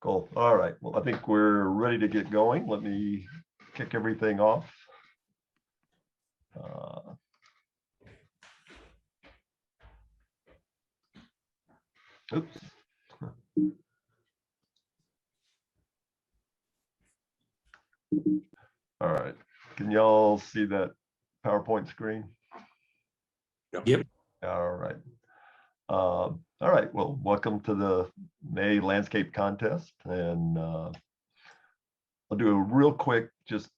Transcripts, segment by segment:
Cool. All right. Well, I think we're ready to get going. Let me kick everything off. Oops. All right. Can y'all see that PowerPoint screen? Yep. All right. All right. Well, welcome to the May Landscape Contest. And I'll do a real quick, just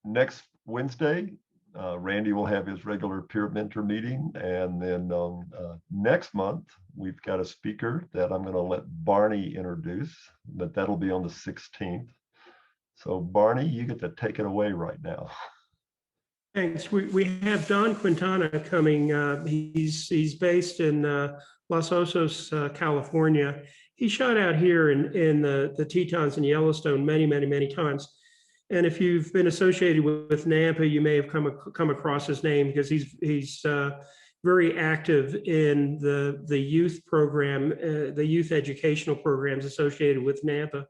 next Wednesday, Randy will have his regular peer mentor meeting. And then next month, we've got a speaker that I'm going to let Barney introduce, but that'll be on the 16th. So Barney, you get to take it away right now. Thanks. We have Don Quintana coming. He's based in Los Osos, California. He shot out here in the Tetons and Yellowstone many times. And if you've been associated with Nampa, you may have come across his name because he's very active in the youth program, the youth educational programs associated with Nampa.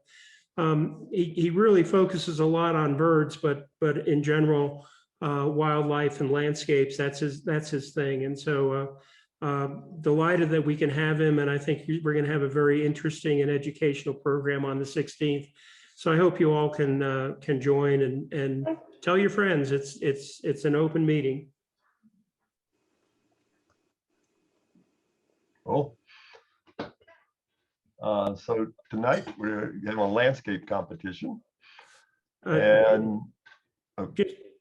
He really focuses a lot on birds, but in general, wildlife and landscapes, that's his thing. And so delighted that we can have him, and I think we're going to have a very interesting and educational program on the 16th. So I hope you all can join and tell your friends. It's an open meeting. Cool. So tonight we're having a landscape competition. And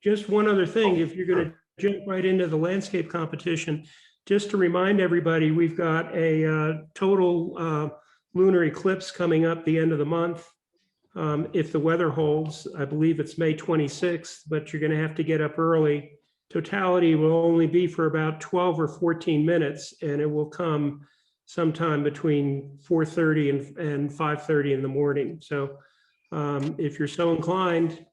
just one other thing, if you're going to jump right into the landscape competition, just to remind everybody, we've got a total lunar eclipse coming up the end of the month. If the weather holds, I believe it's May 26th, but you're going to have to get up early. Totality will only be for about 12 or 14 minutes, and it will come sometime between 4:30 and 5:30 in the morning. So if you're so inclined,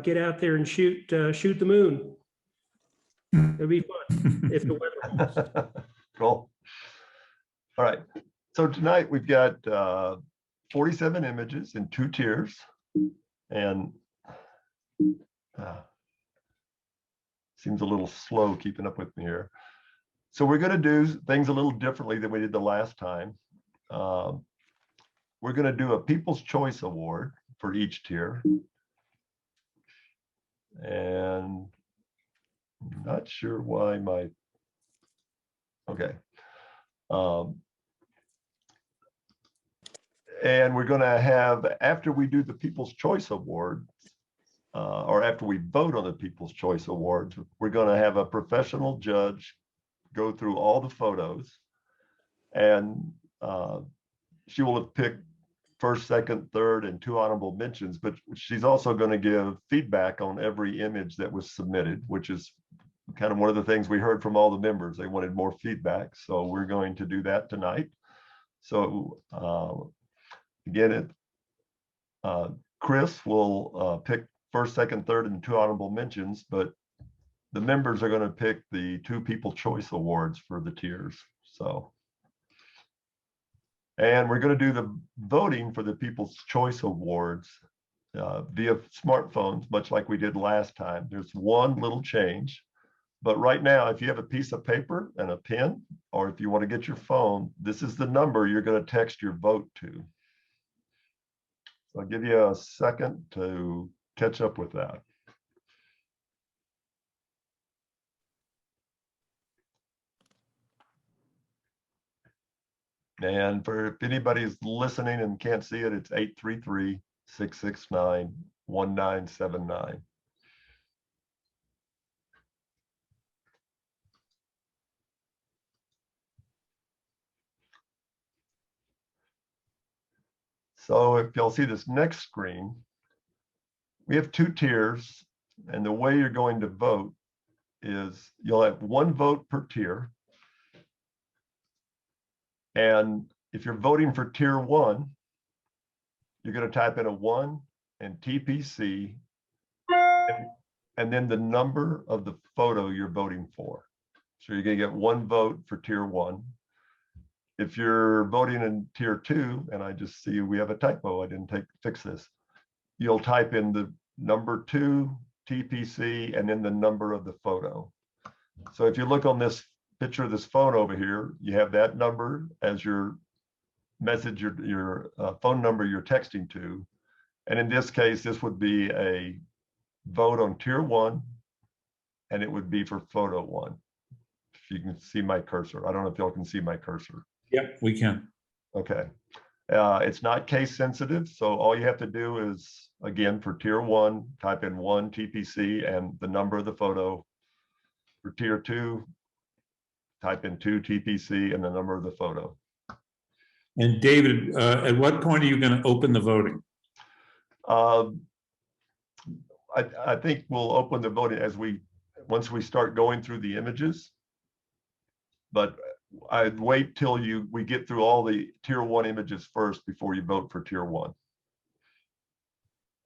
get out there and shoot the moon. It'll be fun if the weather holds. Cool. All right. So tonight we've got 47 images in 2 tiers, and seems a little slow keeping up with me here. So we're going to do things a little differently than we did the last time. We're going to do a People's Choice Award for each tier. And I'm not sure why okay. And we're going to have, after we do the People's Choice Awards, or after we vote on the People's Choice Awards, we're going to have a professional judge go through all the photos, and she will have picked first, second, third, and 2 honorable mentions, but she's also going to give feedback on every image that was submitted, which is kind of one of the things we heard from all the members. They wanted more feedback, so we're going to do that tonight. So again, Chris will pick first, second, third, and 2 honorable mentions, but the members are going to pick the 2 People's Choice Awards for the tiers. So, and we're going to do the voting for the People's Choice Awards via smartphones, much like we did last time. There's one little change, but right now, if you have a piece of paper and a pen, or if you want to get your phone, this is the number you're going to text your vote to. So I'll give you a second to catch up with that. And for if anybody's listening and can't see it, it's 833-669-1979. So if y'all see this next screen, we have 2 tiers, and the way you're going to vote is you'll have 1 vote per tier. And if you're voting for tier 1, you're going to type in a 1 and TPC, and then the number of the photo you're voting for. So you're going to get 1 vote for tier 1. If you're voting in tier 2, and I just see we have a typo, I didn't fix this. You'll type in the number 2 TPC and then the number of the photo. So if you look on this picture of this phone over here, you have that number as your message, your phone number you're texting to. And in this case, this would be a vote on tier 1, and it would be for photo 1. If you can see my cursor. I don't know if y'all can see my cursor. Yep, we can. Okay. It's not case sensitive, so all you have to do is, again, for tier 1, type in 1 TPC and the number of the photo. For tier 2, type in 2 TPC and the number of the photo. And David, at what point are you going to open the voting? I think we'll open the voting once we start going through the images. But I'd wait till we get through all the tier 1 images first before you vote for tier 1.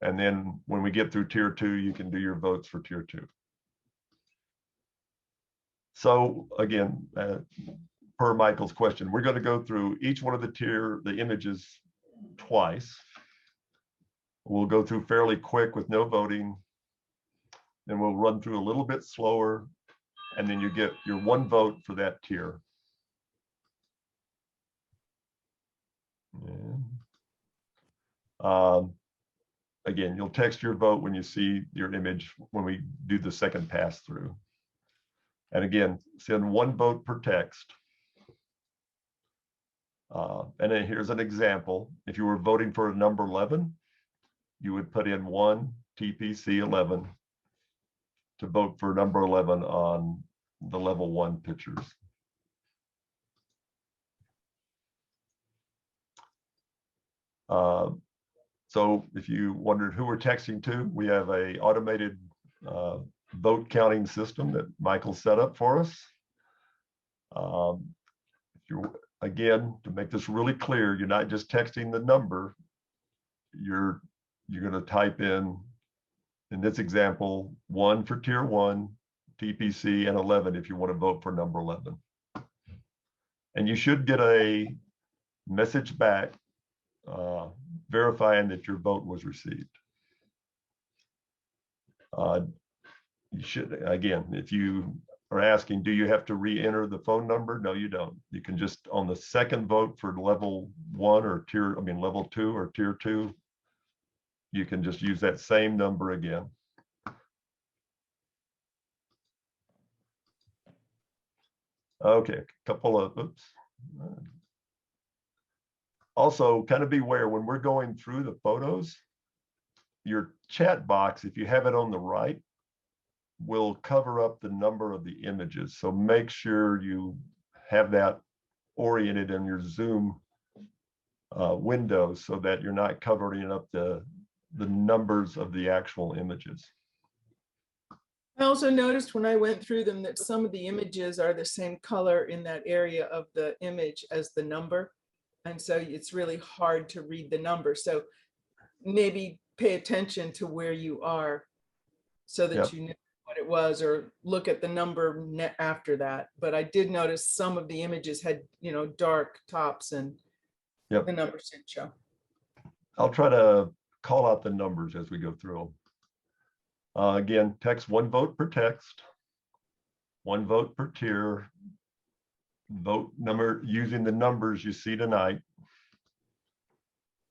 And then when we get through tier 2, you can do your votes for tier 2. So again, per Michael's question, we're going to go through each one of the images twice. We'll go through fairly quick with no voting. Then we'll run through a little bit slower, and then you get your 1 vote for that tier. Again, you'll text your vote when you see your image when we do the second pass through. And again, send 1 vote per text. And then here's an example. If you were voting for a number 11, you would put in 1 TPC 11 to vote for number 11 on the level 1 pictures. So if you wondered who we're texting to, we have a automated vote counting system that Michael set up for us. Again, to make this really clear, you're not just texting the number. You're going to type in this example, 1 for tier 1, TPC, and 11 if you want to vote for number 11. And you should get a message back verifying that your vote was received. You should, again, if you are asking, do you have to re-enter the phone number? No, you don't. You can just, on the second vote for level 1 or level 2 or tier 2, you can just use that same number again. Okay, a couple of, oops. Also, kind of beware when we're going through the photos, your chat box, if you have it on the right, will cover up the number of the images. So make sure you have that oriented in your Zoom window so that you're not covering up the numbers of the actual images. I also noticed when I went through them that some of the images are the same color in that area of the image as the number. And so it's really hard to read the number. So maybe pay attention to where you are so that you know what it was, or look at the number after that. But I did notice some of the images had, dark tops and the numbers didn't show. I'll try to call out the numbers as we go through them. Again, text 1 vote per text, 1 vote per tier, vote number using the numbers you see tonight.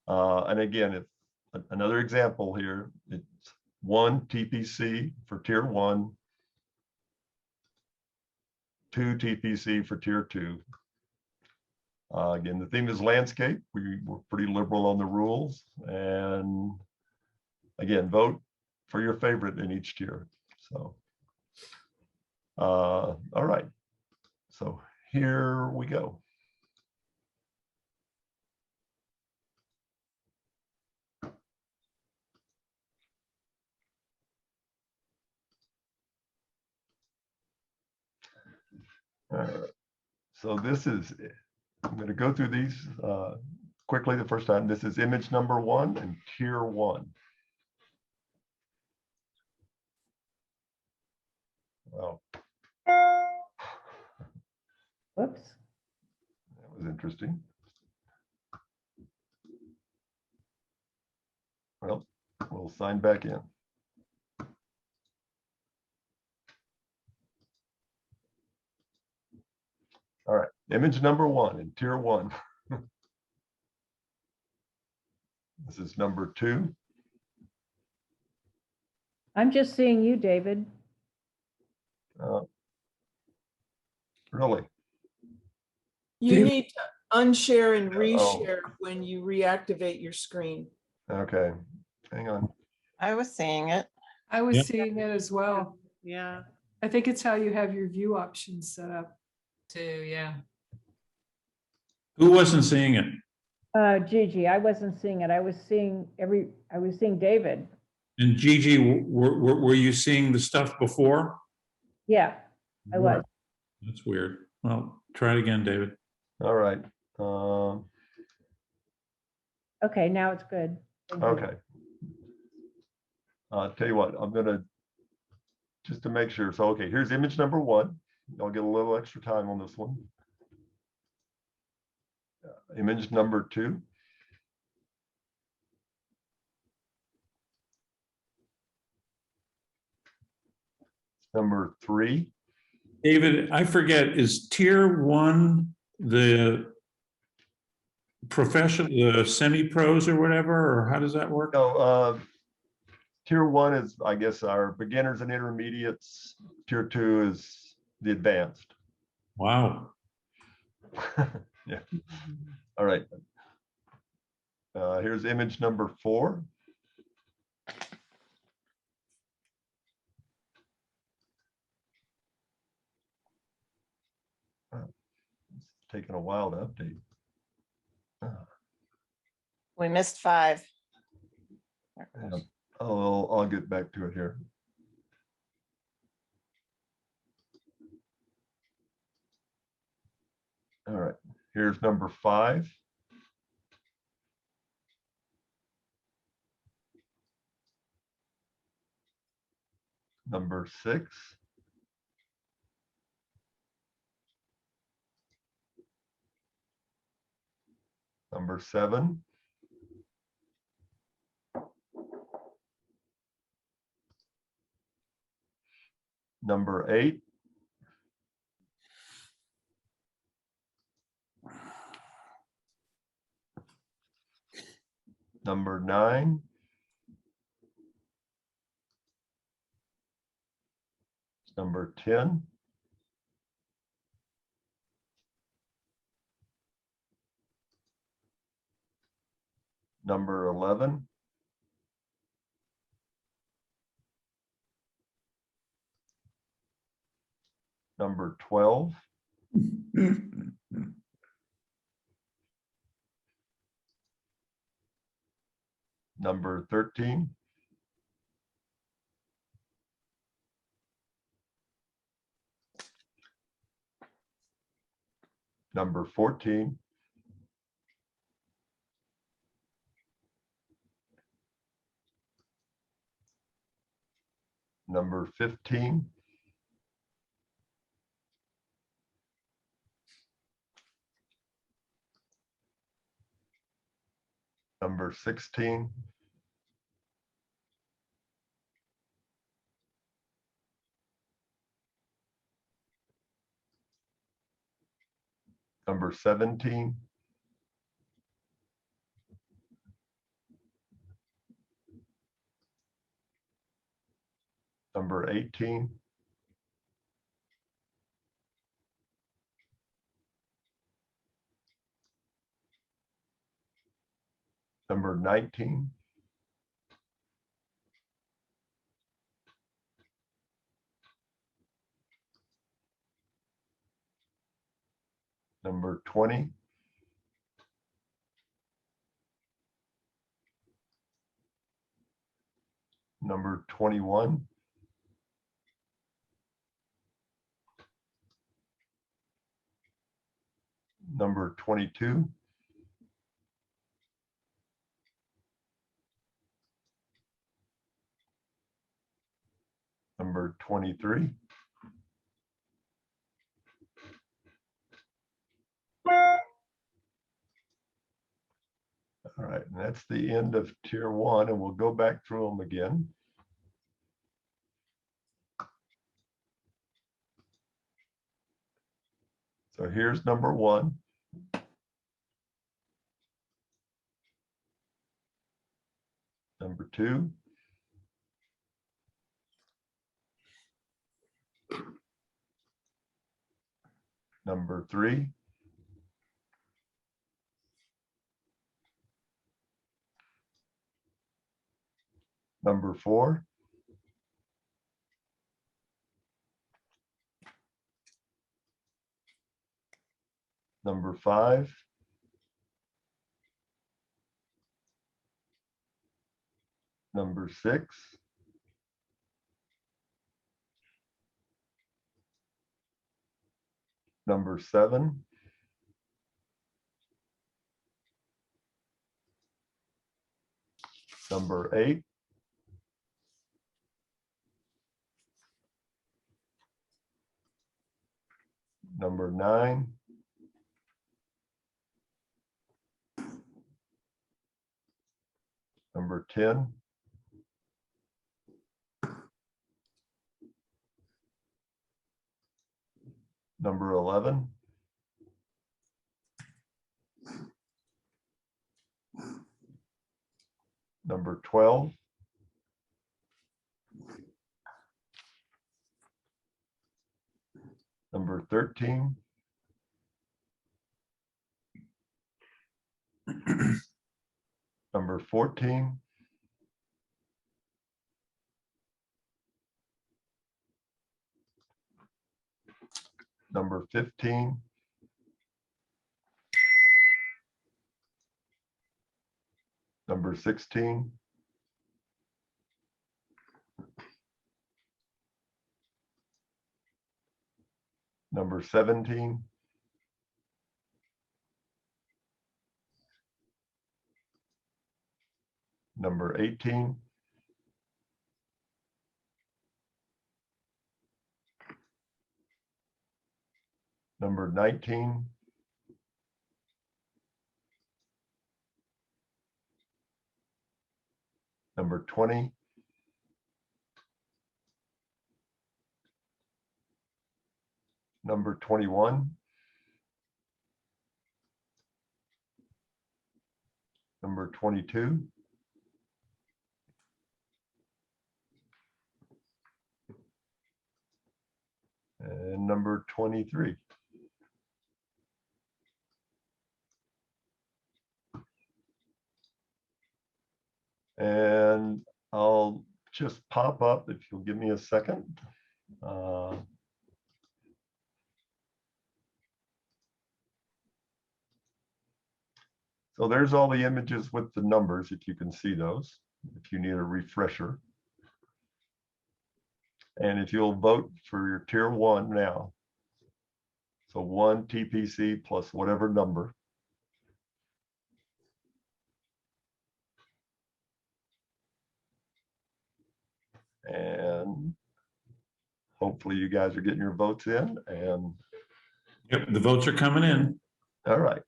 And again, if another example here, it's 1 TPC for tier 1, 2 TPC for tier 2. Again, the theme is landscape. We're pretty liberal on the rules. And again, vote for your favorite in each tier. So, all right. So here we go. So this is, I'm going to go through these quickly the first time. This is image number 1 and tier 1. Well, Whoops. that was interesting. Well, we'll sign back in. All right, image number 1 in tier 1. This is number 2. I'm just seeing you, David. Really? You David- need to unshare and Oh. reshare when you reactivate your screen. Okay, hang on. I was seeing it. I was Yep. seeing it as well. Yeah. I think it's how you have your view options set up. Too, yeah. Who wasn't seeing it? Gigi, I wasn't seeing it. I was seeing David. And Gigi, were you seeing the stuff before? Yeah, I was. That's weird. Well, try it again, David. All right. Okay, now it's good. Thank you. Okay. Tell you what, I'm gonna, just to make sure. So, okay, here's image number 1. I'll get a little extra time on this one. Image number 2. Number 3. David, I forget, is tier 1 the professional, the semi-pros or whatever, or how does that work? No, tier 1 is, I guess, our beginners and intermediates. Tier 2 is the advanced. Wow. Yeah. All right. Here's image number 4. It's taking a while to update. We missed 5. Yeah. I'll get back to it here. All right, here's number 5. Number 6. Number 7. Number 8. Number 9. Number 10. Number 11. Number 12. Number 13. Number 14. Number 15. Number 16. Number 17. Number 18. Number 19. Number 20. Number 21. Number 22. Number 23. All right, and that's the end of tier 1, and we'll go back through them again. So here's number 1. Number 2. Number 3. Number 4. Number 5. Number 6. Number 7. Number 8. Number 9. Number 10. Number 11. Number 12. Number 13. Number 14. Number 15. Number 16. Number 17. Number 18. Number 19. Number 20. Number 21. Number 22. And number 23. And I'll just pop up if you'll give me a second. So there's all the images with the numbers, if you can see those, if you need a refresher. And if you'll vote for your tier 1 now. So 1 TPC plus whatever number. And hopefully you guys are getting your votes in. And Yep, the votes are coming in. all right.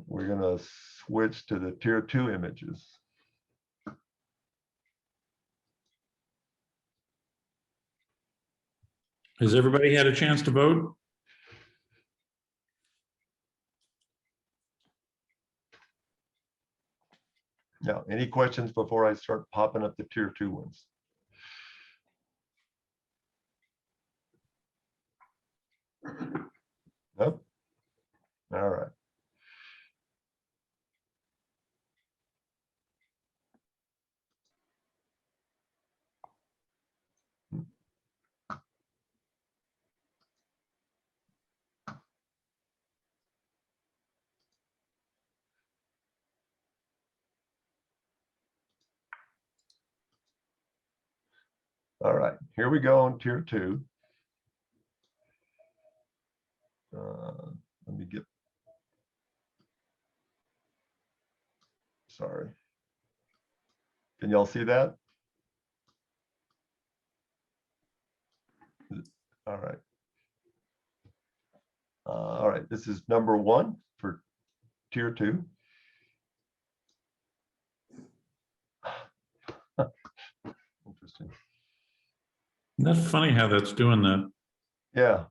We're going to switch to the tier 2 images. Has everybody had a chance to vote? Now, any questions before I start popping up the tier 2 ones? Nope. All right. All right, here we go on tier 2. Let me get, sorry. Can y'all see that? All right. All right, this is number 1 for tier 2. Interesting. Isn't that funny how that's doing that? Yeah.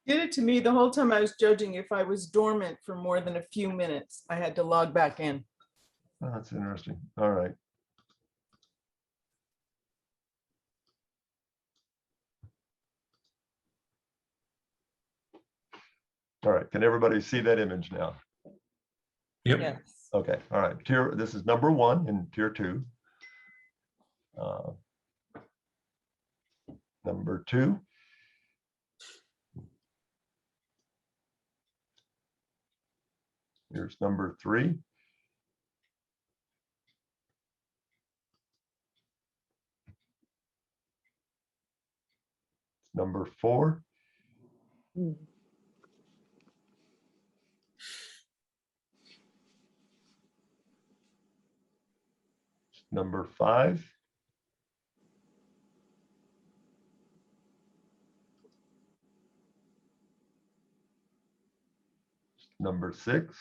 Did it to me the whole time I was judging. If I was dormant for more than a few minutes, I had to log back in. Oh, that's interesting. All right. All right. Can everybody see that image now? Yep. Yes. Okay. All right. This is number 1 in tier 2. Number 2. Here's number 3. Number 4. Mm. Number 5. Number 6.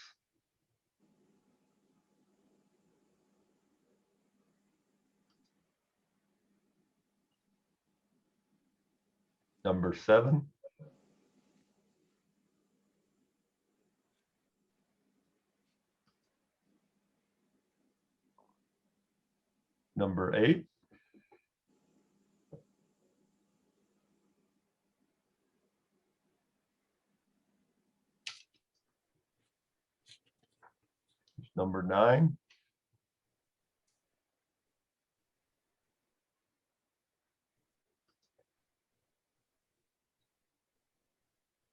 Number 7. Number 8. Number 9.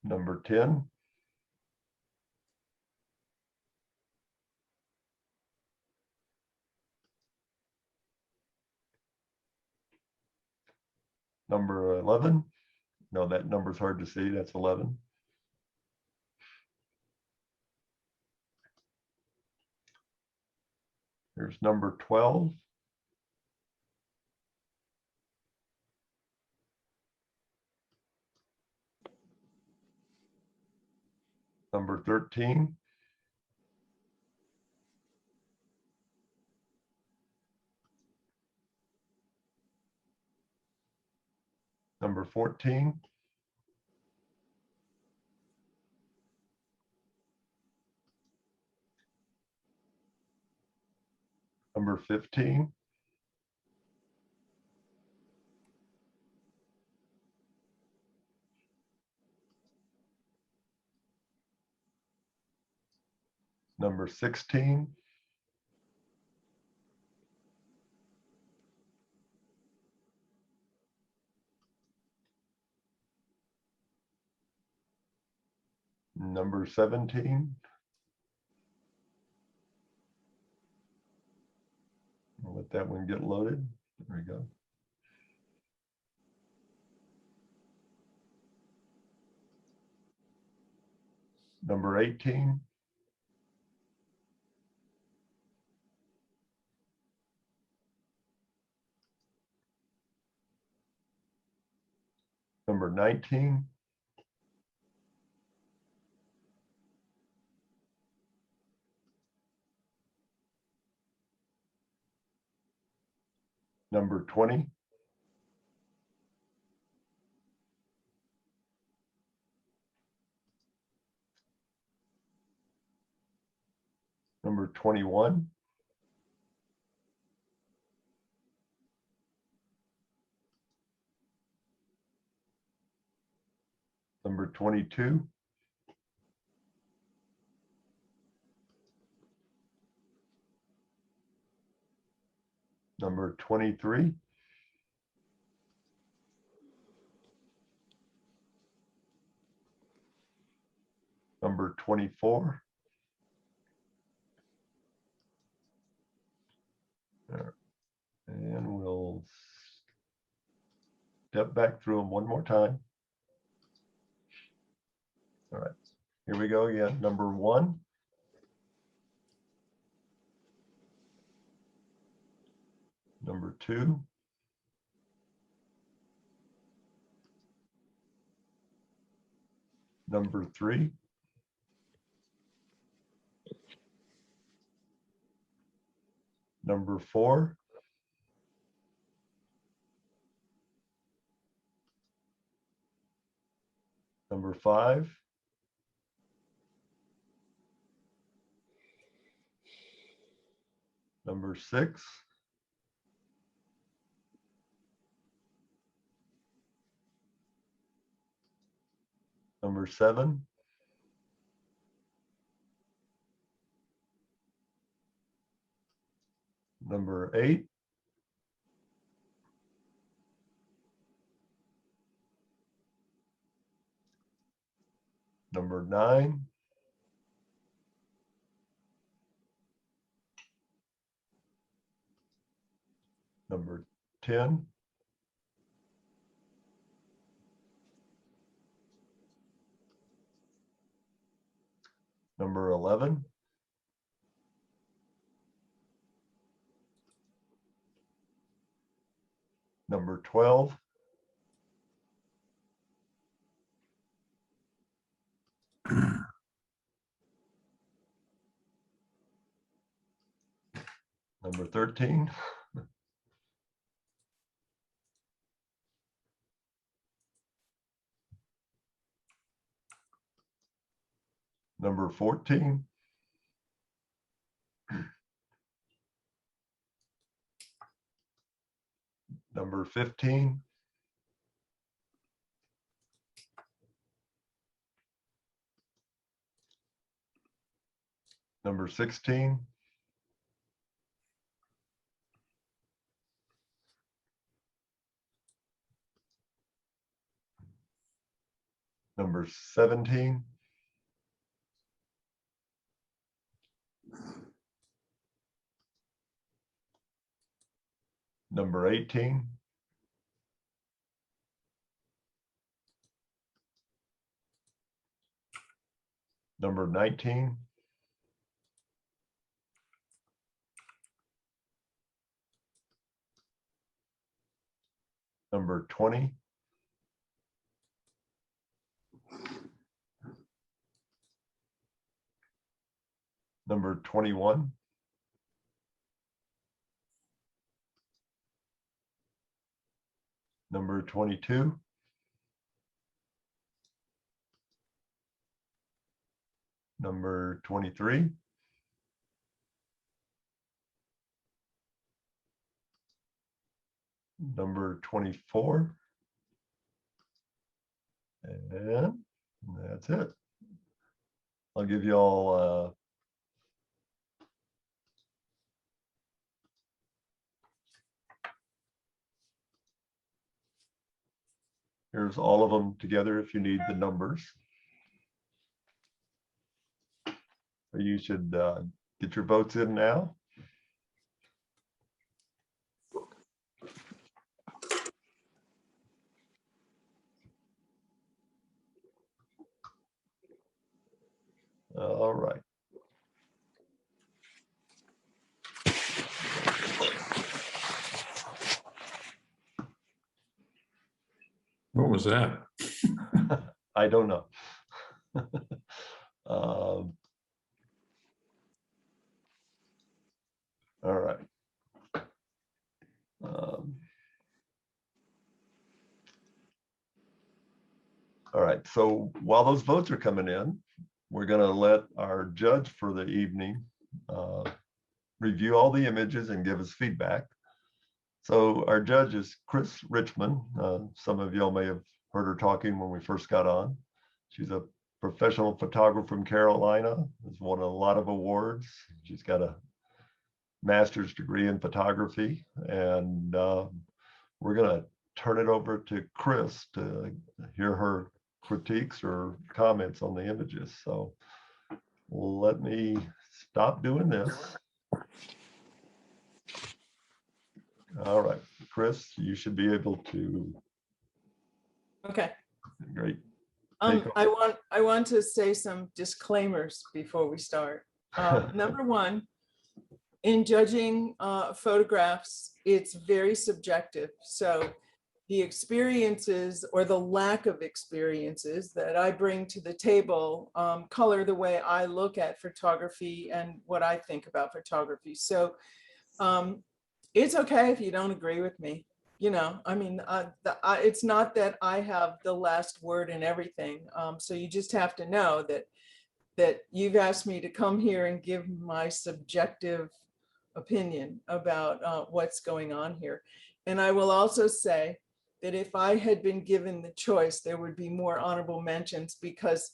Number 10. Number 11. No, that number's hard to see. That's 11. Here's number 12. Number 13. Number 14. Number 15. Number 16. Number 17. I'll let that one get loaded. There we go. Number 18. Number 19. Number 20. Number 21. Number 22. Number 23. Number 24. There. And we'll step back through them one more time. All right, here we go again. Number 1. Number 2. Number 3. Number 4. Number 5. Number 6. Number 7. Number 8. Number 9. Number 10. Number 11. Number 12. Number 13. Number 14. Number 15. Number 16. Number 17. Number 18. Number 19. Number 20. Number 21. Number 22. Number 23. Number 24. And that's it. I'll give you all here's all of them together if you need the numbers. You should get your votes in now. All right. What was that? I don't know. All right. All right, so while those votes are coming in, we're going to let our judge for the evening review all the images and give us feedback. So our judge is Chris Richmond. Some of y'all may have heard her talking when we first got on. She's a professional photographer from Carolina, has won a lot of awards. She's got a master's degree in photography, and we're going to turn it over to Chris to hear her critiques or comments on the images. So let me stop doing this. All right, Chris, you should be able to. Okay. Great. I want to say some disclaimers before we start. Number one, in judging photographs, it's very subjective. So the experiences or the lack of experiences that I bring to the table color the way I look at photography and what I think about photography. So it's okay if you don't agree with me. You know, I mean, it's not that I have the last word in everything. So you just have to know that you've asked me to come here and give my subjective opinion about what's going on here. And I will also say that if I had been given the choice, there would be more honorable mentions, because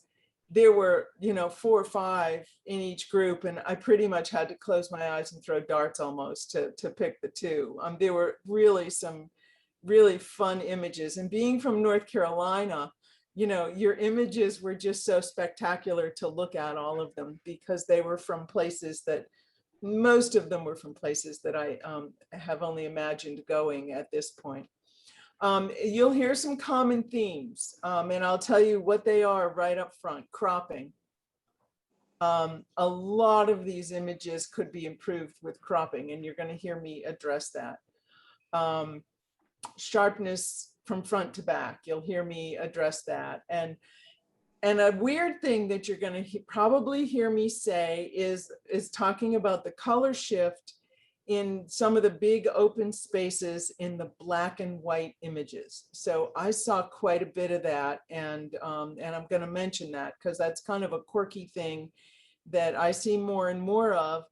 there were, you know, 4 or 5 in each group, and I pretty much had to close my eyes and throw darts almost to pick the 2. There were really some really fun images, and being from North Carolina, you know, your images were just so spectacular to look at, all of them, because they were from places that, most of them were from places that I have only imagined going at this point. You'll hear some common themes, and I'll tell you what they are right up front. Cropping. A lot of these images could be improved with cropping, and you're going to hear me address that. Sharpness from front to back, you'll hear me address that. And a weird thing that you're going to probably hear me say is talking about the color shift in some of the big open spaces in the black and white images. So I saw quite a bit of that, and I'm going to mention that because that's kind of a quirky thing that I see more and more of.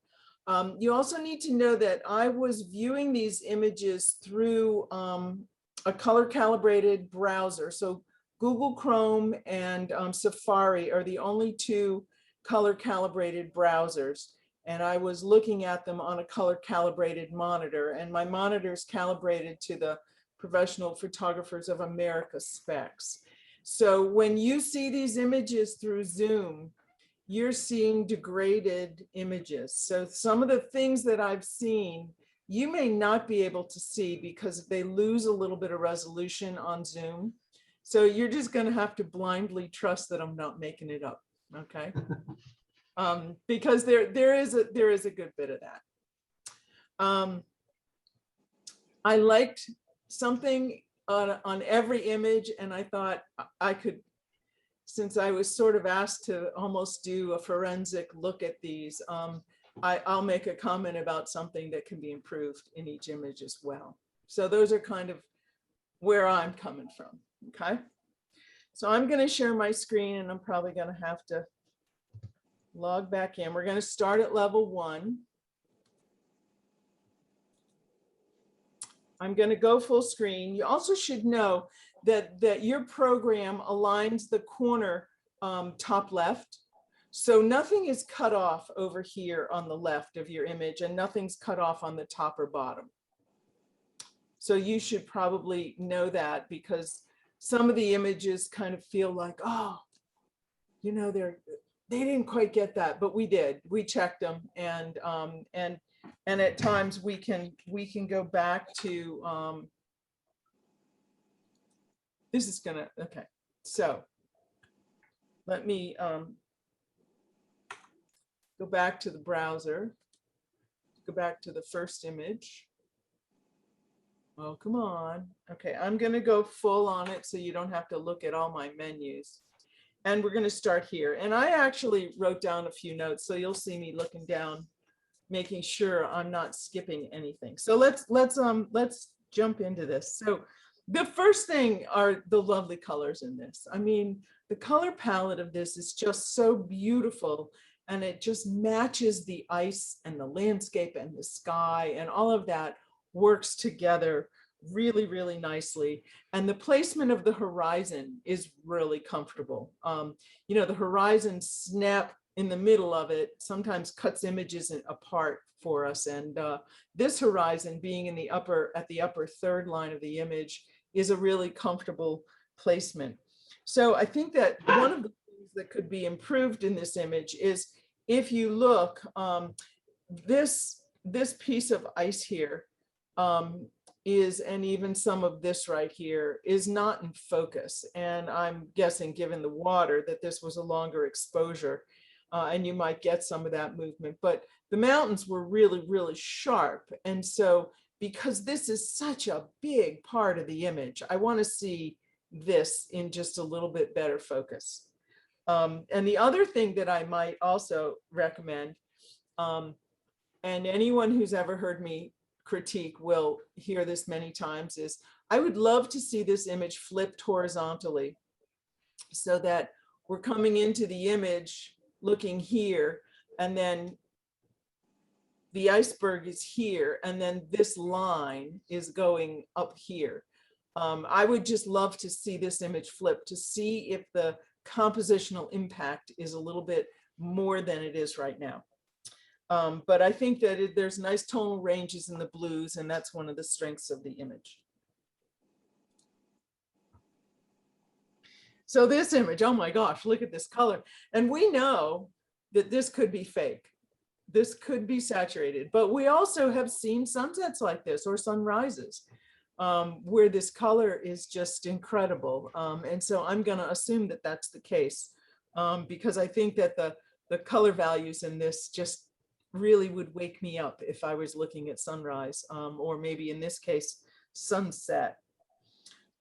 You also need to know that I was viewing these images through a color calibrated browser. So Google Chrome and Safari are the only 2 color calibrated browsers. And I was looking at them on a color calibrated monitor, and my monitor is calibrated to the Professional Photographers of America specs. So when you see these images through Zoom, you're seeing degraded images. So some of the things that I've seen, you may not be able to see because they lose a little bit of resolution on Zoom. So you're just going to have to blindly trust that I'm not making it up. Okay. Because there is a good bit of that. I liked something on every image, and I thought I could, since I was sort of asked to almost do a forensic look at these, I'll make a comment about something that can be improved in each image as well. So those are kind of where I'm coming from. Okay. So I'm going to share my screen, and I'm probably going to have to log back in. We're going to start at level 1. I'm going to go full screen. You also should know that your program aligns the corner top left. So nothing is cut off over here on the left of your image, and nothing's cut off on the top or bottom. So you should probably know that, because some of the images kind of feel like, oh, you know, they didn't quite get that, but we did. We checked them, and at times we can go back to this is gonna, okay. So let me go back to the browser, go back to the first image. Oh, come on. Okay, I'm gonna go full on it so you don't have to look at all my menus. And we're gonna start here. And I actually wrote down a few notes, so you'll see me looking down, making sure I'm not skipping anything. So let's jump into this. So the first thing are the lovely colors in this. I mean, the color palette of this is just so beautiful, and it just matches the ice and the landscape and the sky, and all of that works together really, really nicely. And the placement of the horizon is really comfortable. You know, the horizon snap in the middle of it sometimes cuts images apart for us. And this horizon being in at the upper third line of the image is a really comfortable placement. So I think that one of the things that could be improved in this image is, if you look, this piece of ice here and even some of this right here is not in focus. And I'm guessing, given the water, that this was a longer exposure, and you might get some of that movement. But the mountains were really, really sharp. And so because this is such a big part of the image. I want to see this in just a little bit better focus. And the other thing that I might also recommend, and anyone who's ever heard me critique will hear this many times, is I would love to see this image flipped horizontally so that we're coming into the image looking here, and then the iceberg is here, and then this line is going up here. I would just love to see this image flip to see if the compositional impact is a little bit more than it is right now. But I think that there's nice tonal ranges in the blues, and that's one of the strengths of the image. So this image, oh my gosh, look at this color. And we know that this could be fake. This could be saturated, but we also have seen sunsets like this or sunrises where this color is just incredible. And so I'm going to assume that that's the case because I think that the color values in this just really would wake me up if I was looking at sunrise or maybe in this case, sunset.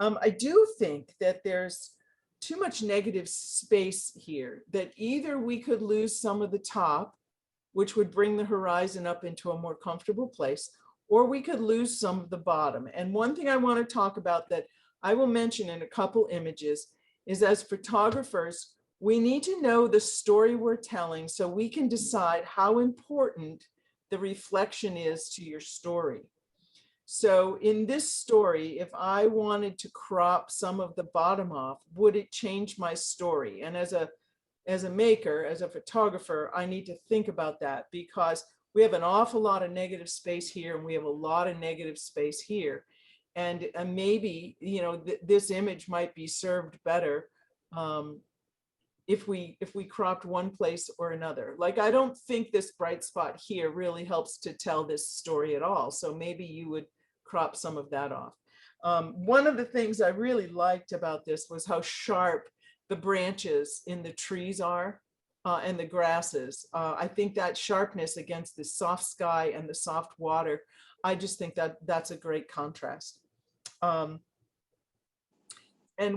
I do think that there's too much negative space here, that either we could lose some of the top, which would bring the horizon up into a more comfortable place, or we could lose some of the bottom. And one thing I want to talk about that I will mention in a couple images is, as photographers, we need to know the story we're telling so we can decide how important the reflection is to your story. So in this story, if I wanted to crop some of the bottom off, would it change my story? And as a maker, as a photographer, I need to think about that because we have an awful lot of negative space here and we have a lot of negative space here. And maybe, you know, this image might be served better if we cropped one place or another. Like, I don't think this bright spot here really helps to tell this story at all. So maybe you would crop some of that off. One of the things I really liked about this was how sharp the branches in the trees are and the grasses. I think that sharpness against the soft sky and the soft water, I just think that that's a great contrast. And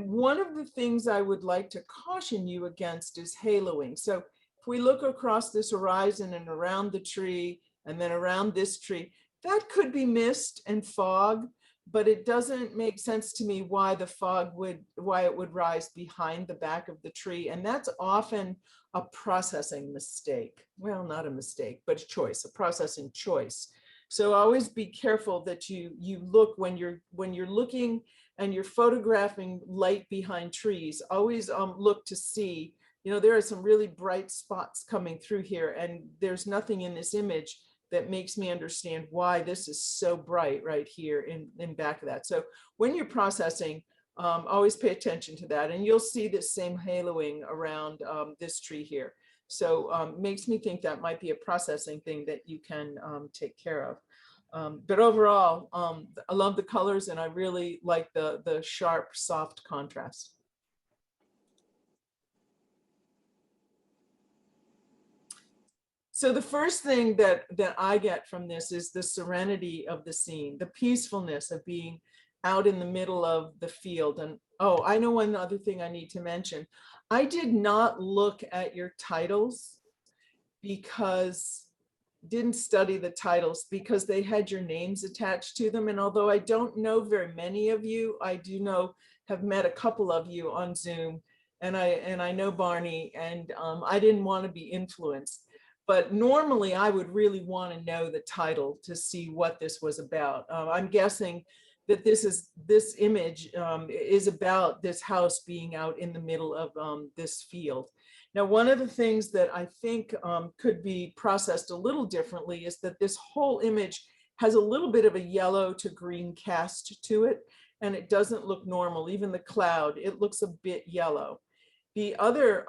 one of the things I would like to caution you against is haloing. So if we look across this horizon and around the tree and then around this tree, that could be mist and fog, but it doesn't make sense to me why it would rise behind the back of the tree. And that's often a processing mistake. Well, not a mistake, but a choice, a processing choice. So always be careful that you look when you're looking and you're photographing light behind trees, always look to see, you know, there are some really bright spots coming through here and there's nothing in this image that makes me understand why this is so bright right here in back of that. So when you're processing, always pay attention to that, and you'll see this same haloing around this tree here. So makes me think that might be a processing thing that you can take care of. But overall, I love the colors and I really like the sharp, soft contrast. So the first thing that I get from this is the serenity of the scene, the peacefulness of being out in the middle of the field. And oh, I know one other thing I need to mention. I did not look at your titles didn't study the titles because they had your names attached to them. And although I don't know very many of you, I do have met a couple of you on Zoom, and I know Barney, and I didn't want to be influenced. But normally I would really want to know the title to see what this was about. I'm guessing that this image is about this house being out in the middle of this field. Now, one of the things that I think could be processed a little differently is that this whole image has a little bit of a yellow to green cast to it, and it doesn't look normal. Even the cloud, it looks a bit yellow. The other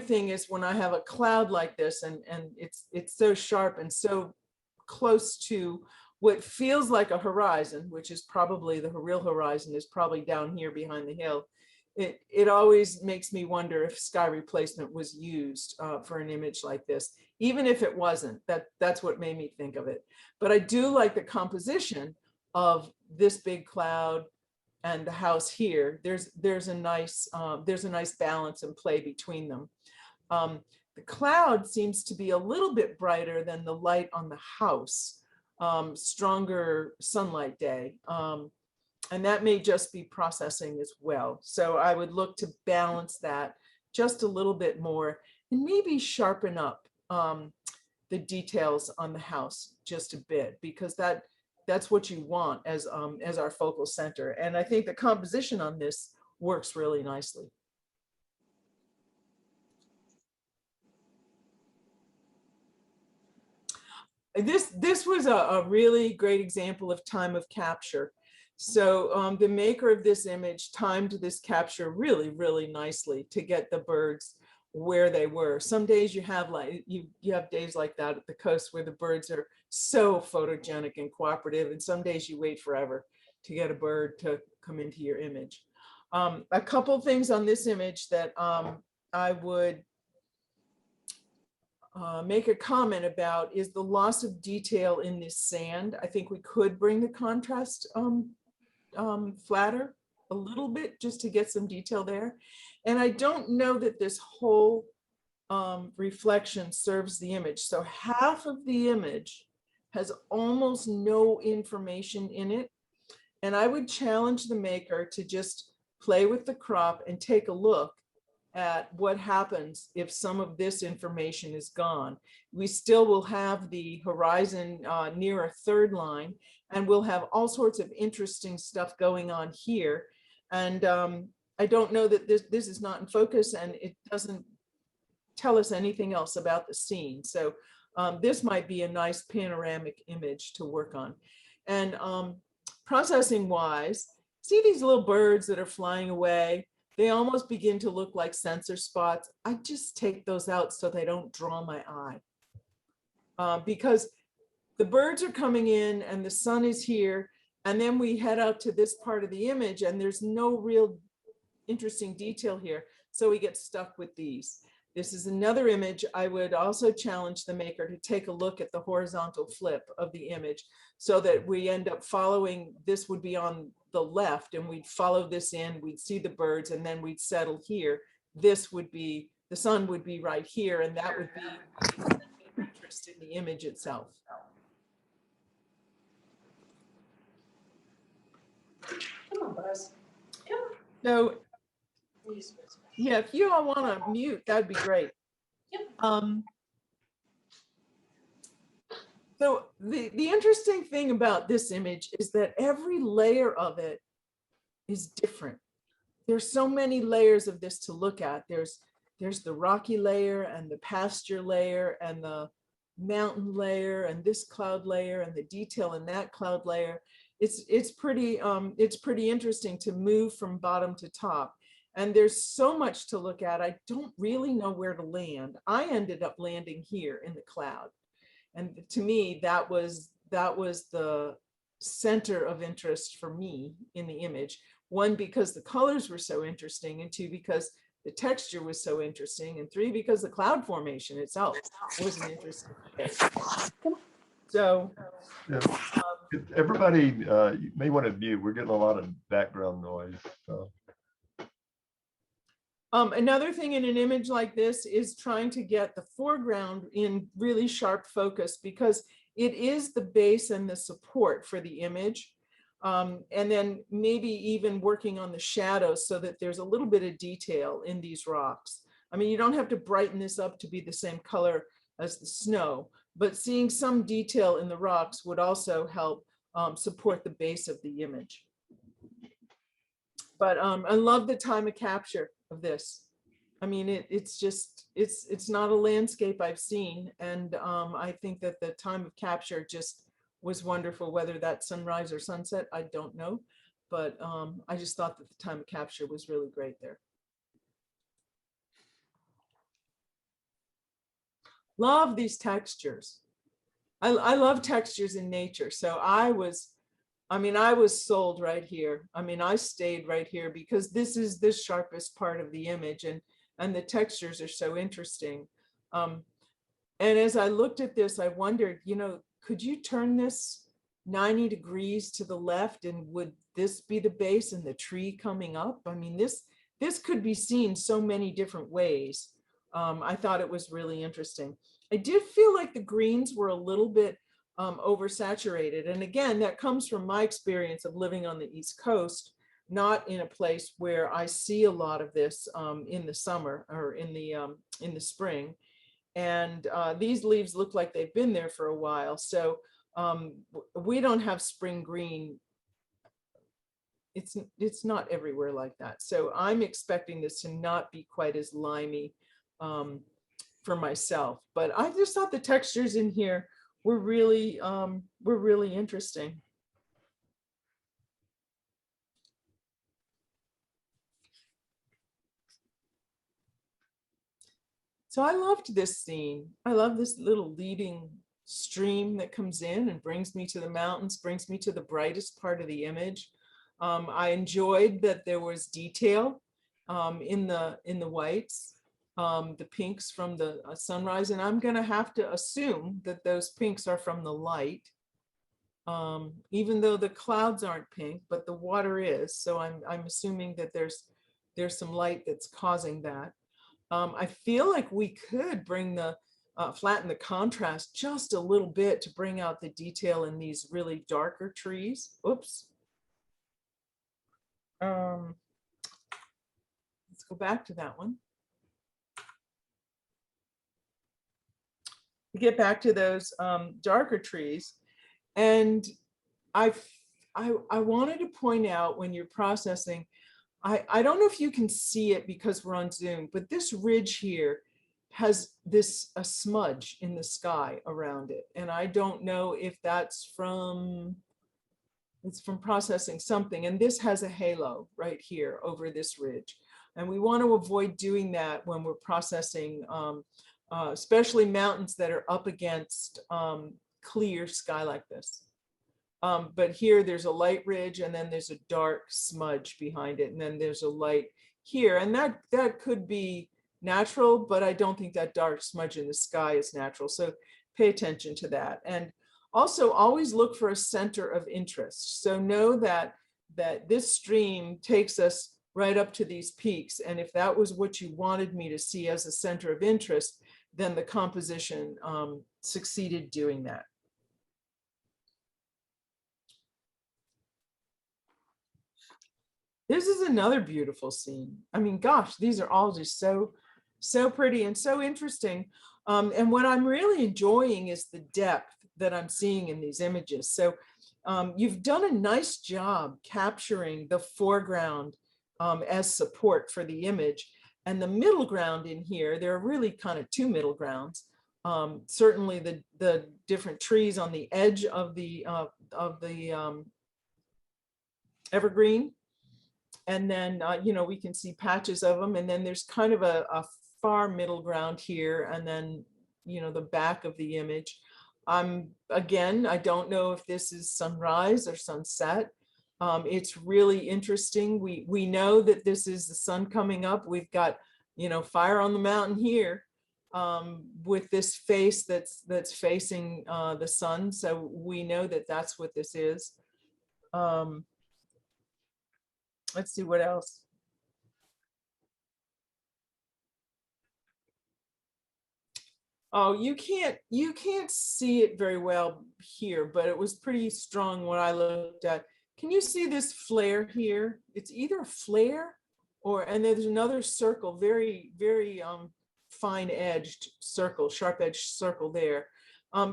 thing is when I have a cloud like this and it's so sharp and so close to what feels like a horizon, which is probably the real horizon is probably down here behind the hill, it always makes me wonder if sky replacement was used for an image like this, even if it wasn't. That's what made me think of it. But I do like the composition of this big cloud and the house here. There's a nice balance and play between them. The cloud seems to be a little bit brighter than the light on the house, stronger sunlight day. And that may just be processing as well. So I would look to balance that just a little bit more and maybe sharpen up the details on the house just a bit, because that's what you want as our focal center. And I think the composition on this works really nicely. This was a really great example of time of capture. So the maker of this image timed this capture really, really nicely to get the birds where they were. Some days you have you have days like that at the coast where the birds are so photogenic and cooperative, and some days you wait forever to get a bird to come into your image. A couple things on this image that I would make a comment about is the loss of detail in this sand. I think we could bring the contrast flatter a little bit just to get some detail there. And I don't know that this whole reflection serves the image. So half of the image has almost no information in it. And I would challenge the maker to just play with the crop and take a look at what happens if some of this information is gone. We still will have the horizon near a third line, and we'll have all sorts of interesting stuff going on here. And I don't know that this is not in focus, and it doesn't tell us anything else about the scene. So this might be a nice panoramic image to work on. And processing wise, see these little birds that are flying away? They almost begin to look like sensor spots. I just take those out so they don't draw my eye. Because the birds are coming in and the sun is here, and then we head out to this part of the image and there's no real interesting detail here. So we get stuck with these. This is another image. I would also challenge the maker to take a look at the horizontal flip of the image so that we end up following, this would be on the left and we'd follow this in, we'd see the birds, and then we'd settle here. This would be, the sun would be right here, and that would be interest in the image itself. Come on, Buzz. Come on. So yeah, if you all want to mute, that'd be great. So the interesting thing about this image is that every layer of it is different. There's so many layers of this to look at. There's the rocky layer and the pasture layer and the mountain layer and this cloud layer and the detail in that cloud layer. It's pretty interesting to move from bottom to top. And there's so much to look at. I don't really know where to land. I ended up landing here in the cloud. And to me, that was the center of interest for me in the image. One, because the colors were so interesting, and two, because the texture was so interesting, and three, because the cloud formation itself was an interesting thing. So Yeah. Everybody, you may want to mute. We're getting a lot of background noise. So. Another thing in an image like this is trying to get the foreground in really sharp focus, because it is the base and the support for the image. And then maybe even working on the shadows so that there's a little bit of detail in these rocks. I mean, you don't have to brighten this up to be the same color as the snow, but seeing some detail in the rocks would also help support the base of the image. But I love the time of capture of this. I mean, it's not a landscape I've seen. And I think that the time of capture just was wonderful. Whether that's sunrise or sunset, I don't know. But I just thought that the time of capture was really great there. Love these textures. I love textures in nature. So I was I mean, I was sold right here. I mean, I stayed right here because this is the sharpest part of the image, and the textures are so interesting. And as I looked at this, I wondered, you know, could you turn this 90 degrees to the left, and would this be the base and the tree coming up? I mean, this could be seen so many different ways. I thought it was really interesting. I did feel like the greens were a little bit oversaturated. And again, that comes from my experience of living on the East Coast, not in a place where I see a lot of this in the summer or in the spring. And these leaves look like they've been there for a while. So we don't have spring green. It's not everywhere like that. So I'm expecting this to not be quite as limey for myself. But I just thought the textures in here were really interesting. So I loved this scene. I love this little leading stream that comes in and brings me to the mountains, brings me to the brightest part of the image. I enjoyed that there was detail in the whites, the pinks from the sunrise, and I'm going to have to assume that those pinks are from the light, even though the clouds aren't pink, but the water is. So I'm assuming that there's some light that's causing that. I feel like we could bring flatten the contrast just a little bit to bring out the detail in these really darker trees. Oops. Let's go back to that one. We get back to those darker trees. And I wanted to point out, when you're processing, I don't know if you can see it because we're on Zoom, but this ridge here has a smudge in the sky around it. And I don't know if it's from processing something. And this has a halo right here over this ridge. And we want to avoid doing that when we're processing, especially mountains that are up against clear sky like this. But here there's a light ridge, and then there's a dark smudge behind it, and then there's a light here, and that could be natural, but I don't think that dark smudge in the sky is natural. So pay attention to that, and also always look for a center of interest. So know that this stream takes us right up to these peaks, and if that was what you wanted me to see as a center of interest, then the composition succeeded doing that. This is another beautiful scene. I mean, gosh, these are all just so pretty and so interesting. And what I'm really enjoying is the depth that I'm seeing in these images. So you've done a nice job capturing the foreground as support for the image. And the middle ground in here, there are really kind of two middle grounds. Certainly the different trees on the edge of the evergreen. And then, you know, we can see patches of them. And then there's kind of a far middle ground here. And then, you know, the back of the image. Again, I don't know if this is sunrise or sunset. It's really interesting. We know that this is the sun coming up. We've got, you know, fire on the mountain here with this face that's facing the sun. So we know that that's what this is. Let's see what else. Oh, you can't see it very well here, but it was pretty strong when I looked at. Can you see this flare here? It's either a flare and there's another circle, very, very fine edged circle, sharp edged circle there.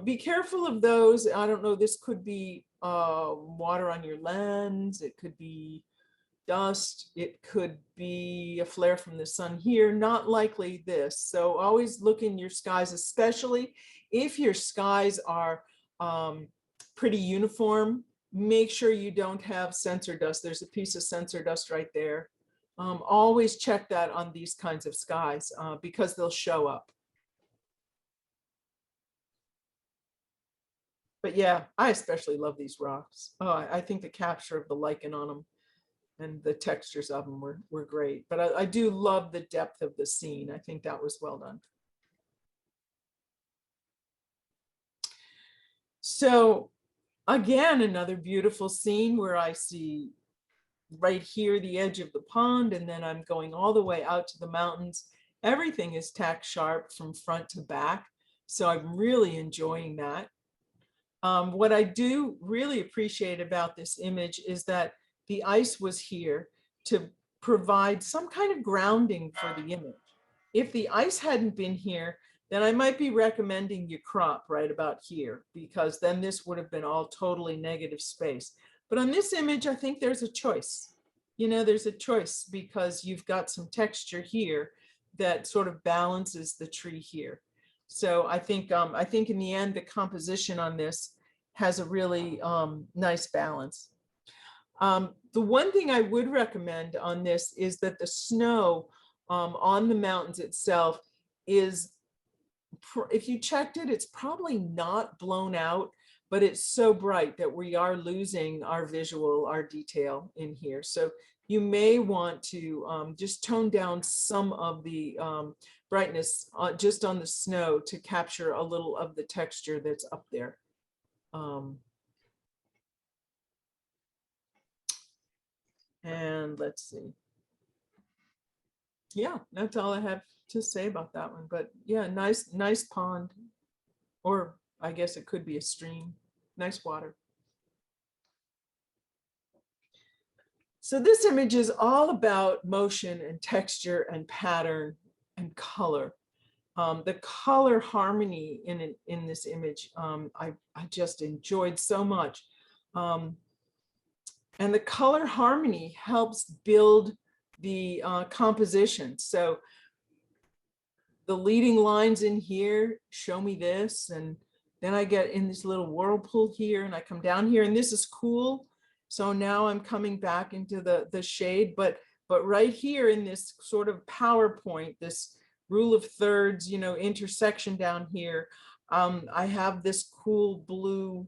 Be careful of those. I don't know, this could be water on your lens. It could be dust, it could be a flare from the sun here, not likely this. So always look in your skies, especially if your skies are pretty uniform. Make sure you don't have sensor dust. There's a piece of sensor dust right there. Always check that on these kinds of skies because they'll show up. But yeah, I especially love these rocks. Oh, I think the capture of the lichen on them and the textures of them were great. But I do love the depth of the scene. I think that was well done. So again, another beautiful scene where I see right here the edge of the pond, and then I'm going all the way out to the mountains. Everything is tack sharp from front to back. So I'm really enjoying that. What I do really appreciate about this image is that the ice was here to provide some kind of grounding for the image. If the ice hadn't been here, then I might be recommending you crop right about here, because then this would have been all totally negative space. But on this image, I think there's a choice. You know, there's a choice because you've got some texture here that sort of balances the tree here. So I think in the end, the composition on this has a really nice balance. The one thing I would recommend on this is that the snow on the mountains itself is, if you checked it, it's probably not blown out, but it's so bright that we are losing our visual, our detail in here. So you may want to just tone down some of the brightness just on the snow to capture a little of the texture that's up there. And let's see. Yeah, that's all I have to say about that one. But yeah, nice pond, or I guess it could be a stream. Nice water. So this image is all about motion and texture and pattern and color. The color harmony in this image, I just enjoyed so much. And the color harmony helps build the composition. So the leading lines in here show me this, and then I get in this little whirlpool here, and I come down here, and this is cool. So now I'm coming back into the shade, but right here in this sort of PowerPoint, this rule of thirds, you know, intersection down here, I have this cool blue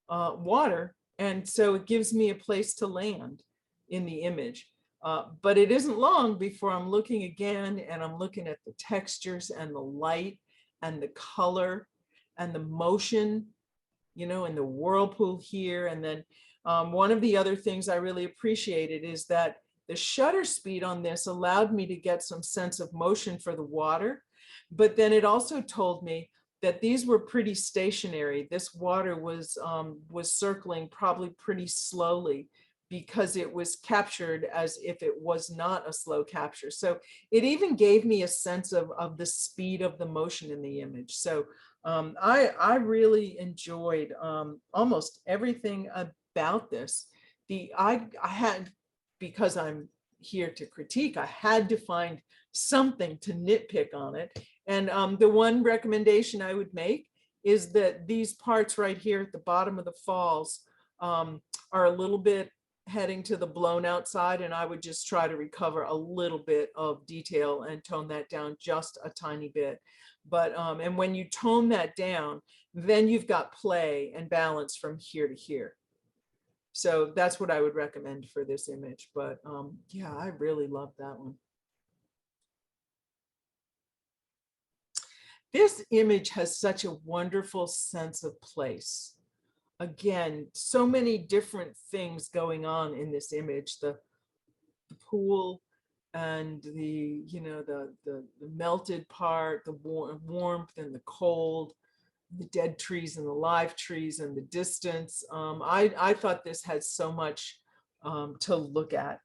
water, and so it gives me a place to land in the image. But it isn't long before I'm looking again, and I'm looking at the textures and the light and the color and the motion, you know, and the whirlpool here. And then one of the other things I really appreciated is that the shutter speed on this allowed me to get some sense of motion for the water, but then it also told me that these were pretty stationary. This water was circling probably pretty slowly, because it was captured as if it was not a slow capture. So it even gave me a sense of the speed of the motion in the image. So I really enjoyed almost everything about this. I had, because I'm here to critique, I had to find something to nitpick on it. And the one recommendation I would make is that these parts right here at the bottom of the falls are a little bit heading to the blown out side, and I would just try to recover a little bit of detail and tone that down just a tiny bit. But and when you tone that down, then you've got play and balance from here to here. So that's what I would recommend for this image. But yeah, I really love that one. This image has such a wonderful sense of place. Again, so many different things going on in this image, the pool and the, you know, the melted part, the warmth and the cold, the dead trees and the live trees and the distance. I thought this had so much to look at.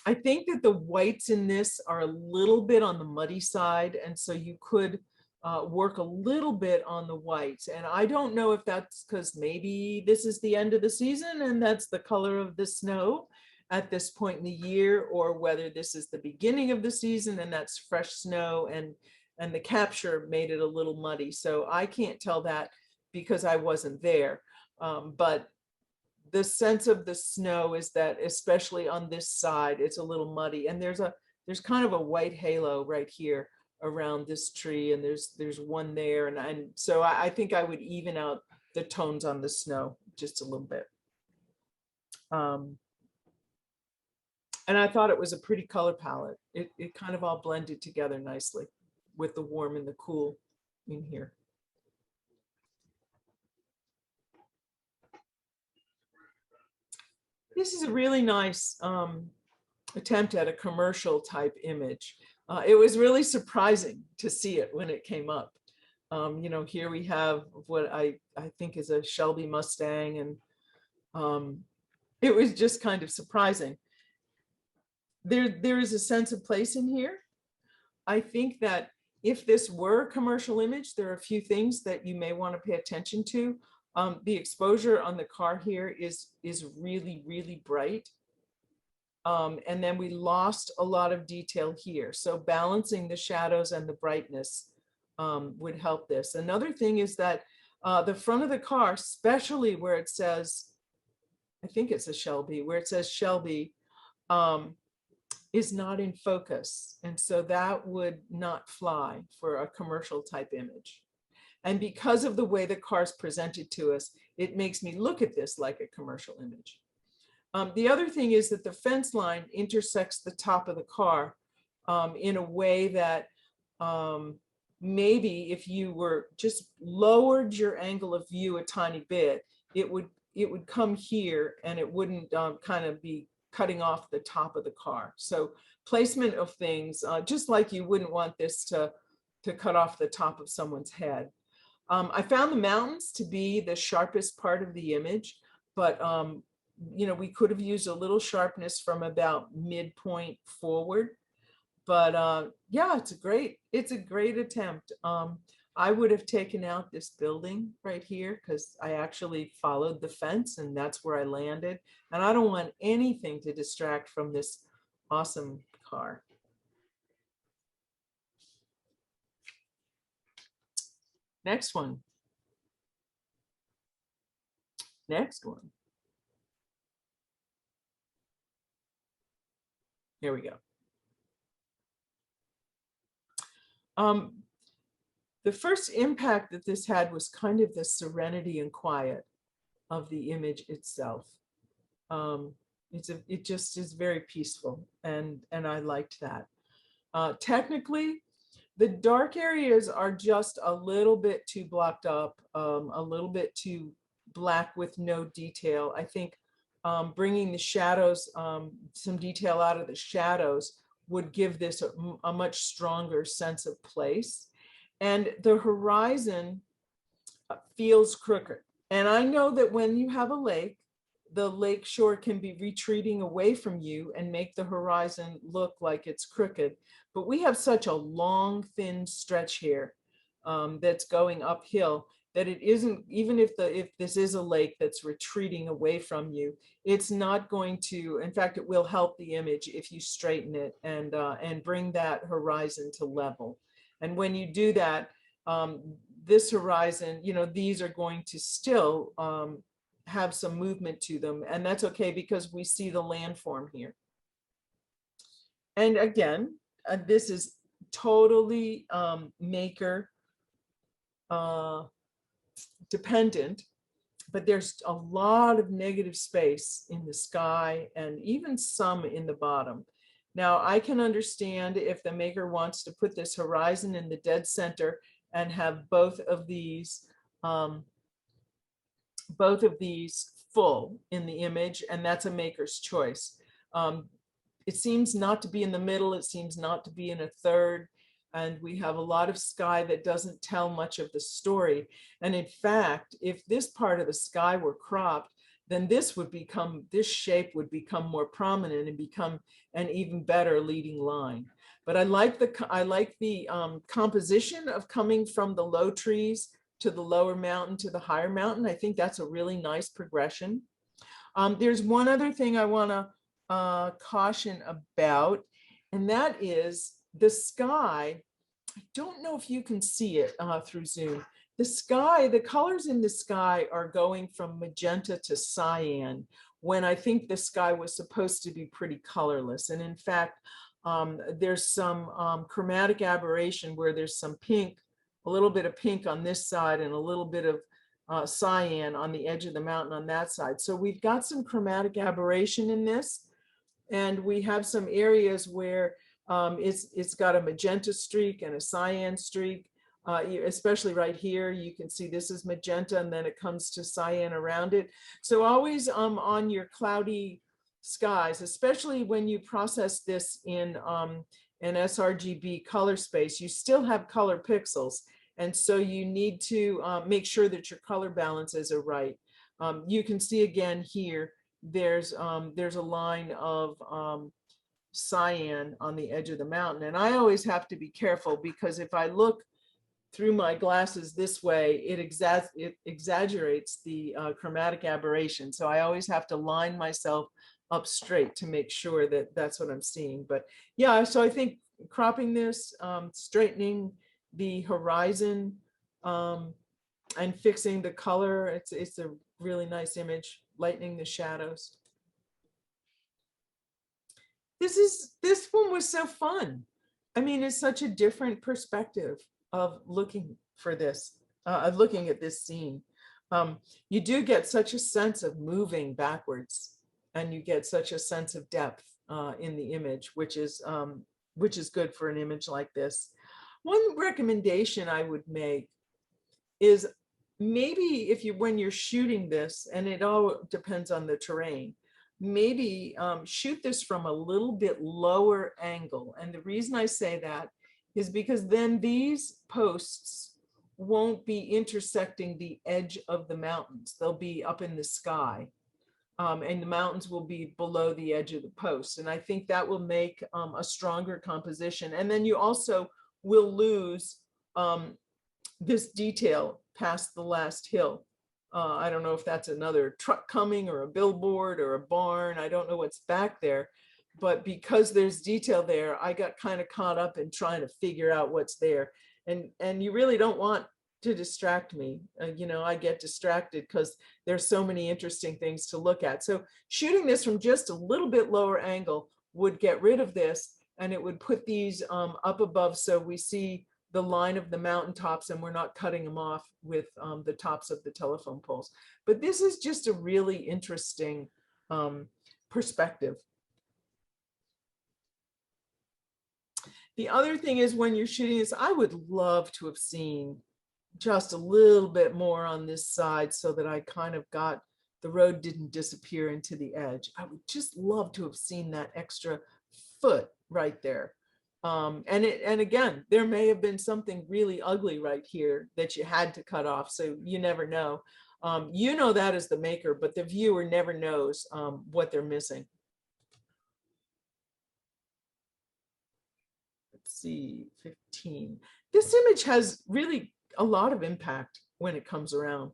I think that the whites in this are a little bit on the muddy side, and so you could work a little bit on the whites. And I don't know if that's because maybe this is the end of the season and that's the color of the snow at this point in the year, or whether this is the beginning of the season and that's fresh snow, and the capture made it a little muddy. So I can't tell that because I wasn't there. But the sense of the snow is that, especially on this side, it's a little muddy, and there's kind of a white halo right here around this tree, and there's one there, and so I think I would even out the tones on the snow just a little bit. And I thought it was a pretty color palette. It kind of all blended together nicely with the warm and the cool in here. This is a really nice attempt at a commercial type image. It was really surprising to see it when it came up. You know, here we have what I think is a Shelby Mustang, and it was just kind of surprising. There is a sense of place in here. I think that if this were a commercial image, there are a few things that you may want to pay attention to. The exposure on the car here is really, really bright. And then we lost a lot of detail here. So balancing the shadows and the brightness would help this. Another thing is that the front of the car, especially where it says, I think it's a Shelby, where it says Shelby, is not in focus. And so that would not fly for a commercial type image. And because of the way the car's presented to us, it makes me look at this like a commercial image. The other thing is that the fence line intersects the top of the car in a way that maybe if you were just lowered your angle of view a tiny bit, it would come here and it wouldn't kind of be cutting off the top of the car. So placement of things, just like you wouldn't want this to cut off the top of someone's head. I found the mountains to be the sharpest part of the image, but you know, we could have used a little sharpness from about midpoint forward. But yeah, it's a great attempt. I would have taken out this building right here because I actually followed the fence and that's where I landed. And I don't want anything to distract from this awesome car. Next one. Next one. Here we go. The first impact that this had was kind of the serenity and quiet of the image itself. It just is very peaceful, and I liked that. Technically, the dark areas are just a little bit too blocked up, a little bit too black with no detail. I think bringing the shadows, some detail out of the shadows would give this a much stronger sense of place. And the horizon feels crooked. And I know that when you have a lake, the lake shore can be retreating away from you and make the horizon look like it's crooked. But we have such a long, thin stretch here that's going uphill that it isn't, even if this is a lake that's retreating away from you, it's not going to, in fact, it will help the image if you straighten it and bring that horizon to level. And when you do that, this horizon, you know, these are going to still have some movement to them, and that's okay because we see the landform here. And again, this is totally maker dependent, but there's a lot of negative space in the sky and even some in the bottom. Now, I can understand if the maker wants to put this horizon in the dead center and have both of these full in the image, and that's a maker's choice. It seems not to be in the middle, it seems not to be in a third, and we have a lot of sky that doesn't tell much of the story. And in fact, if this part of the sky were cropped, then this shape would become more prominent and become an even better leading line. But I like the composition of coming from the low trees to the lower mountain to the higher mountain. I think that's a really nice progression. There's one other thing I want to caution about, and that is the sky. I don't know if you can see it through Zoom. The sky, the colors in the sky are going from magenta to cyan, when I think the sky was supposed to be pretty colorless. And in fact, There's some chromatic aberration where there's some pink, a little bit of pink on this side and a little bit of cyan on the edge of the mountain on that side. So we've got some chromatic aberration in this. And we have some areas where it's got a magenta streak and a cyan streak, especially right here. You can see this is magenta and then it comes to cyan around it. So always on your cloudy skies, especially when you process this in an sRGB color space, you still have color pixels. And so you need to make sure that your color balances are right. You can see again here, there's a line of cyan on the edge of the mountain. And I always have to be careful because if I look through my glasses this way, it exaggerates the chromatic aberration. So I always have to line myself up straight to make sure that that's what I'm seeing. But yeah, so I think cropping this, straightening the horizon, and fixing the color, it's a really nice image, lightening the shadows. This one was so fun. I mean, it's such a different perspective of looking for this, of looking at this scene. You do get such a sense of moving backwards, and you get such a sense of depth in the image, which is good for an image like this. One recommendation I would make is maybe when you're shooting this, and it all depends on the terrain, maybe shoot this from a little bit lower angle. And the reason I say that is because then these posts won't be intersecting the edge of the mountains. They'll be up in the sky, and the mountains will be below the edge of the posts. And I think that will make a stronger composition. And then you also will lose this detail past the last hill. I don't know if that's another truck coming or a billboard or a barn. I don't know what's back there, but because there's detail there, I got kind of caught up in trying to figure out what's there. And you really don't want to distract me. You know, I get distracted because there's so many interesting things to look at. So shooting this from just a little bit lower angle would get rid of this, and it would put these up above so we see the line of the mountaintops and we're not cutting them off with the tops of the telephone poles. But this is just a really interesting perspective. The other thing is when you're shooting this, I would love to have seen just a little bit more on this side so that I kind of got, the road didn't disappear into the edge. I would just love to have seen that extra foot right there. And again, there may have been something really ugly right here that you had to cut off. So you never know. You know that as the maker, but the viewer never knows what they're missing. Let's see, 15. This image has really a lot of impact when it comes around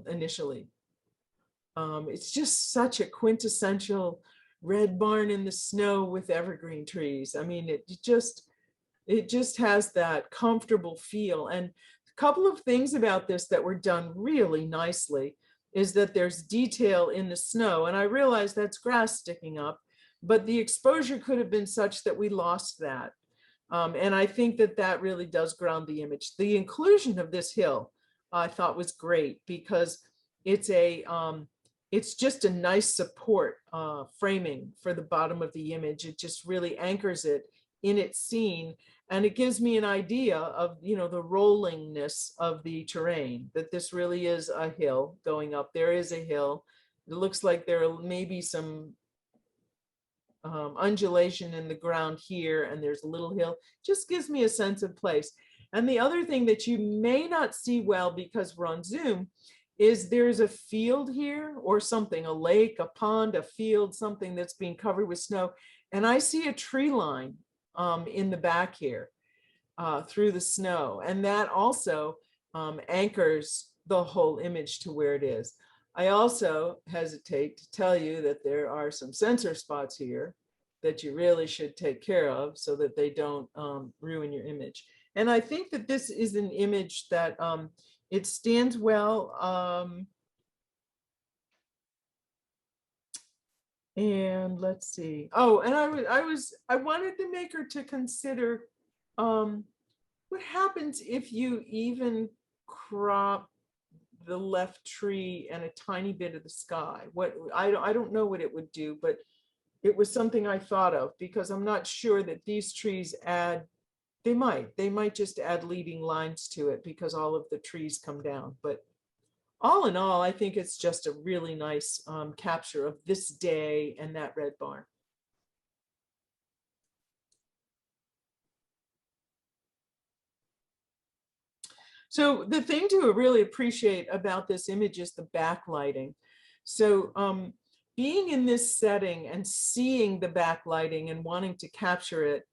initially. It's just such a quintessential red barn in the snow with evergreen trees. I mean, it just has that comfortable feel. And a couple of things about this that were done really nicely is that there's detail in the snow. And I realize that's grass sticking up, but the exposure could have been such that we lost that. And I think that that really does ground the image. The inclusion of this hill I thought was great because it's just a nice support framing for the bottom of the image. It just really anchors it in its scene. And it gives me an idea of, you know, the rollingness of the terrain, that this really is a hill going up. There is a hill. It looks like there may be some undulation in the ground here, and there's a little hill. Just gives me a sense of place. And the other thing that you may not see well because we're on Zoom is there's a field here or something, a lake, a pond, a field, something that's being covered with snow. And I see a tree line in the back here through the snow. And that also anchors the whole image to where it is. I also hesitate to tell you that there are some sensor spots here that you really should take care of so that they don't ruin your image. And I think that this is an image that it stands well. And let's see. Oh, and I wanted the maker to consider what happens if you even crop the left tree and a tiny bit of the sky. What I don't know what it would do, but it was something I thought of, because I'm not sure that these trees add, they might just add leading lines to it because all of the trees come down. But all in all, I think it's just a really nice capture of this day and that red barn. So the thing to really appreciate about this image is the backlighting. So being in this setting and seeing the backlighting and wanting to capture it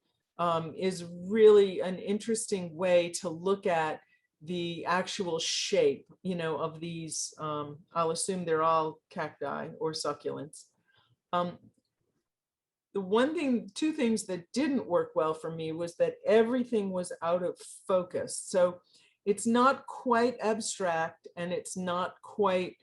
is really an interesting way to look at the actual shape, you know, of these. I'll assume they're all cacti or succulents. Two things that didn't work well for me was that everything was out of focus. So it's not quite abstract and it's not quite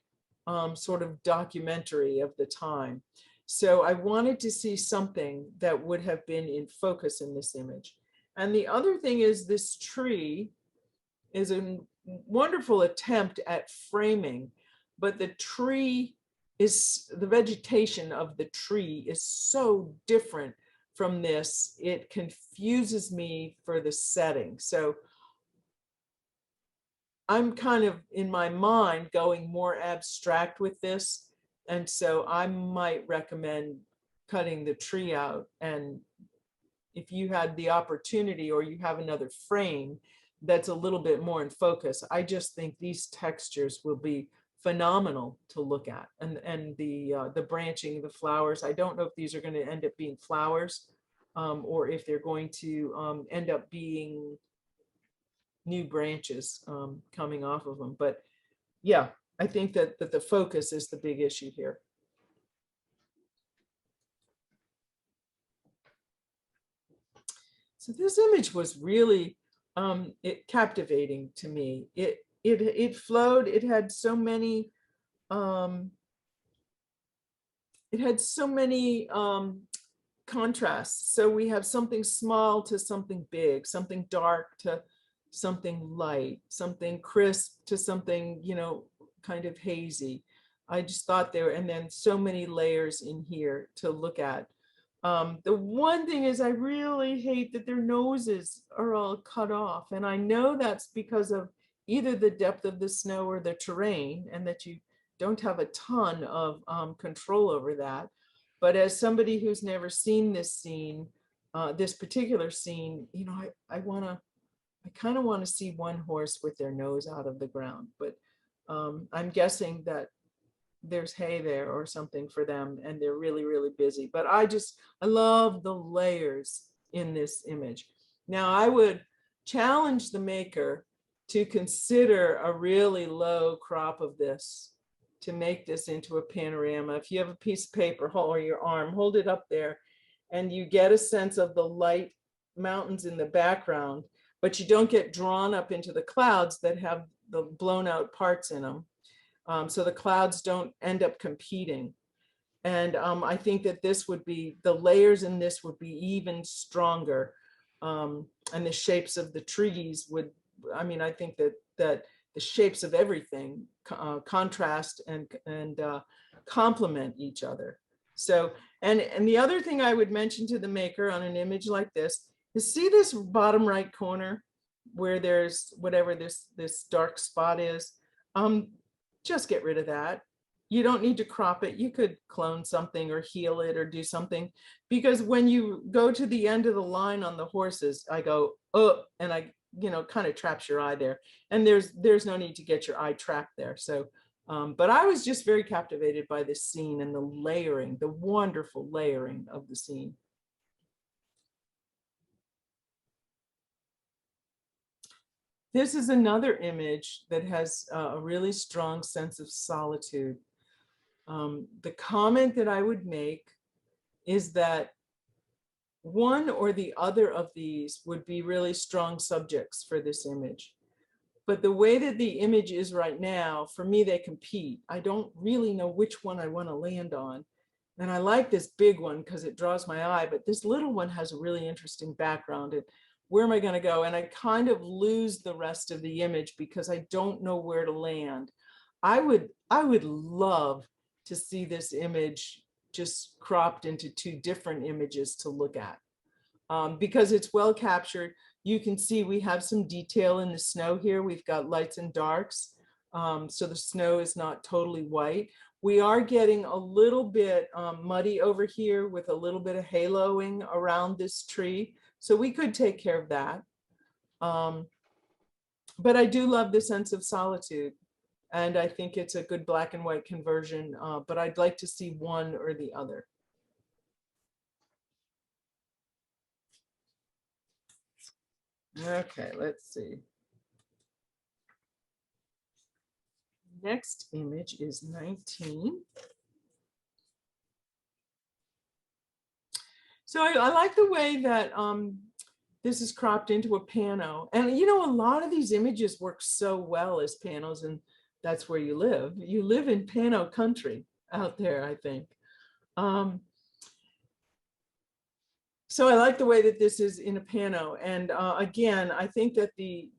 sort of documentary of the time. So I wanted to see something that would have been in focus in this image. And the other thing is, this tree is a wonderful attempt at framing, but the vegetation of the tree is so different from this, it confuses me for the setting. So I'm kind of, in my mind, going more abstract with this. And so I might recommend cutting the tree out. And if you had the opportunity, or you have another frame that's a little bit more in focus, I just think these textures will be phenomenal to look at. And the branching of the flowers, I don't know if these are going to end up being flowers or if they're going to end up being new branches coming off of them. But yeah, I think that the focus is the big issue here. So this image was really captivating to me. It flowed. It had so many contrasts. So we have something small to something big, something dark to something light, something crisp to something, you know, kind of hazy. I just thought there, and then so many layers in here to look at. The one thing is, I really hate that their noses are all cut off. And I know that's because of either the depth of the snow or the terrain, and that you don't have a ton of control over that. But as somebody who's never seen this scene, this particular scene, you know, I kind of want to see one horse with their nose out of the ground. But I'm guessing that there's hay there or something for them, and they're really, really busy. But I love the layers in this image. Now, I would challenge the maker to consider a really low crop of this to make this into a panorama. If you have a piece of paper or your arm, hold it up there, and you get a sense of the light mountains in the background, but you don't get drawn up into the clouds that have the blown out parts in them. So the clouds don't end up competing. And I think that the layers in this would be even stronger. And the shapes of the trees would, I think that the shapes of everything contrast and complement each other. So, and the other thing I would mention to the maker on an image like this is, see this bottom right corner where there's whatever this dark spot is. Just get rid of that. You don't need to crop it. You could clone something or heal it or do something, because when you go to the end of the line on the horses, I go, oh, and I, kind of traps your eye there. And there's no need to get your eye trapped there. So, but I was just very captivated by this scene and the layering, the wonderful layering of the scene. This is another image that has a really strong sense of solitude. The comment that I would make is that one or the other of these would be really strong subjects for this image. But the way that the image is right now, for me, they compete. I don't really know which one I want to land on. And I like this big one because it draws my eye, but this little one has a really interesting background. And where am I going to go? And I kind of lose the rest of the image because I don't know where to land. I would love to see this image just cropped into two different images to look at, because it's well captured. You can see we have some detail in the snow here. We've got lights and darks. So the snow is not totally white. We are getting a little bit muddy over here with a little bit of haloing around this tree. So we could take care of that. But I do love the sense of solitude. And I think it's a good black and white conversion, but I'd like to see one or the other. Okay, let's see. Next image is 19. So I like the way that this is cropped into a pano. And you know, a lot of these images work so well as panos, and that's where you live. You live in pano country out there, I think. So I like the way that this is in a pano. And again, I think that the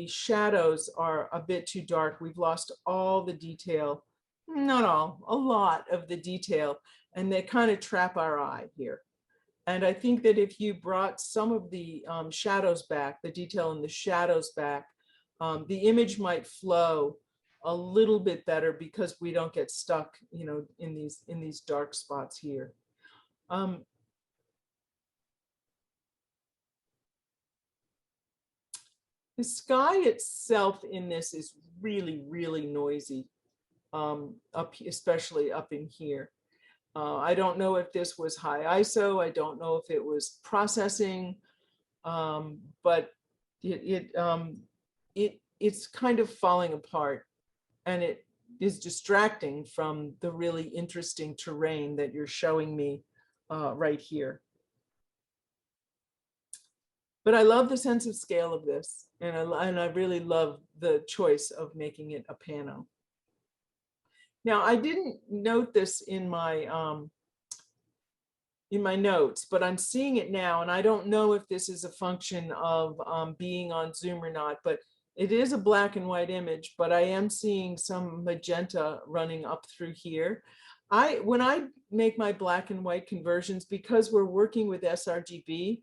shadows are a bit too dark. We've lost all the detail, not all, a lot of the detail, and they kind of trap our eye here. And I think that if you brought some of the shadows back, the detail in the shadows back, the image might flow a little bit better because we don't get stuck, you know, in these dark spots here. The sky itself in this is really, really noisy, especially up in here. I don't know if this was high ISO. I don't know if it was processing, but it's kind of falling apart, and it is distracting from the really interesting terrain that you're showing me right here. But I love the sense of scale of this, and I really love the choice of making it a pano. Now, I didn't note this in my notes, but I'm seeing it now, and I don't know if this is a function of being on Zoom or not, but it is a black and white image, but I am seeing some magenta running up through here. When I make my black and white conversions, because we're working with sRGB,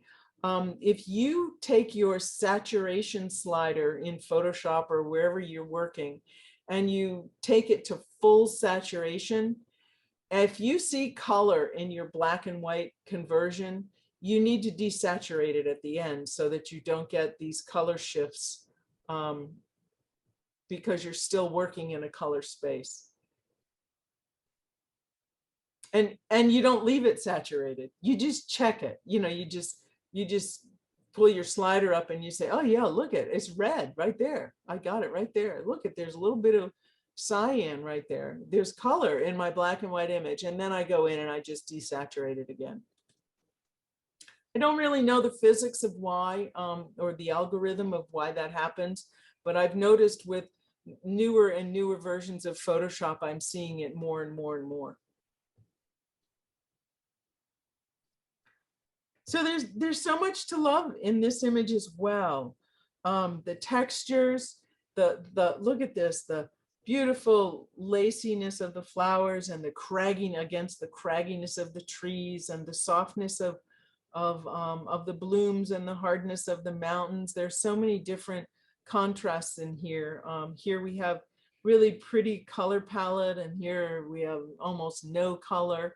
if you take your saturation slider in Photoshop or wherever you're working, and you take it to full saturation, if you see color in your black and white conversion, you need to desaturate it at the end so that you don't get these color shifts, because you're still working in a color space. And you don't leave it saturated. You just check it. You know, you just pull your slider up and you say, oh yeah, look at it, it's red right there. I got it right there. Look at, there's a little bit of cyan right there. There's color in my black and white image. And then I go in and I just desaturate it again. I don't really know the physics of why, or the algorithm of why that happens, but I've noticed with newer and newer versions of Photoshop, I'm seeing it more and more and more. So there's so much to love in this image as well. The textures, look at this, the beautiful laciness of the flowers and the cragging against the cragginess of the trees and the softness of the blooms and the hardness of the mountains. There's so many different contrasts in here. Here we have really pretty color palette, and here we have almost no color.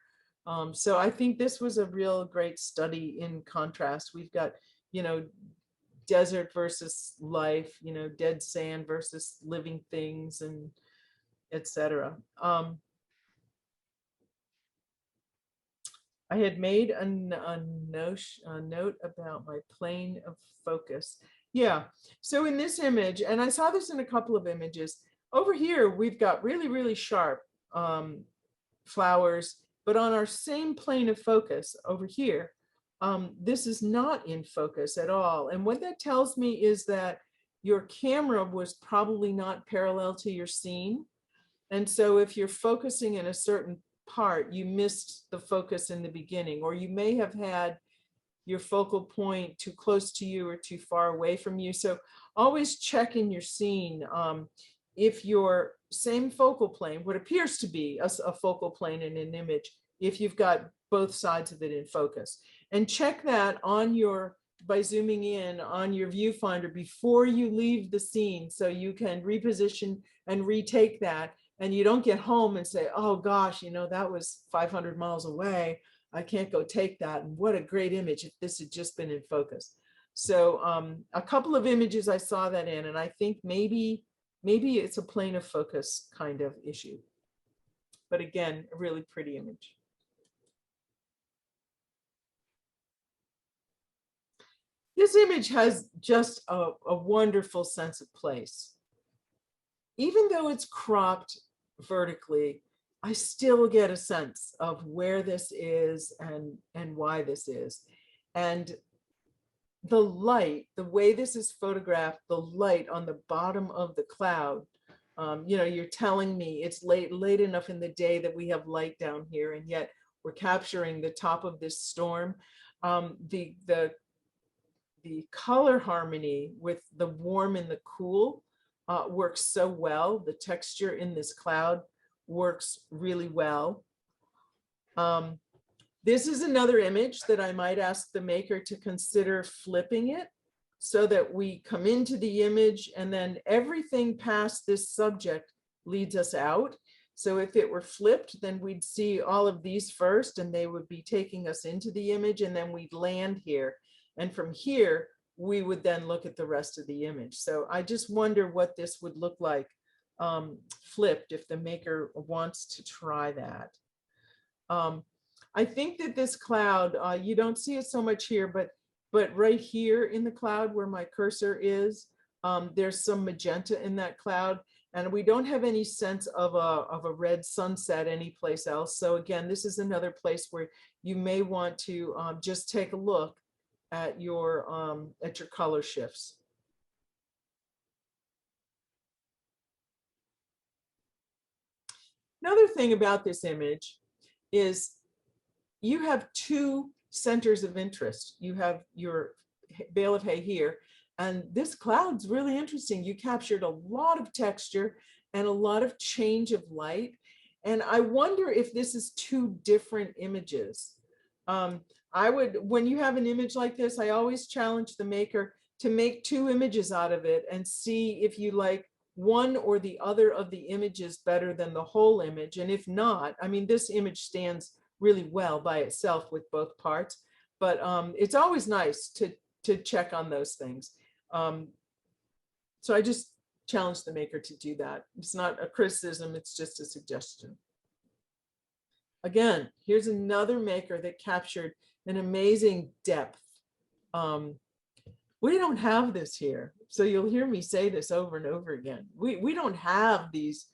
So I think this was a real great study in contrast. We've got, you know, desert versus life, you know, dead sand versus living things, and etc. I had made a note about my plane of focus. Yeah, so in this image, and I saw this in a couple of images, over here we've got really, really sharp flowers, but on our same plane of focus over here, this is not in focus at all. And what that tells me is that your camera was probably not parallel to your scene. And so if you're focusing in a certain part, you missed the focus in the beginning, or you may have had your focal point too close to you or too far away from you. So always check in your scene if your same focal plane, what appears to be a focal plane in an image, if you've got both sides of it in focus. And check that on your, by zooming in on your viewfinder before you leave the scene, so you can reposition and retake that, and you don't get home and say, oh gosh, you know, that was 500 miles away. I can't go take that. And what a great image if this had just been in focus. So a couple of images I saw that in, and I think maybe it's a plane of focus kind of issue. But again, a really pretty image. This image has just a wonderful sense of place. Even though it's cropped vertically, I still get a sense of where this is and why this is. And the light, the way this is photographed, the light on the bottom of the cloud, you know, you're telling me it's late enough in the day that we have light down here, and yet we're capturing the top of this storm. The color harmony with the warm and the cool works so well. The texture in this cloud works really well. This is another image that I might ask the maker to consider flipping it so that we come into the image and then everything past this subject leads us out. So if it were flipped, then we'd see all of these first and they would be taking us into the image, and then we'd land here. And from here, we would then look at the rest of the image. So I just wonder what this would look like flipped if the maker wants to try that. I think that this cloud, you don't see it so much here, but right here in the cloud where my cursor is, there's some magenta in that cloud, and we don't have any sense of a red sunset anyplace else. So again, this is another place where you may want to just take a look at your color shifts. Another thing about this image is you have two centers of interest. You have your bale of hay here, and this cloud's really interesting. You captured a lot of texture and a lot of change of light. And I wonder if this is two different images. When you have an image like this, I always challenge the maker to make two images out of it and see if you like one or the other of the images better than the whole image. And if not, I mean, this image stands really well by itself with both parts, but it's always nice to check on those things. So I just challenge the maker to do that. It's not a criticism, it's just a suggestion. Again, here's another maker that captured an amazing depth. We don't have this here. So you'll hear me say this over and over again. We don't have these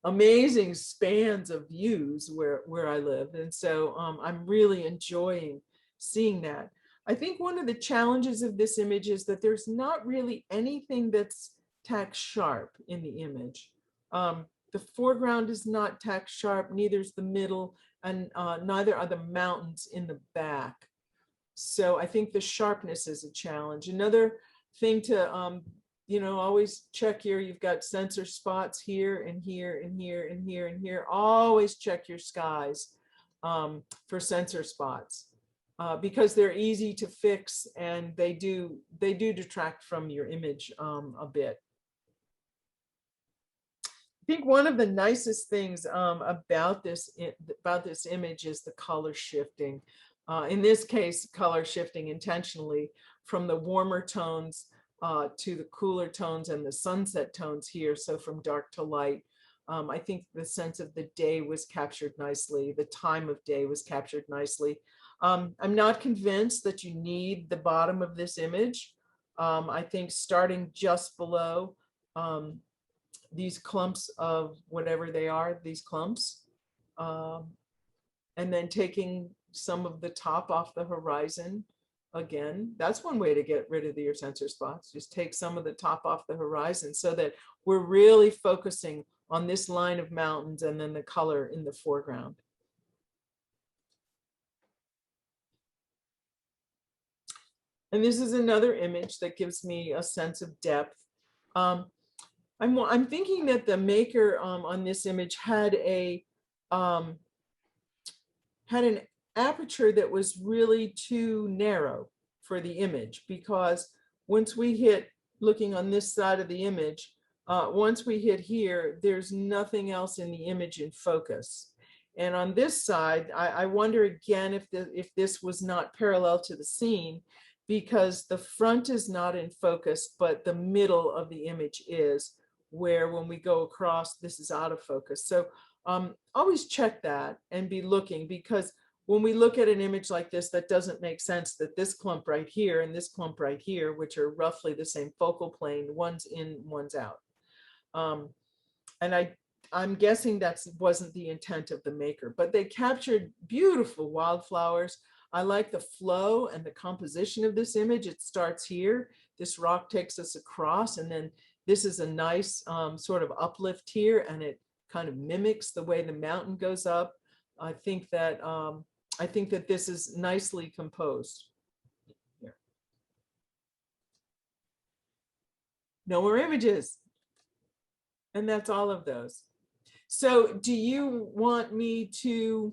amazing spans of views where I live. And so I'm really enjoying seeing that. I think one of the challenges of this image is that there's not really anything that's tack sharp in the image. The foreground is not tack sharp, neither is the middle, and neither are the mountains in the back. So I think the sharpness is a challenge. Another thing to always check here, you've got sensor spots here and here and here and here and here. Always check your skies for sensor spots because they're easy to fix, and they do detract from your image a bit. I think one of the nicest things about this image is the color shifting. In this case, color shifting intentionally from the warmer tones to the cooler tones and the sunset tones here. So from dark to light. I think the sense of the day was captured nicely. The time of day was captured nicely. I'm not convinced that you need the bottom of this image. I think starting just below these clumps of whatever they are, these clumps, and then taking some of the top off the horizon. Again, that's one way to get rid of your sensor spots. Just take some of the top off the horizon so that we're really focusing on this line of mountains and then the color in the foreground. And this is another image that gives me a sense of depth. I'm thinking that the maker on this image had an aperture that was really too narrow for the image, because once we hit, looking on this side of the image, once we hit here, there's nothing else in the image in focus. And on this side, I wonder again if this was not parallel to the scene, because the front is not in focus, but the middle of the image is, where when we go across, this is out of focus. So always check that and be looking, because when we look at an image like this, that doesn't make sense that this clump right here and this clump right here, which are roughly the same focal plane, one's in, one's out. And I'm guessing that wasn't the intent of the maker, but they captured beautiful wildflowers. I like the flow and the composition of this image. It starts here. This rock takes us across, and then this is a nice sort of uplift here, and it kind of mimics the way the mountain goes up. I think that this is nicely composed. Here. No more images. And that's all of those. So do you want me to,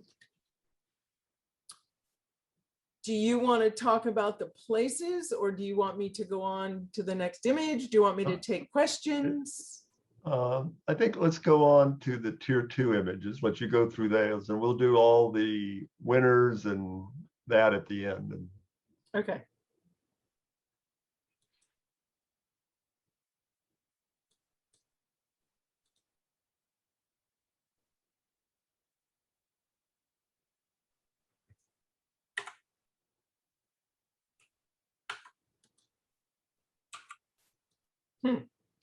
talk about the places, or do you want me to go on to the next image? Do you want me to take questions? I think let's go on to the tier 2 images, once you go through those, and we'll do all the winners and that at the end. Okay.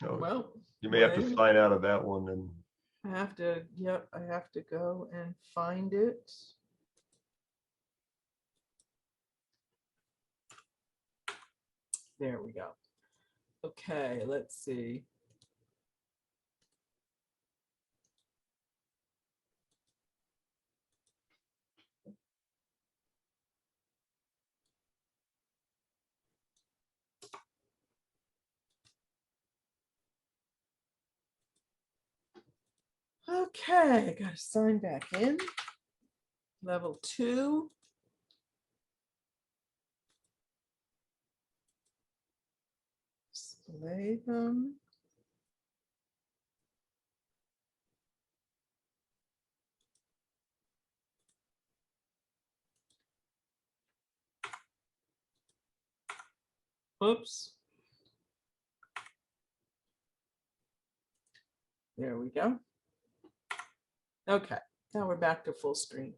Oh, Well, you may have to wait. sign out of that one, and I have to, yep, I have to go and find it. There we go. Okay, let's see. Okay, got to sign back in. Level 2. Display them. Oops. There we go. Okay, now we're back to full screen.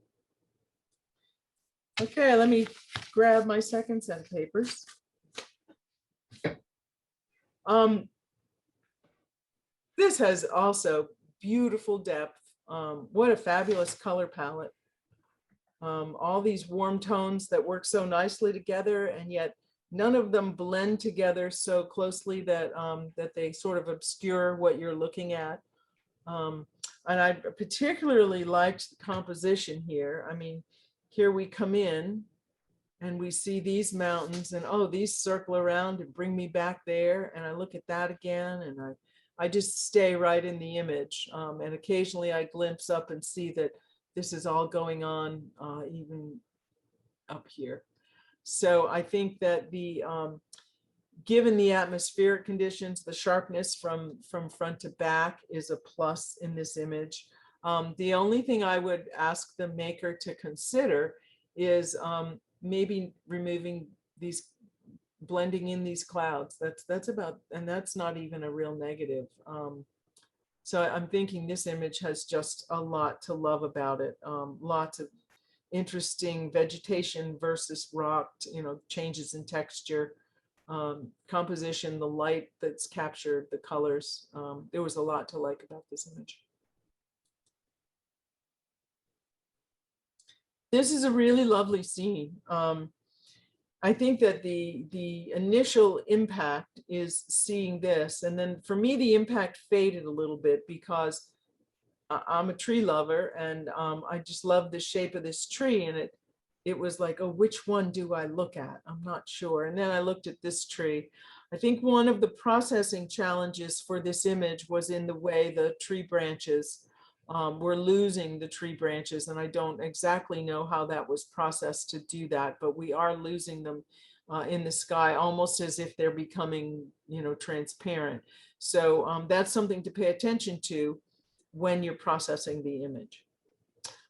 Okay, let me grab my second set of papers. This has also beautiful depth. What a fabulous color palette. All these warm tones that work so nicely together, and yet none of them blend together so closely that that they sort of obscure what you're looking at. And I particularly liked the composition here. I mean, here we come in and we see these mountains, and oh, these circle around and bring me back there. And I look at that again, and I just stay right in the image. And occasionally I glimpse up and see that this is all going on even up here. So I think that the given the atmospheric conditions, the sharpness from front to back is a plus in this image. The only thing I would ask the maker to consider is maybe removing these, blending in these clouds. That's about, and that's not even a real negative. So I'm thinking this image has just a lot to love about it. Lots of interesting vegetation versus rock, changes in texture. Composition, the light that's captured, the colors. There was a lot to like about this image. This is a really lovely scene. I think that the initial impact is seeing this, and then for me the impact faded a little bit because I'm a tree lover, and I just love the shape of this tree, and it was like, oh, which one do I look at? I'm not sure. And then I looked at this tree. I think one of the processing challenges for this image was in the way the tree branches, we're losing the tree branches, and I don't exactly know how that was processed to do that, but we are losing them in the sky, almost as if they're becoming, transparent. So that's something to pay attention to when you're processing the image.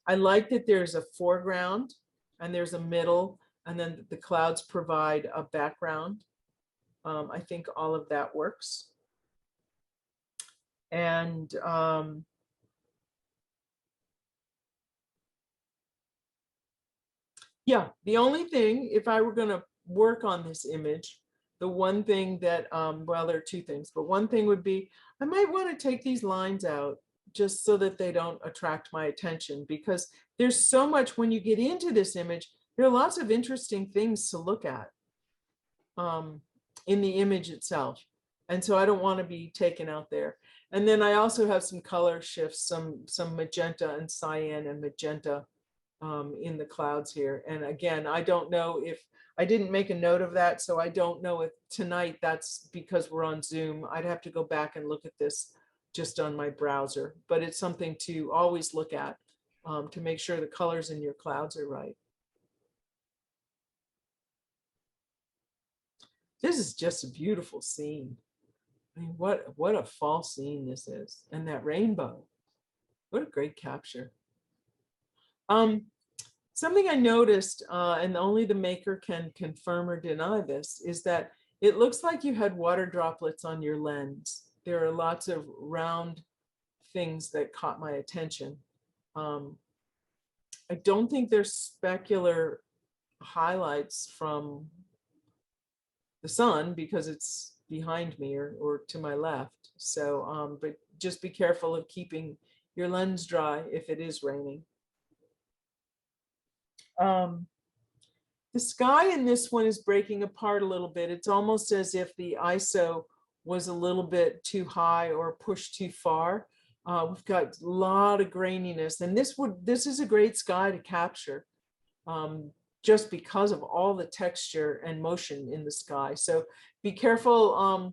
I like that there's a foreground and there's a middle, and then the clouds provide a background. I think all of that works. And yeah, the only thing, if I were going to work on this image, the one thing that, well, there are two things, but one thing would be, I might want to take these lines out just so that they don't attract my attention, because there's so much when you get into this image, there are lots of interesting things to look at in the image itself. And so I don't want to be taken out there. And then I also have some color shifts, some magenta and cyan and magenta in the clouds here. And again, I don't know if, I didn't make a note of that, so I don't know if tonight that's because we're on Zoom. I'd have to go back and look at this just on my browser, but it's something to always look at to make sure the colors in your clouds are right. This is just a beautiful scene. I mean, what a fall scene this is. And that rainbow, what a great capture. Something I noticed, and only the maker can confirm or deny this, is that it looks like you had water droplets on your lens. There are lots of round things that caught my attention. I don't think there's specular highlights from the sun because it's behind me or to my left. So, but just be careful of keeping your lens dry if it is raining. The sky in this one is breaking apart a little bit. It's almost as if the ISO was a little bit too high or pushed too far. We've got a lot of graininess, and this is a great sky to capture just because of all the texture and motion in the sky. So be careful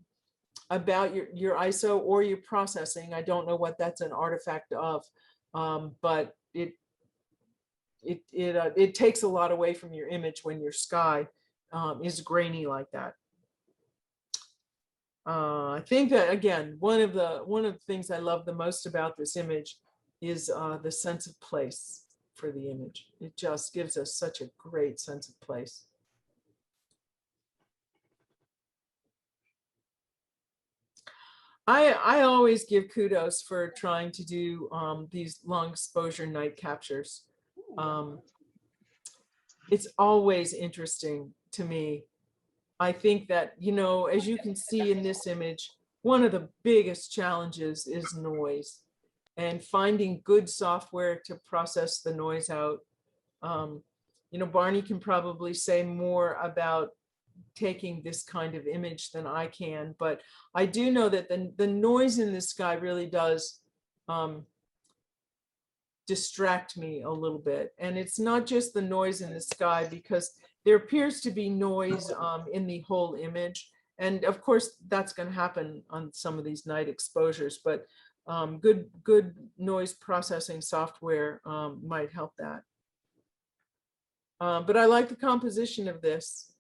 about your ISO or your processing. I don't know what that's an artifact of, but it takes a lot away from your image when your sky is grainy like that. I think that, again, one of the things I love the most about this image is the sense of place for the image. It just gives us such a great sense of place. I always give kudos for trying to do these long exposure night captures. It's always interesting to me. I think that, as you can see in this image, one of the biggest challenges is noise and finding good software to process the noise out. Barney can probably say more about taking this kind of image than I can, but I do know that the noise in the sky really does distract me a little bit. And it's not just the noise in the sky, because there appears to be noise in the whole image. And of course, that's going to happen on some of these night exposures, but good noise processing software might help that. But I like the composition of this.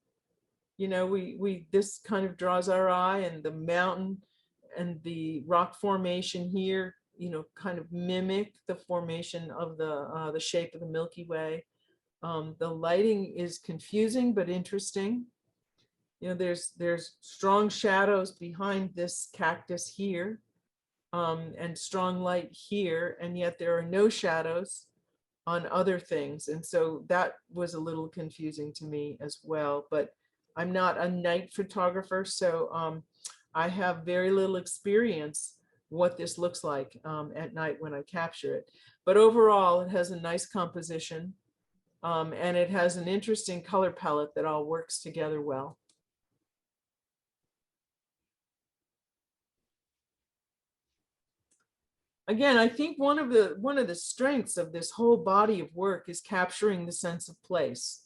This kind of draws our eye, and the mountain and the rock formation here, kind of mimic the formation of the shape of the Milky Way. The lighting is confusing but interesting. There's strong shadows behind this cactus here, and strong light here, and yet there are no shadows on other things. And so that was a little confusing to me as well. But I'm not a night photographer, so I have very little experience what this looks like at night when I capture it. But overall, it has a nice composition, and it has an interesting color palette that all works together well. again, I think one of the strengths of this whole body of work is capturing the sense of place.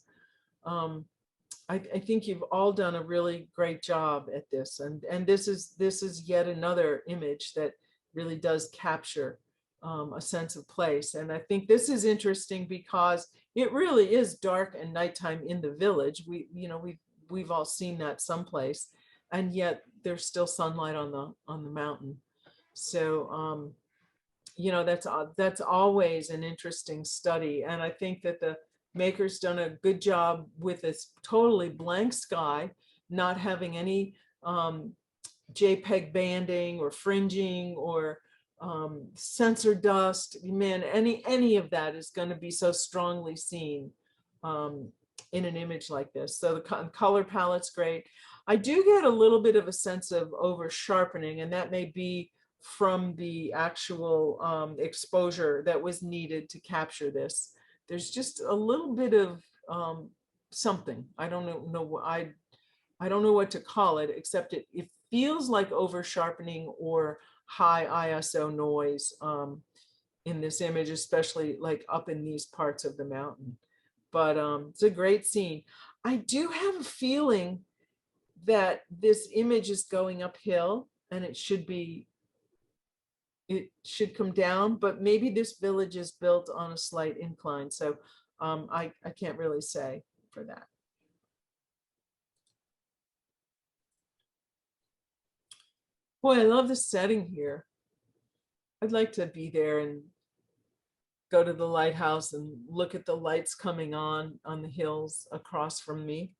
I think you've all done a really great job at this, and this is yet another image that really does capture a sense of place. And I think this is interesting because it really is dark and nighttime in the village. We've all seen that someplace, and yet there's still sunlight on the mountain. So that's always an interesting study, and I think that the maker's done a good job with this totally blank sky, not having any JPEG banding or fringing or sensor dust. Man, any of that is going to be so strongly seen in an image like this. So the color palette's great. I do get a little bit of a sense of over sharpening, and that may be from the actual exposure that was needed to capture this. There's just a little bit of something. I don't know. I don't know what to call it, except it feels like over sharpening or high ISO noise in this image, especially like up in these parts of the mountain. But it's a great scene. I do have a feeling that this image is going uphill, and it should come down, but maybe this village is built on a slight incline. So I can't really say for that. Boy, I love the setting here. I'd like to be there and go to the lighthouse and look at the lights coming on the hills across from me.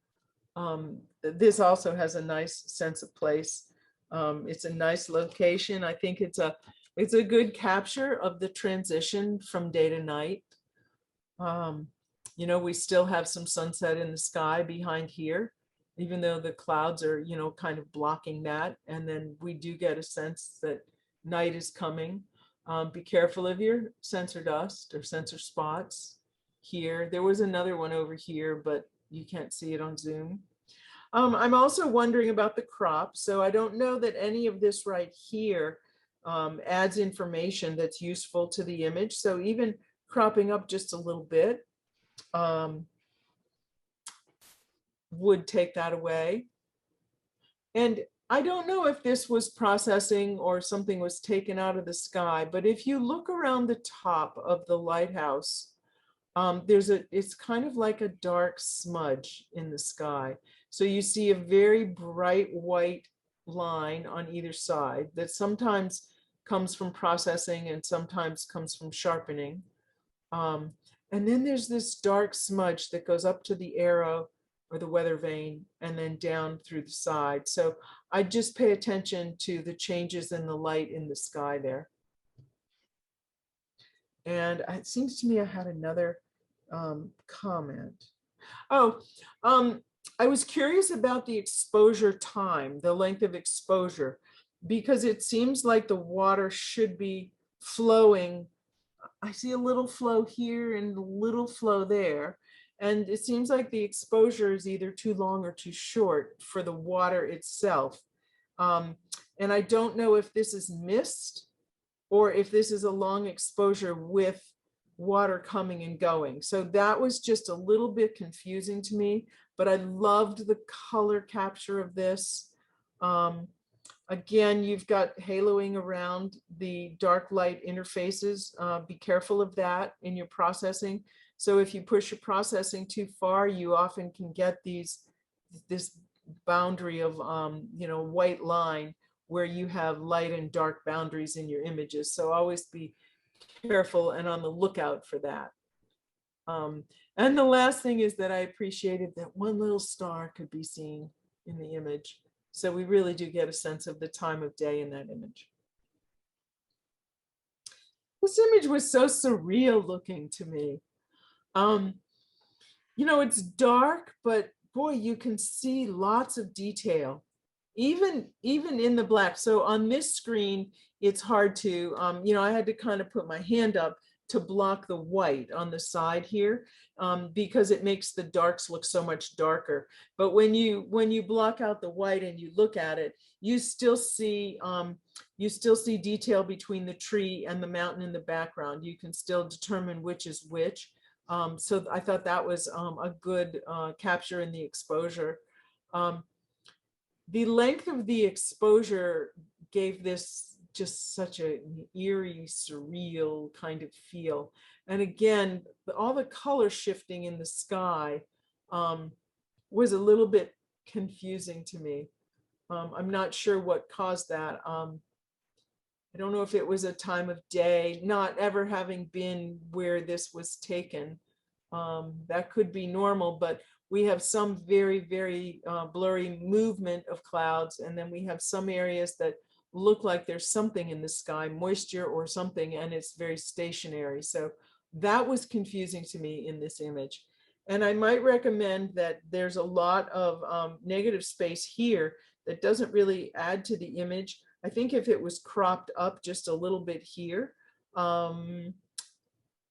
This also has a nice sense of place. It's a nice location. I think it's a good capture of the transition from day to night. We still have some sunset in the sky behind here, even though the clouds are, kind of blocking that. And then we do get a sense that night is coming. Be careful of your sensor dust or sensor spots here. There was another one over here, but you can't see it on Zoom. I'm also wondering about the crop. So I don't know that any of this right here adds information that's useful to the image. So even cropping up just a little bit would take that away. And I don't know if this was processing or something was taken out of the sky, but if you look around the top of the lighthouse, it's kind of like a dark smudge in the sky. So you see a very bright white line on either side that sometimes comes from processing and sometimes comes from sharpening. And then there's this dark smudge that goes up to the arrow or the weather vane and then down through the side. So I just pay attention to the changes in the light in the sky there. And it seems to me I had another comment. I was curious about the exposure time, the length of exposure, because it seems like the water should be flowing. I see a little flow here and a little flow there. And it seems like the exposure is either too long or too short for the water itself. And I don't know if this is mist or if this is a long exposure with water coming and going. So that was just a little bit confusing to me, but I loved the color capture of this. Again, you've got haloing around the dark light interfaces. Be careful of that in your processing. So if you push your processing too far, you often can get this boundary of white line where you have light and dark boundaries in your images. So always be careful and on the lookout for that. And the last thing is that I appreciated that one little star could be seen in the image. So we really do get a sense of the time of day in that image. This image was so surreal looking to me. It's dark, but boy, you can see lots of detail, even in the black. So on this screen, it's hard to, I had to kind of put my hand up to block the white on the side here, because it makes the darks look so much darker. But when you block out the white and you look at it, you still see detail between the tree and the mountain in the background. You can still determine which is which. So I thought that was a good capture in the exposure. The length of the exposure gave this just such an eerie, surreal kind of feel. And again, all the color shifting in the sky was a little bit confusing to me. I'm not sure what caused that. I don't know if it was a time of day, not ever having been where this was taken. That could be normal, but we have some very, very blurry movement of clouds. And then we have some areas that look like there's something in the sky, moisture or something, and it's very stationary. So that was confusing to me in this image. And I might recommend that there's a lot of negative space here that doesn't really add to the image. I think if it was cropped up just a little bit here,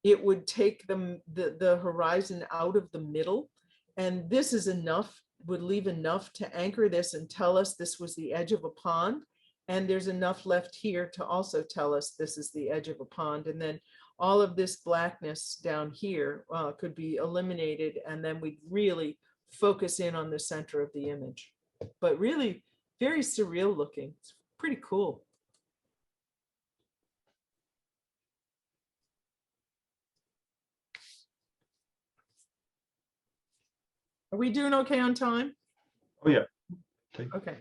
it would take the horizon out of the middle. And this is enough, would leave enough to anchor this and tell us this was the edge of a pond. And there's enough left here to also tell us this is the edge of a pond. And then all of this blackness down here could be eliminated. And then we'd really focus in on the center of the image. But really very surreal looking. It's pretty cool. Are we doing okay on time? Oh, yeah. Okay.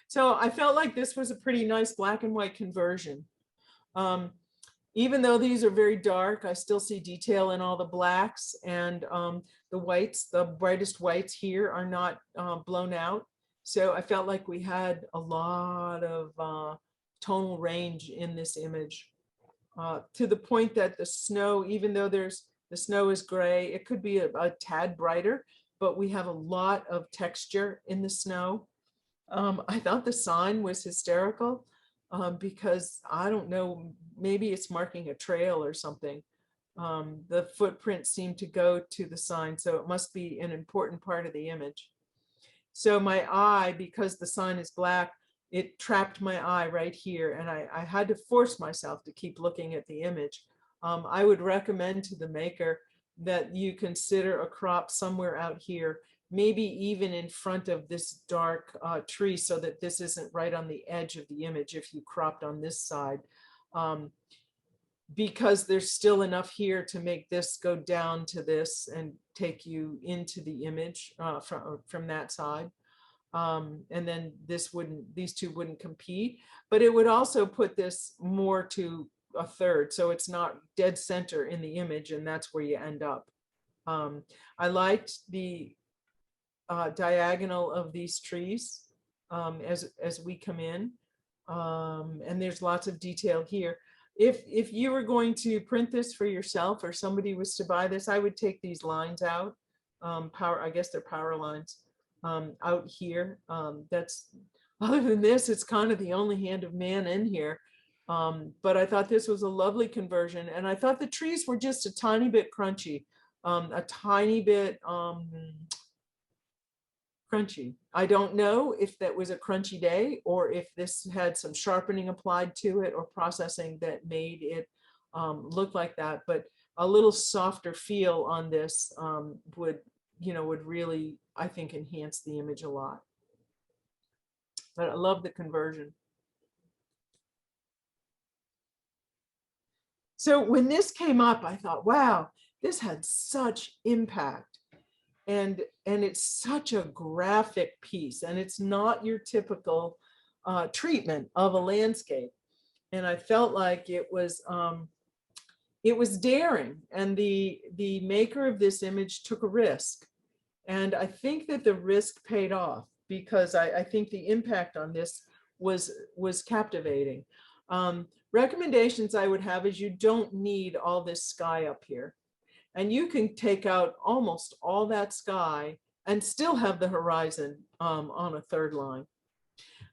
So I felt like this was a pretty nice black and white conversion. Even though these are very dark, I still see detail in all the blacks, and the whites, the brightest whites here are not blown out. So I felt like we had a lot of tonal range in this image, to the point that the snow, even though the snow is gray, it could be a tad brighter, but we have a lot of texture in the snow. I thought the sign was hysterical because I don't know, maybe it's marking a trail or something. The footprints seem to go to the sign, so it must be an important part of the image. So my eye, because the sign is black, it trapped my eye right here, and I had to force myself to keep looking at the image. I would recommend to the maker that you consider a crop somewhere out here, maybe even in front of this dark tree, so that this isn't right on the edge of the image if you cropped on this side, because there's still enough here to make this go down to this and take you into the image from that side. And then these two wouldn't compete, but it would also put this more to a third, so it's not dead center in the image, and that's where you end up. I liked the diagonal of these trees as we come in, and there's lots of detail here. If you were going to print this for yourself, or somebody was to buy this, I would take these lines out, I guess they're power lines, out here. That's, other than this, it's kind of the only hand of man in here. But I thought this was a lovely conversion, and I thought the trees were just a tiny bit crunchy, a tiny bit crunchy. I don't know if that was a crunchy day, or if this had some sharpening applied to it or processing that made it look like that, but a little softer feel on this would really, I think, enhance the image a lot. But I love the conversion. So when this came up, I thought, wow, this had such impact. And it's such a graphic piece, and it's not your typical treatment of a landscape. And I felt like it was daring, and the maker of this image took a risk. And I think that the risk paid off, because I think the impact on this was captivating. Recommendations I would have is you don't need all this sky up here. And you can take out almost all that sky and still have the horizon on a third line.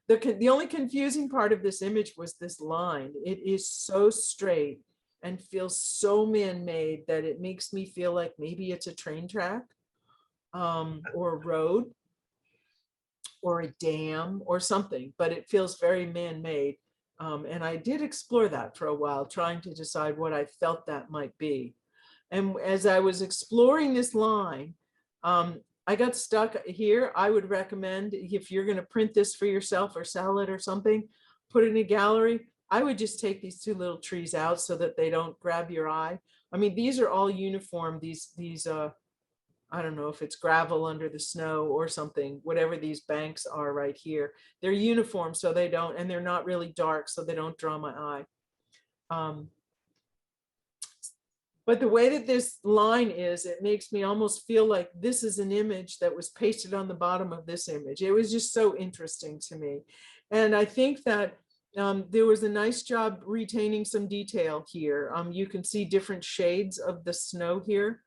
The only confusing part of this image was this line. It is so straight. and feels so man-made that it makes me feel like maybe it's a train track, or a road, or a dam or something, but it feels very man-made. And I did explore that for a while, trying to decide what I felt that might be. And as I was exploring this line, I got stuck here. I would recommend, if you're going to print this for yourself or sell it or something, put it in a gallery. I would just take these two little trees out so that they don't grab your eye. I mean, these are all uniform. These I don't know if it's gravel under the snow or something, whatever these banks are right here. They're uniform, so they don't, and they're not really dark, so they don't draw my eye. But the way that this line is, it makes me almost feel like this is an image that was pasted on the bottom of this image. It was just so interesting to me. And I think that there was a nice job retaining some detail here. You can see different shades of the snow here.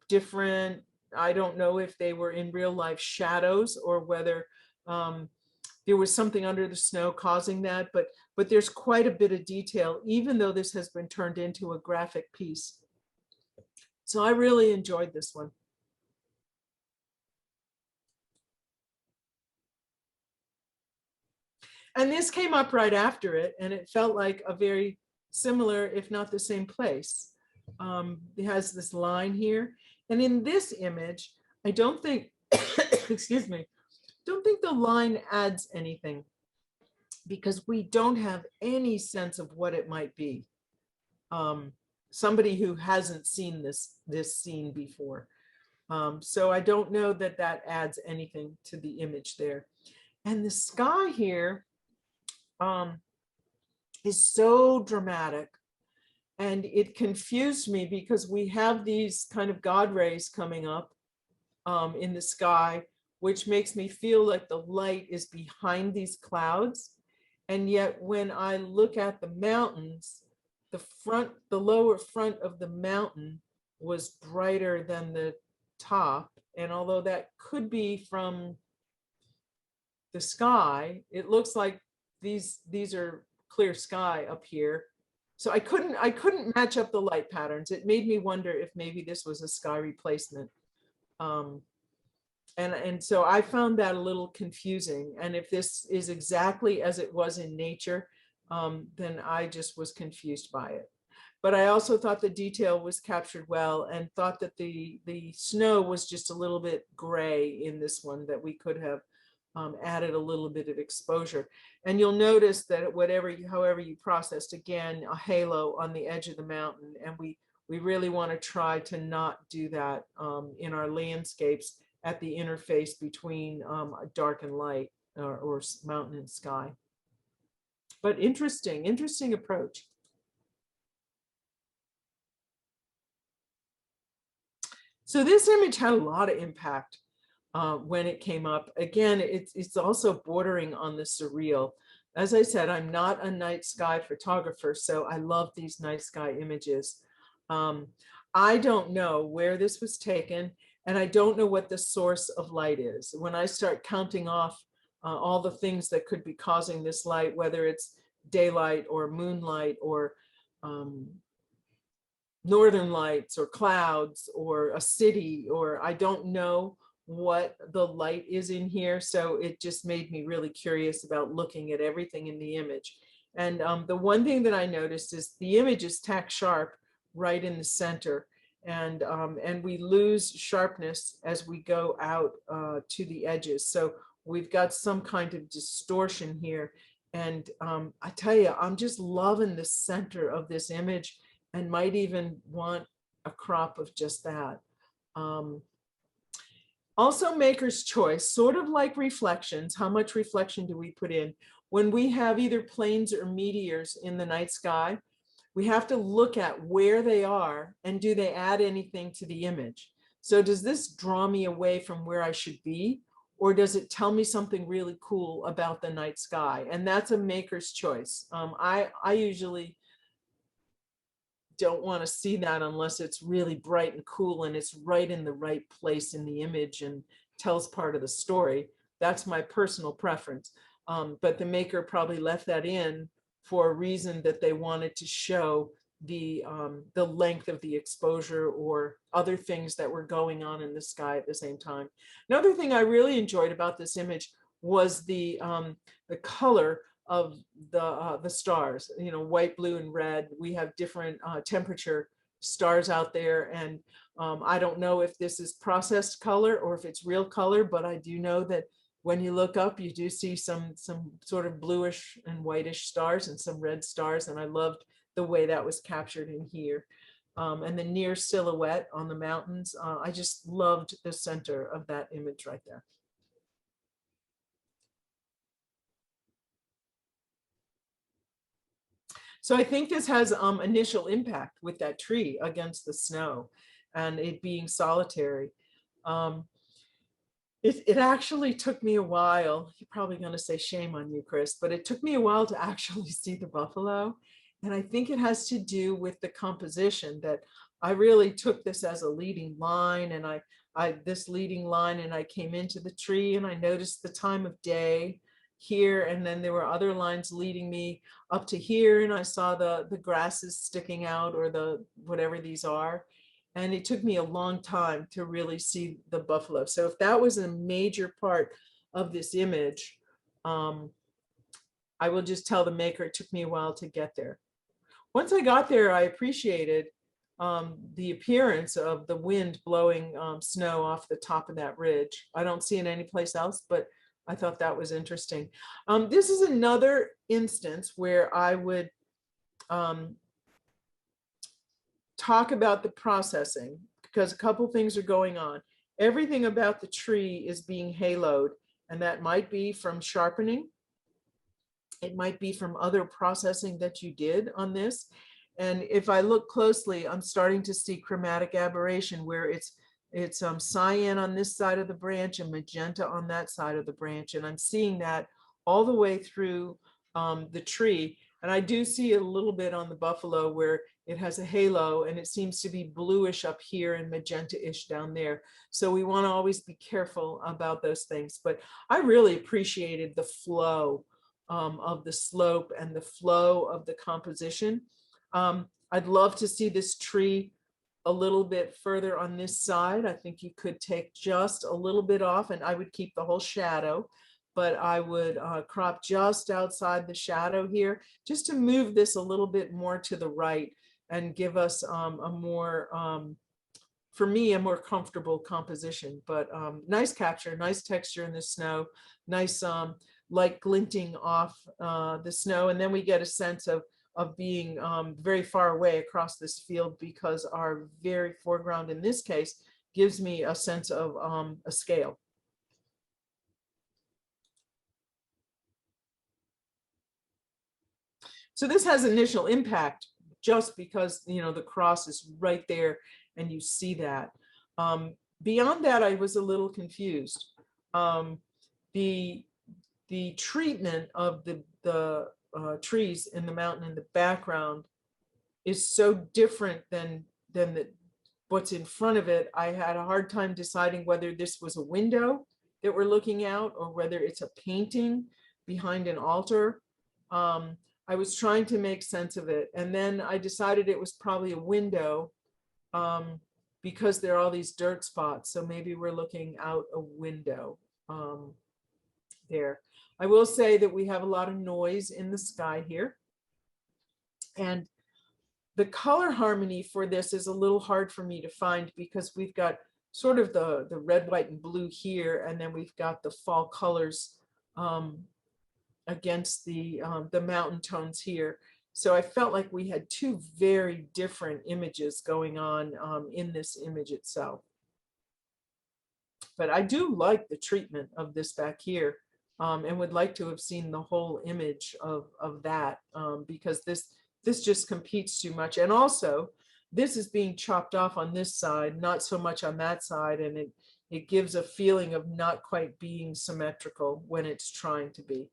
Different, I don't know if they were in real life shadows or whether there was something under the snow causing that, but there's quite a bit of detail, even though this has been turned into a graphic piece. So I really enjoyed this one. And this came up right after it, and it felt like a very similar, if not the same place. It has this line here. And in this image, I don't think, excuse me, don't think the line adds anything because we don't have any sense of what it might be. Somebody who hasn't seen this scene before. So I don't know that that adds anything to the image there. And the sky here is so dramatic. And it confused me because we have these kind of God rays coming up in the sky, which makes me feel like the light is behind these clouds. And yet when I look at the mountains, the lower front of the mountain was brighter than the top. And although that could be from the sky, it looks like these are clear sky up here. So I couldn't match up the light patterns. It made me wonder if maybe this was a sky replacement. And so I found that a little confusing. And if this is exactly as it was in nature, then I just was confused by it. But I also thought the detail was captured well and thought that the snow was just a little bit gray in this one, that we could have added a little bit of exposure. And you'll notice that however you processed, again, a halo on the edge of the mountain. And we really want to try to not do that in our landscapes at the interface between dark and light or mountain and sky. But interesting approach. So this image had a lot of impact when it came up. Again, it's also bordering on the surreal. As I said, I'm not a night sky photographer, so I love these night sky images. I don't know where this was taken, and I don't know what the source of light is. When I start counting off all the things that could be causing this light, whether it's daylight or moonlight or northern lights or clouds or a city, or I don't know what the light is in here. So it just made me really curious about looking at everything in the image. And the one thing that I noticed is the image is tack sharp right in the center. And we lose sharpness as we go out to the edges. So we've got some kind of distortion here. And I tell you, I'm just loving the center of this image and might even want a crop of just that. Also, maker's choice, sort of like reflections. How much reflection do we put in? When we have either planes or meteors in the night sky, we have to look at where they are and do they add anything to the image? So does this draw me away from where I should be? Or does it tell me something really cool about the night sky? And that's a maker's choice. I usually don't want to see that unless it's really bright and cool and it's right in the right place in the image and tells part of the story. That's my personal preference. But the maker probably left that in for a reason that they wanted to show the length of the exposure or other things that were going on in the sky at the same time. Another thing I really enjoyed about this image was the color of the stars, you know, white, blue, and red. We have different temperature stars out there, and I don't know if this is processed color or if it's real color, but I do know that when you look up, you do see some sort of bluish and whitish stars and some red stars, and I loved the way that was captured in here. And the near silhouette on the mountains, I just loved the center of that image right there. So I think this has initial impact with that tree against the snow and it being solitary. It actually took me a while. You're probably going to say shame on you, Chris, but it took me a while to actually see the buffalo. And I think it has to do with the composition, that I really took this as a leading line, and this leading line, and I came into the tree and I noticed the time of day here, and then there were other lines leading me up to here, and I saw the grasses sticking out, or the whatever these are. And it took me a long time to really see the buffalo. So if that was a major part of this image, I will just tell the maker it took me a while to get there. Once I got there, I appreciated the appearance of the wind blowing snow off the top of that ridge. I don't see it anyplace else, but I thought that was interesting. This is another instance where I would talk about the processing, because a couple things are going on. Everything about the tree is being haloed, and that might be from sharpening. It might be from other processing that you did on this. And if I look closely, I'm starting to see chromatic aberration, where it's cyan on this side of the branch and magenta on that side of the branch. And I'm seeing that all the way through the tree. And I do see a little bit on the buffalo where it has a halo, and it seems to be bluish up here and magenta-ish down there. So we want to always be careful about those things. But I really appreciated the flow of the slope and the flow of the composition. I'd love to see this tree a little bit further on this side. I think you could take just a little bit off, and I would keep the whole shadow, but I would crop just outside the shadow here, just to move this a little bit more to the right and give us a more, for me, a more comfortable composition. But nice capture, nice texture in the snow, nice light glinting off the snow. And then we get a sense of being very far away across this field, because our very foreground in this case gives me a sense of a scale. So this has initial impact just because, you know, the cross is right there and you see that. Beyond that, I was a little confused. The treatment of the trees in the mountain in the background is so different than what's in front of it. I had a hard time deciding whether this was a window that we're looking out or whether it's a painting behind an altar. I was trying to make sense of it, and then I decided it was probably a window because there are all these dirt spots. So maybe we're looking out a window there. I will say that we have a lot of noise in the sky here, and the color harmony for this is a little hard for me to find, because we've got sort of the red, white, and blue here, and then we've got the fall colors against the mountain tones here. So I felt like we had two very different images going on in this image itself. But I do like the treatment of this back here, and would like to have seen the whole image of that, because this just competes too much. And also, this is being chopped off on this side, not so much on that side, and it gives a feeling of not quite being symmetrical when it's trying to be.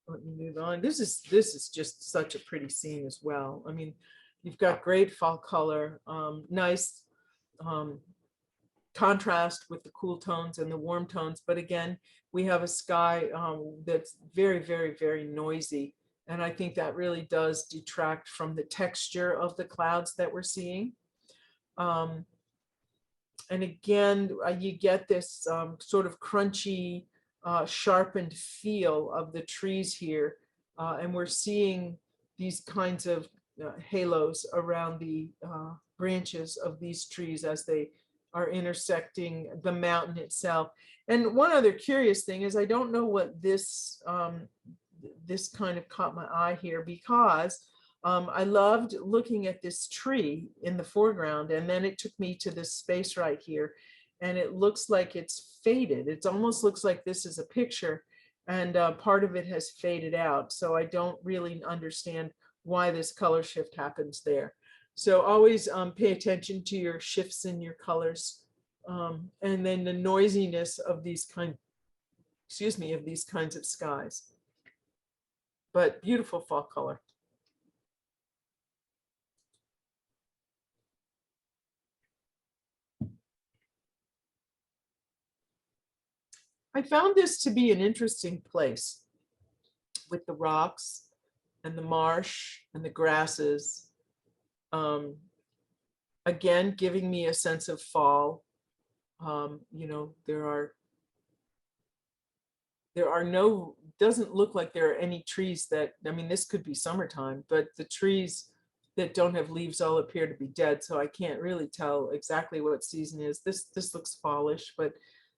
Let me move on. This is just such a pretty scene as well. I mean, you've got great fall color, nice contrast with the cool tones and the warm tones. But again, we have a sky that's very, very, very noisy. And I think that really does detract from the texture of the clouds that we're seeing. And again, you get this sort of crunchy, sharpened feel of the trees here. And we're seeing these kinds of halos around the branches of these trees as they are intersecting the mountain itself. And one other curious thing is I don't know what this this kind of caught my eye here, because I loved looking at this tree in the foreground, and then it took me to this space right here, and it looks like it's faded. It almost looks like this is a picture, and part of it has faded out. So I don't really understand why this color shift happens there. So always pay attention to your shifts in your colors, and then the noisiness of these kinds of skies. But beautiful fall color. I found this to be an interesting place with the rocks and the marsh and the grasses. Again, giving me a sense of fall. You know, there are no, doesn't look like there are any trees that, I mean, this could be summertime, but the trees that don't have leaves all appear to be dead. So I can't really tell exactly what season is. This looks fallish, but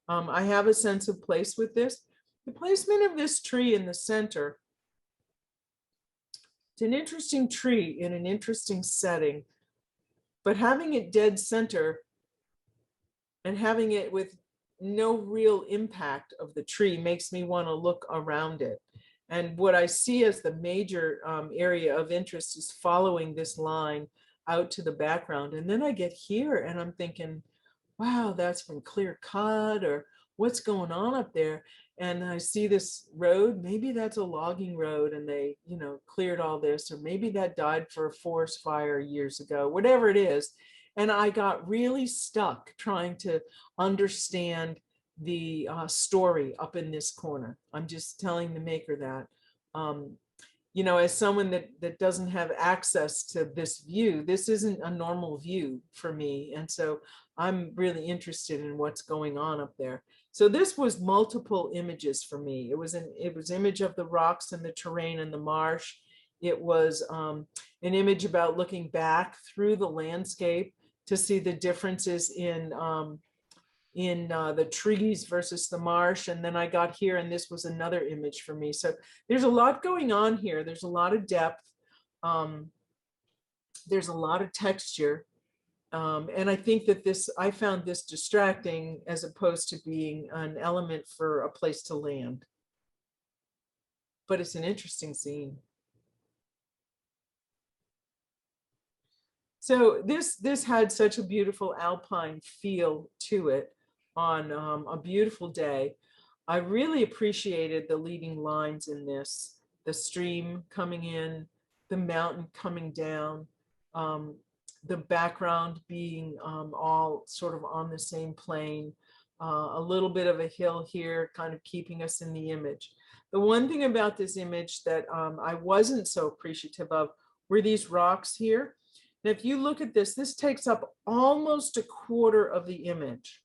I have a sense of place with this. The placement of this tree in the center, it's an interesting tree in an interesting setting, but having it dead center and having it with no real impact of the tree makes me want to look around it. And what I see as the major area of interest is following this line out to the background. And then I get here and I'm thinking, wow, that's from Clear Cut, or what's going on up there? And I see this road, maybe that's a logging road and they, you know, cleared all this, or maybe that died for a forest fire years ago, whatever it is. And I got really stuck trying to understand the story up in this corner. I'm just telling the maker that, you know, as someone that doesn't have access to this view, this isn't a normal view for me. And so I'm really interested in what's going on up there. So this was multiple images for me. It was image of the rocks and the terrain and the marsh. It was an image about looking back through the landscape to see the differences in the trees versus the marsh. And then I got here and this was another image for me. So there's a lot going on here. There's a lot of depth. There's a lot of texture. And I think that I found this distracting as opposed to being an element for a place to land. But it's an interesting scene. So this had such a beautiful alpine feel to it on a beautiful day. I really appreciated the leading lines in this, the stream coming in, the mountain coming down, the background being all sort of on the same plane, a little bit of a hill here kind of keeping us in the image. The one thing about this image that I wasn't so appreciative of were these rocks here. Now, if you look at this, this takes up almost a quarter of the image.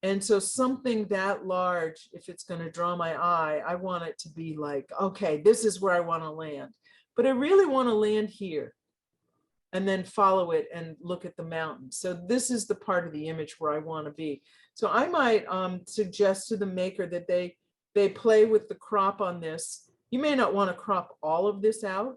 And so something that large, if it's going to draw my eye, I want it to be like, okay, this is where I want to land. But I really want to land here and then follow it and look at the mountain. So this is the part of the image where I want to be. So I might suggest to the maker that they play with the crop on this. You may not want to crop all of this out,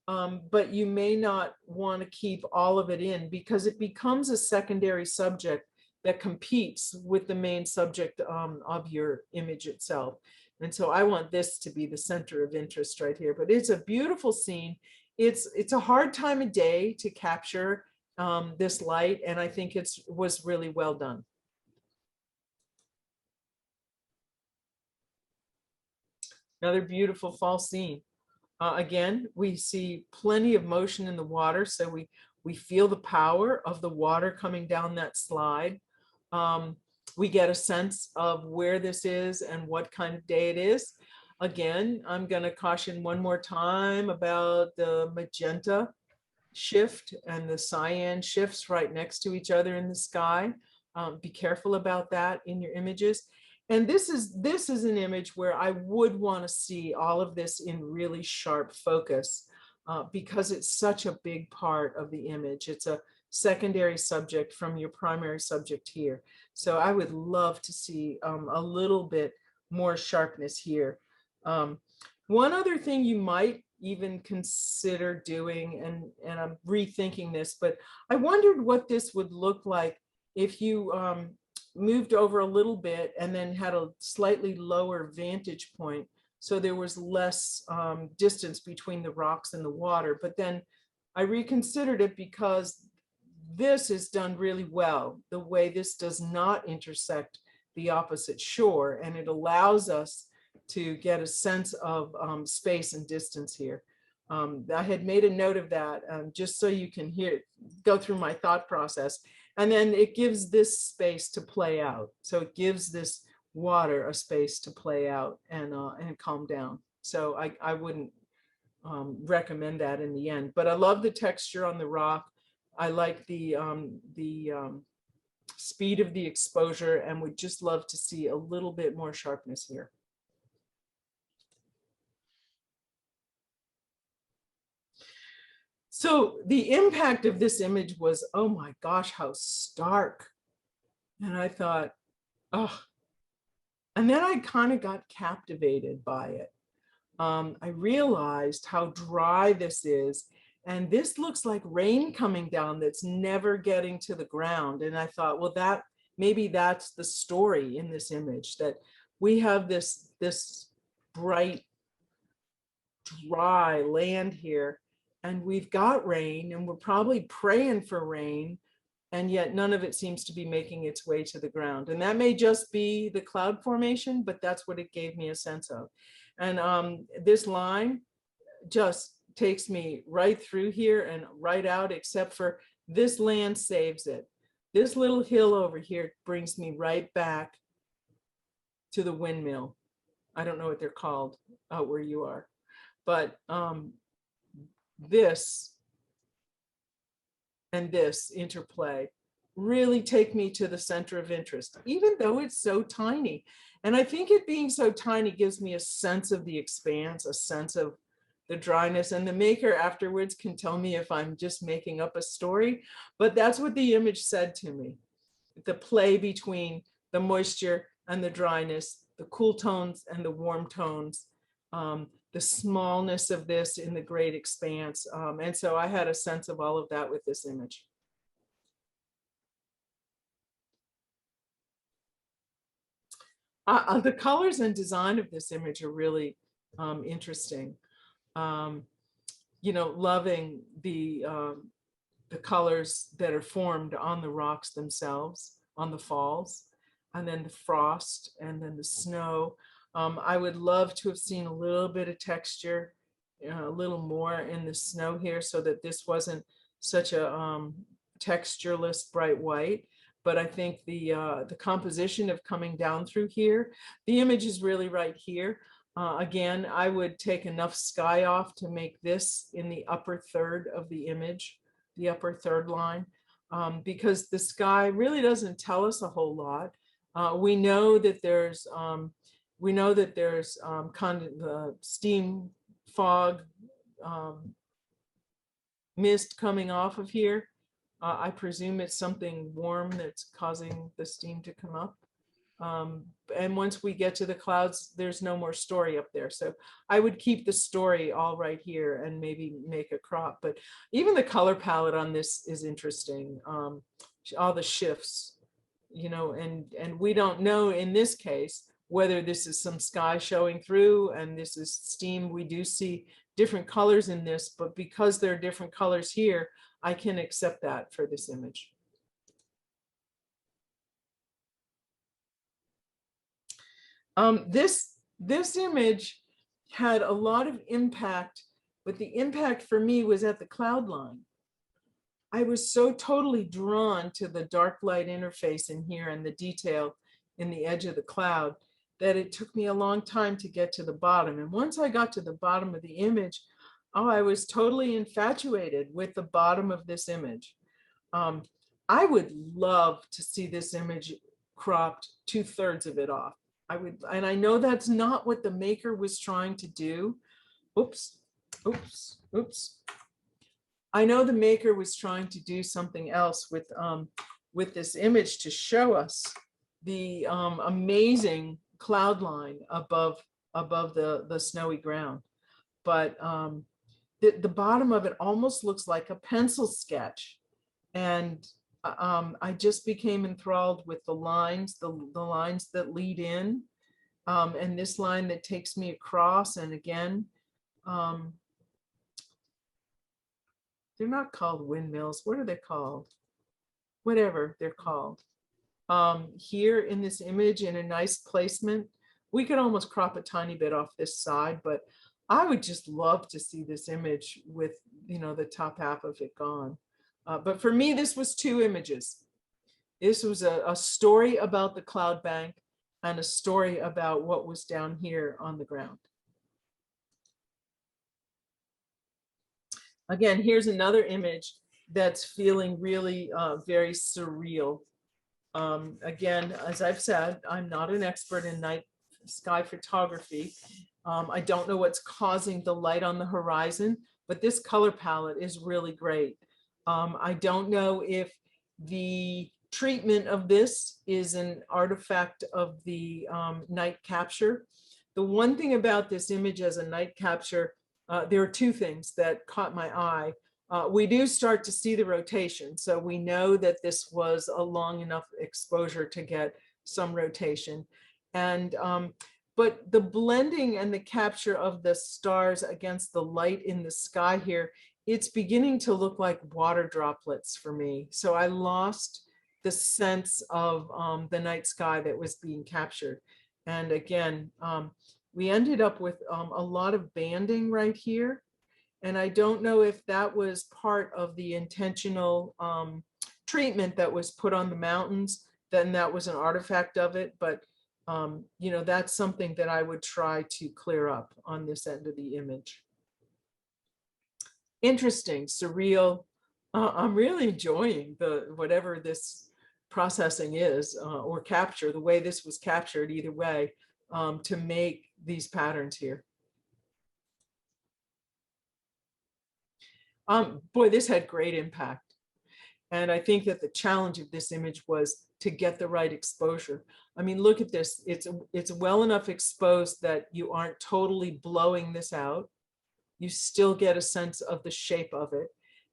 but you may not want to keep all of it in because it becomes a secondary subject that competes with the main subject of your image itself. And so I want this to be the center of interest right here, but it's a beautiful scene. It's a hard time of day to capture this light, and I think it was really well done. Another beautiful fall scene. Again, we see plenty of motion in the water, so we feel the power of the water coming down that slide. We get a sense of where this is and what kind of day it is. Again, I'm going to caution one more time about the magenta shift and the cyan shifts right next to each other in the sky. Be careful about that in your images. And this is an image where I would want to see all of this in really sharp focus because it's such a big part of the image. It's a secondary subject from your primary subject here. So I would love to see a little bit more sharpness here. One other thing you might even consider doing, and I'm rethinking this, but I wondered what this would look like if you moved over a little bit and then had a slightly lower vantage point. So there was less distance between the rocks and the water. But then I reconsidered it because this is done really well, the way this does not intersect the opposite shore, and it allows us to get a sense of space and distance here. I had made a note of that just so you can go through my thought process. And then it gives this space to play out. So it gives this water a space to play out and calm down. So I wouldn't recommend that in the end, but I love the texture on the rock. I like the speed of the exposure and would just love to see a little bit more sharpness here. So the impact of this image was, oh my gosh, how stark. And I thought, oh, and then I kind of got captivated by it. I realized how dry this is. And this looks like rain coming down that's never getting to the ground. And I thought, well, maybe that's the story in this image, that we have this bright, dry land here, and we've got rain, and we're probably praying for rain, and yet none of it seems to be making its way to the ground. And that may just be the cloud formation, but that's what it gave me a sense of. And this line just takes me right through here and right out, except for this land saves it. This little hill over here brings me right back to the windmill. I don't know what they're called out where you are, but this and this interplay really take me to the center of interest, even though it's so tiny. And I think it being so tiny gives me a sense of the expanse, a sense of the dryness, and the maker afterwards can tell me if I'm just making up a story, but that's what the image said to me. The play between the moisture and the dryness, the cool tones and the warm tones, the smallness of this in the great expanse. And so I had a sense of all of that with this image. The colors and design of this image are really interesting. You know, loving the colors that are formed on the rocks themselves, on the falls, and then the frost, and then the snow. I would love to have seen a little bit of texture, a little more in the snow here, so that this wasn't such a textureless bright white. But I think the composition of coming down through here, the image is really right here. Again, I would take enough sky off to make this in the upper third of the image, the upper third line, because the sky really doesn't tell us a whole lot. We know that there's steam, fog, mist coming off of here. I presume it's something warm that's causing the steam to come up. And once we get to the clouds, there's no more story up there. So I would keep the story all right here and maybe make a crop. But even the color palette on this is interesting. All the shifts, you know, and we don't know in this case whether this is some sky showing through and this is steam. We do see different colors in this, but because there are different colors here, I can accept that for this image. This image had a lot of impact, but the impact for me was at the cloud line. I was so totally drawn to the dark light interface in here and the detail in the edge of the cloud that it took me a long time to get to the bottom. And once I got to the bottom of the image, oh, I was totally infatuated with the bottom of this image. I would love to see this image cropped 2/3 of it off. I would, and I know that's not what the maker was trying to do. Oops, oops, oops. I know the maker was trying to do something else with this image to show us the amazing cloud line above the snowy ground. But the bottom of it almost looks like a pencil sketch. And I just became enthralled with the lines, the lines that lead in, and this line that takes me across. And again, they're not called windmills. What are they called? Whatever they're called. Here in this image, in a nice placement, we could almost crop a tiny bit off this side, but I would just love to see this image with, you know, the top half of it gone. But for me, this was 2 images. This was a story about the cloud bank and a story about what was down here on the ground. Again, here's another image that's feeling really very surreal. Again, as I've said, I'm not an expert in night sky photography. I don't know what's causing the light on the horizon, but this color palette is really great. I don't know if the treatment of this is an artifact of the night capture. The one thing about this image as a night capture, there are 2 things that caught my eye. We do start to see the rotation. So we know that this was a long enough exposure to get some rotation. And but the blending and the capture of the stars against the light in the sky here, it's beginning to look like water droplets for me. So I lost the sense of the night sky that was being captured. And again, we ended up with a lot of banding right here. And I don't know if that was part of the intentional treatment that was put on the mountains, then that was an artifact of it. But, you know, that's something that I would try to clear up on this end of the image. Interesting, surreal. I'm really enjoying whatever this processing is or capture, the way this was captured either way to make these patterns here. Boy, this had great impact. And I think that the challenge of this image was to get the right exposure. I mean, look at this. It's well enough exposed that you aren't totally blowing this out. You still get a sense of the shape of it.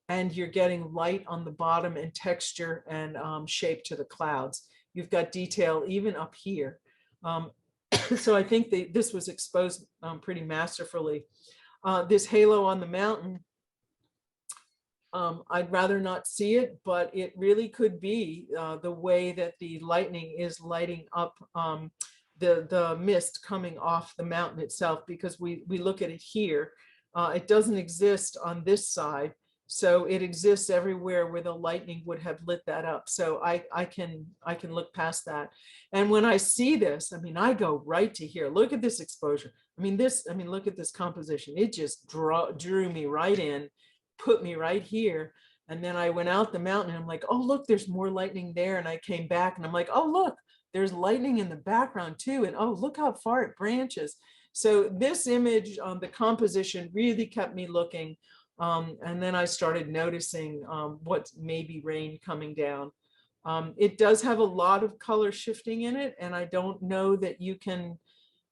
And you're getting light on the bottom and texture and shape to the clouds. You've got detail even up here. So I think this was exposed pretty masterfully. This halo on the mountain, I'd rather not see it, but it really could be the way that the lightning is lighting up the mist coming off the mountain itself, because we look at it here. It doesn't exist on this side, so it exists everywhere where the lightning would have lit that up. So I can look past that. And when I see this, I mean, I go right to here. Look at this exposure. I mean, look at this composition. It just drew me right in, put me right here. And then I went out the mountain and I'm like, oh, look, there's more lightning there. And I came back and I'm like, oh, look, there's lightning in the background too. And oh, look how far it branches. So this image, the composition really kept me looking. And then I started noticing what may be rain coming down. It does have a lot of color shifting in it. And I don't know that you can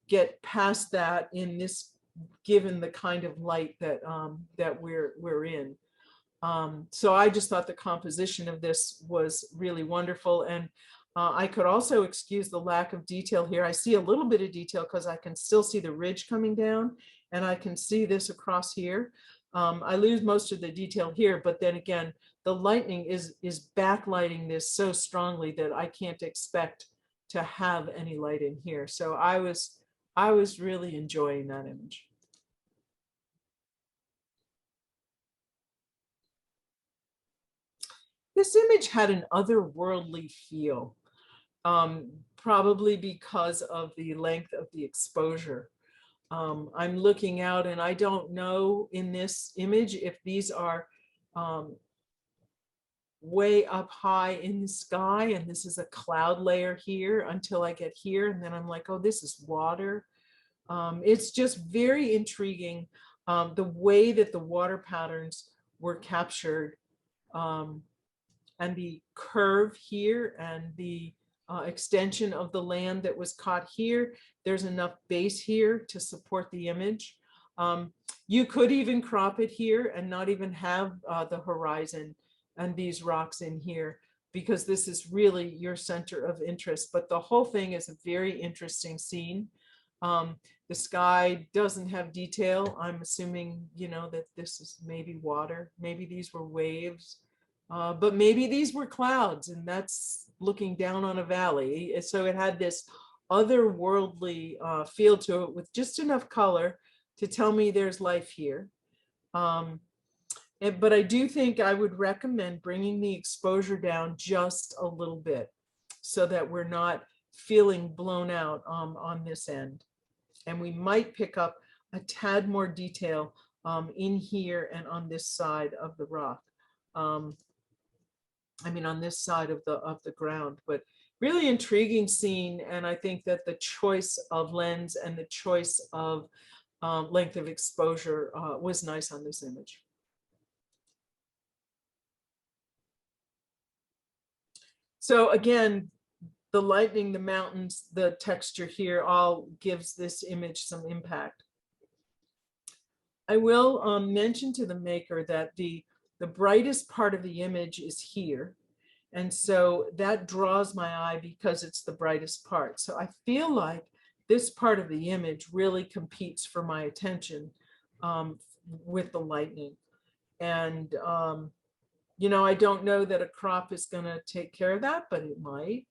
get past that in this, given the kind of light that that we're in. So I just thought the composition of this was really wonderful. And I could also excuse the lack of detail here. I see a little bit of detail because I can still see the ridge coming down and I can see this across here. I lose most of the detail here, but then again, the lightning is backlighting this so strongly that I can't expect to have any light in here. So I was really enjoying that image. this image had an otherworldly feel, probably because of the length of the exposure. I'm looking out and I don't know in this image if these are way up high in the sky and this is a cloud layer here until I get here, and then I'm like, oh, this is water. It's just very intriguing, the way that the water patterns were captured, and the curve here and the extension of the land that was caught here. There's enough base here to support the image. You could even crop it here and not even have the horizon and these rocks in here, because this is really your center of interest. But the whole thing is a very interesting scene. The sky doesn't have detail. I'm assuming, that this is maybe water. Maybe these were waves, but maybe these were clouds, and that's looking down on a valley. So it had this otherworldly feel to it with just enough color to tell me there's life here. But I do think I would recommend bringing the exposure down just a little bit so that we're not feeling blown out on this end. And we might pick up a tad more detail in here and on this side of the rock. On this side of the ground, but really intriguing scene. And I think that the choice of lens and the choice of length of exposure was nice on this image. So again, the lightning, the mountains, the texture here all gives this image some impact. I will mention to the maker that the brightest part of the image is here. And so that draws my eye because it's the brightest part. So I feel like this part of the image really competes for my attention with the lightning. And I don't know that a crop is going to take care of that, but it might.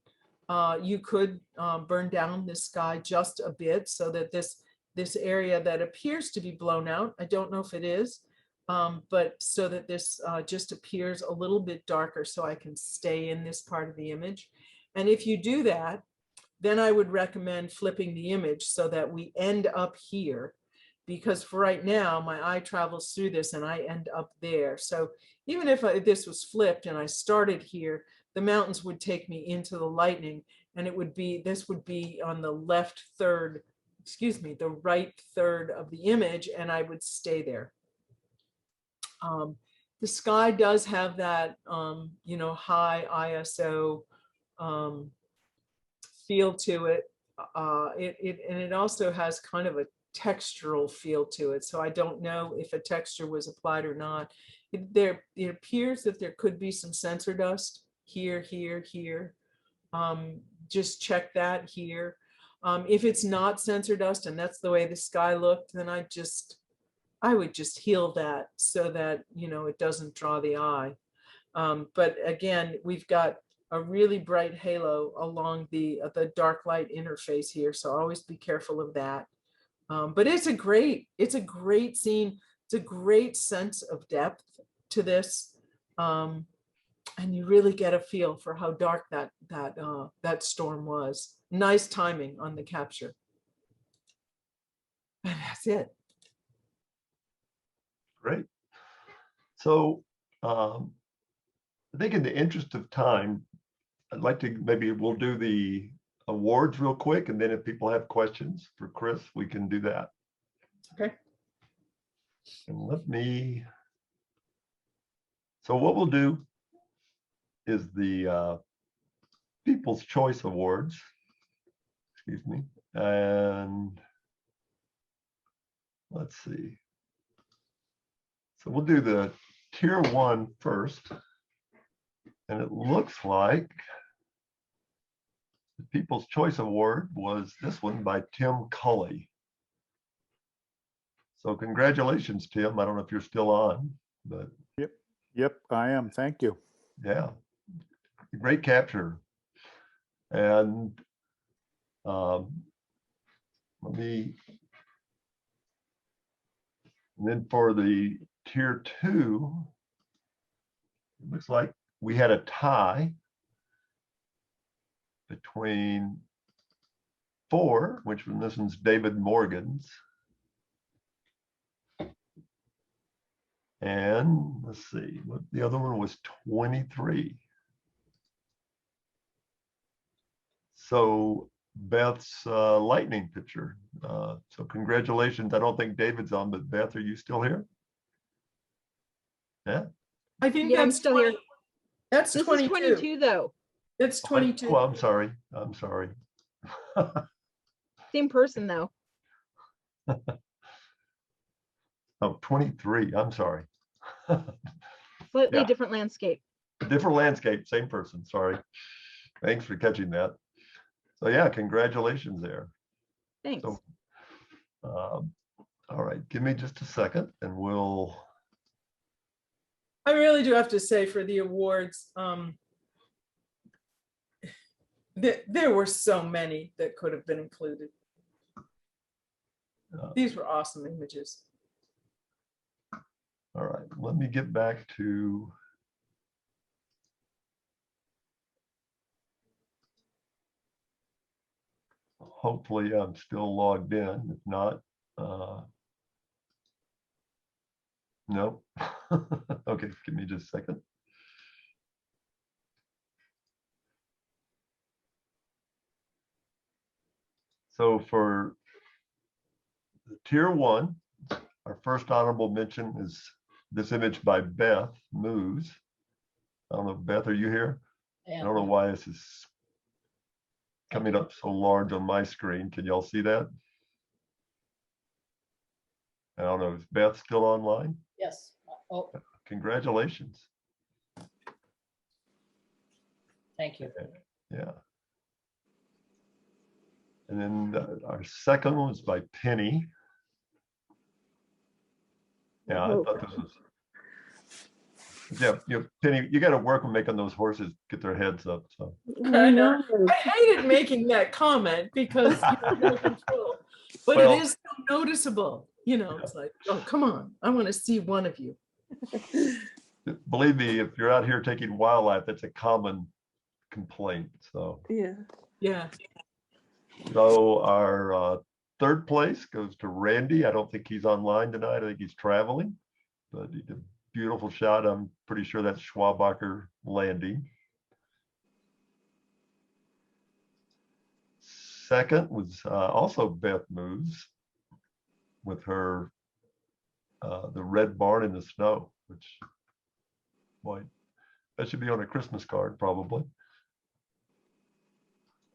You could burn down this sky just a bit so that this area that appears to be blown out, I don't know if it is, but so that this just appears a little bit darker so I can stay in this part of the image. And if you do that, then I would recommend flipping the image so that we end up here, because for right now, my eye travels through this and I end up there. So even if this was flipped and I started here, the mountains would take me into the lightning, and this would be on the the right third of the image, and I would stay there. The sky does have that, high ISO feel to it. And it also has kind of a textural feel to it. So I don't know if a texture was applied or not. It appears that there could be some sensor dust here, here, here. Just check that here. If it's not sensor dust and that's the way the sky looked, then I would just heal that so that, it doesn't draw the eye. But again, we've got a really bright halo along the dark light interface here. So always be careful of that. But it's a great scene. It's a great sense of depth to this. And you really get a feel for how dark that storm was. Nice timing on the capture. And that's it. Great. So I think in the interest of time, I'd like to, maybe we'll do the awards real quick, and then if people have questions for Chris, we can do that. Okay. And so what we'll do is the People's Choice Awards, excuse me, and let's see. So we'll do the tier 1 first, and it looks like the People's Choice Award was this one by Tim Cully. So congratulations, Tim. I don't know if you're still on, but Yep, I am. Thank you. yeah, great capture. And and then for the tier 2, it looks like we had a tie between 4, which this one's David Morgan's. And let's see, what the other one was 23. So Beth's lightning picture. So congratulations. I don't think David's on, but Beth, are you still here? Yeah. I think Yeah, I'm that's still here. That's This is 22. 22 though. That's 22. Oh, I'm sorry. I'm sorry. Same person though. Oh, 23. I'm sorry. Slightly Yeah. different landscape. Different landscape, same person. Sorry. Thanks for catching that. So yeah, congratulations there. Thanks. So, all right, give me just a second and we'll. I really do have to say for the awards, there were so many that could have been included. These were awesome images. All right, let me get back to. Hopefully I'm still logged in. If not, no. Okay, give me just a second. So for the tier 1, our first honorable mention is this image by Beth Moves. I don't know, Beth, are you here? I don't know why this is coming up so large on my screen. Can y'all see that? I don't know, is Beth still online? Yes. Oh, Congratulations. thank you. Yeah. And then our second one was by Penny. Yeah, I thought this was. Yeah, Penny, you got to work on making those horses get their heads up. So. I know. I hated making that comment because you have no control, but Well, it is so noticeable. You know, it's like, oh, come on, I want to see one of you. Believe me, if you're out here taking wildlife, that's a common complaint. So. Yeah. So our third place goes to Randy. I don't think he's online tonight. I think he's traveling, but he did a beautiful shot. I'm pretty sure that's Schwabacher landing. Second was also Beth Moves with her the red barn in the snow, which, boy, that should be on a Christmas card probably.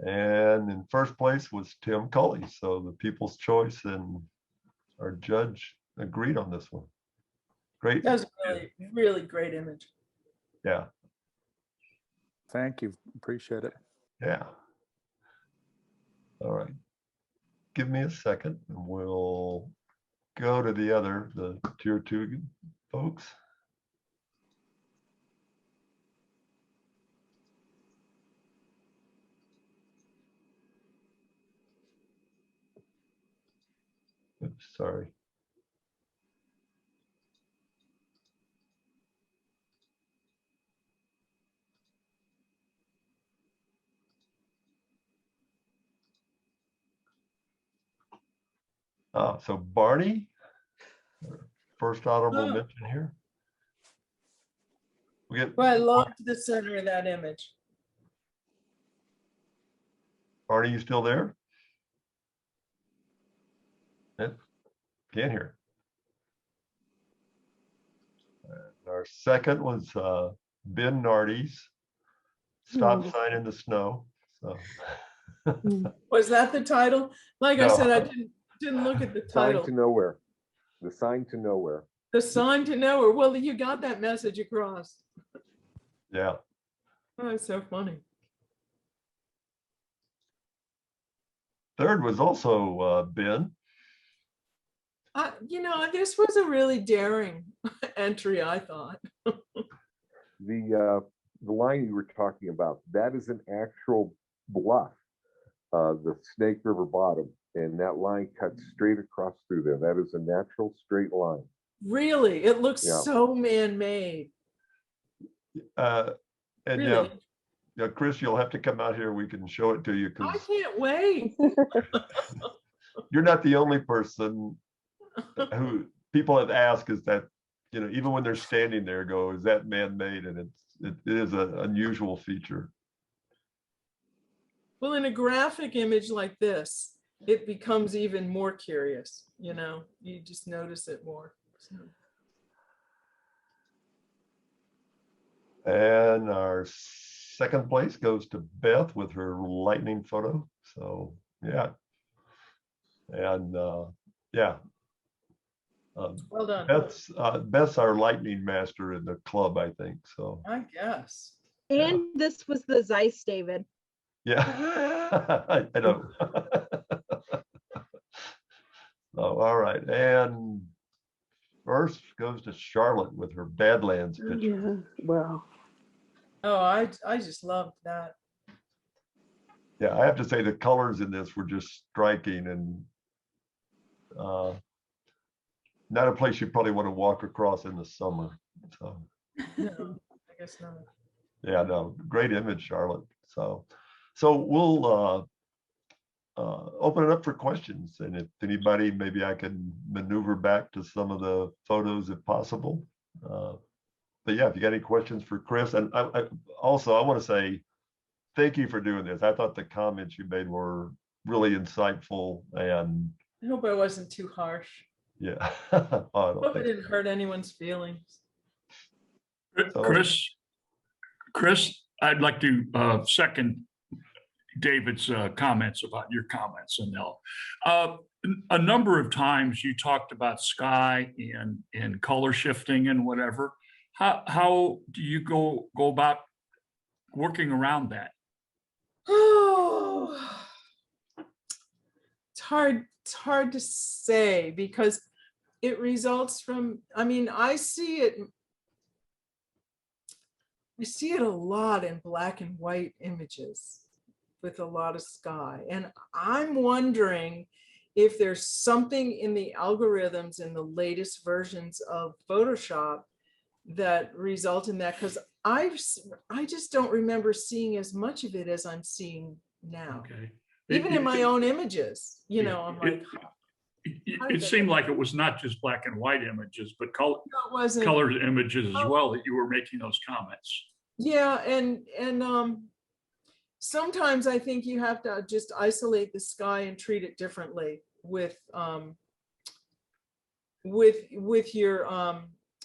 And in first place was Tim Cully. So the people's choice and our judge agreed on this one. Great. That was really, really great image. Yeah. Thank you. Appreciate it. Yeah. All right. Give me a second and we'll go to the tier 2 folks. Oops, sorry. So Barney, first honorable mention here. We get Well, I loved the center of that image. Barney, you still there? Yep. Can't hear. Our second was Ben Nardi's stop sign in the snow. So. Was that the title? Like I said, I didn't look at the title. Sign to nowhere. The sign to nowhere. The sign to nowhere. Well, you got that message across. Yeah. Oh, it's so funny. Third was also Ben. You know, this was a really daring entry, I thought. The line you were talking about, that is an actual bluff, the Snake River bottom, and that line cuts straight across through there. That is a natural straight line. Really? It looks Yeah. so man-made. And Really, yeah, Chris, you'll have to come out here. We can show it to you I because can't wait. you're not the only person who people have asked is that, even when they're standing there, go, is that man-made? And it is an unusual feature. Well, in a graphic image like this, it becomes even more curious, you just notice it more. So. And our second place goes to Beth with her lightning photo. So yeah. And yeah. Well done. Beth's our lightning master in the club, I think. So I guess. And this was the Zeiss, David. yeah, I know. Oh, all right. And first goes to Charlotte with her Badlands picture. Yeah, wow. Oh, I just loved that. Yeah, I have to say the colors in this were just striking and not a place you probably want to walk across in the summer. So No, I guess not. yeah, no, great image, Charlotte. So we'll open it up for questions, and if anybody, maybe I can maneuver back to some of the photos if possible. But yeah, if you got any questions for Chris, and I want to say thank you for doing this. I thought the comments you made were really insightful, and I hope I wasn't too harsh. yeah, I don't Hope it think didn't hurt anyone's feelings. Chris, I'd like to second David's comments about your comments, and a number of times you talked about sky and color shifting and whatever. How do you go about working around that? Oh, it's hard to say because it results from, I see it a lot in black and white images with a lot of sky. And I'm wondering if there's something in the algorithms in the latest versions of Photoshop that result in that, because I just don't remember seeing as much of it as I'm seeing now. Okay. Even in my own images, I'm like, it seemed like it was not just black and white images, but colored images as well that you were making those comments. Yeah, and sometimes I think you have to just isolate the sky and treat it differently with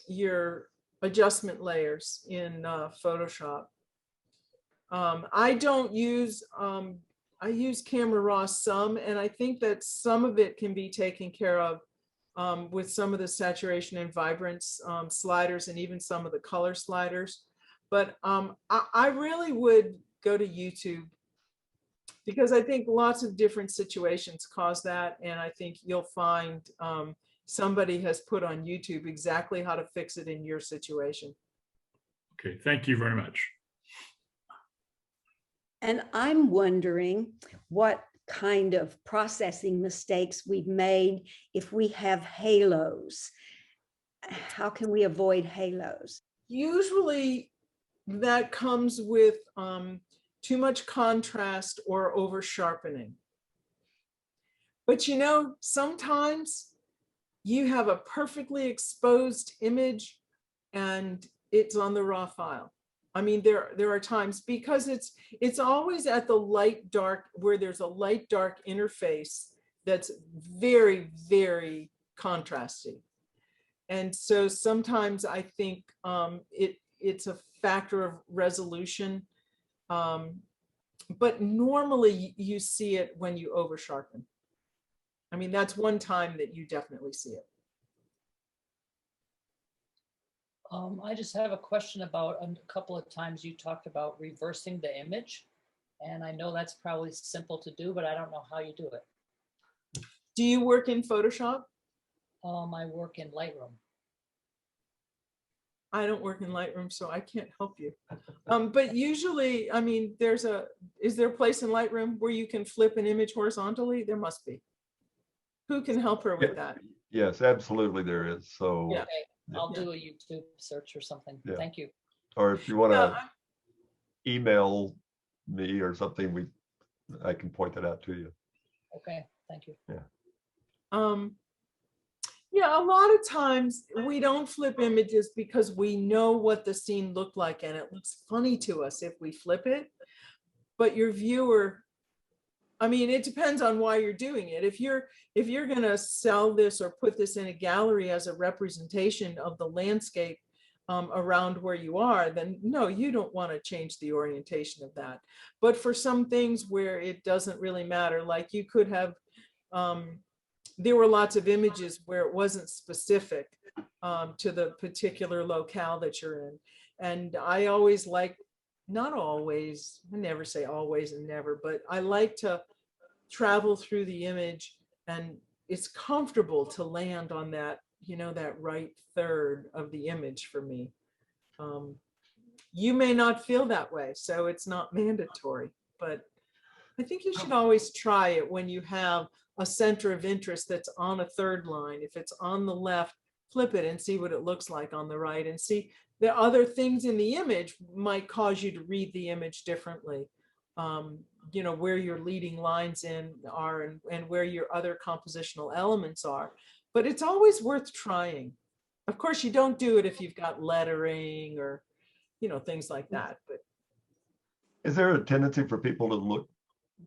your adjustment layers in Photoshop. I don't use I use Camera Raw some, and I think that some of it can be taken care of with some of the saturation and vibrance sliders and even some of the color sliders. But I really would go to YouTube because I think lots of different situations cause that. And I think you'll find somebody has put on YouTube exactly how to fix it in your situation. Okay, thank you very much. And I'm wondering what kind of processing mistakes we've made if we have halos. How can we avoid halos? Usually that comes with too much contrast or over sharpening. But sometimes you have a perfectly exposed image and it's on the raw file. There are times because it's always at the light dark, where there's a light dark interface that's very, very contrasty. And so sometimes I think it's a factor of resolution. But normally you see it when you over sharpen. That's one time that you definitely see it. I just have a question about a couple of times you talked about reversing the image. And I know that's probably simple to do, but I don't know how you do it. Do you work in Photoshop? I work in Lightroom. I don't work in Lightroom, so I can't help you. But usually, is there a place in Lightroom where you can flip an image horizontally? There must be. Who can help her with that? yes, absolutely there is. So yeah. Okay, I'll do a YouTube search or something. Yeah. Thank you. Or if you want to email me or something, I can point that out to you. Okay, thank you. Yeah, a lot of times we don't flip images because we know what the scene looked like and it looks funny to us if we flip it. But your viewer, I mean, it depends on why you're doing it. If you're gonna sell this or put this in a gallery as a representation of the landscape around where you are, then no, you don't want to change the orientation of that. But for some things where it doesn't really matter, like you could have, there were lots of images where it wasn't specific to the particular locale that you're in. And I always like, not always, I never say always and never, but I like to travel through the image and it's comfortable to land on that, that right third of the image for me. You may not feel that way, so it's not mandatory, but I think you should always try it when you have a center of interest that's on a third line. If it's on the left, flip it and see what it looks like on the right, and see the other things in the image might cause you to read the image differently. Where your leading lines are and where your other compositional elements are. But it's always worth trying. Of course, you don't do it if you've got lettering or, things like that. But is there a tendency for people to look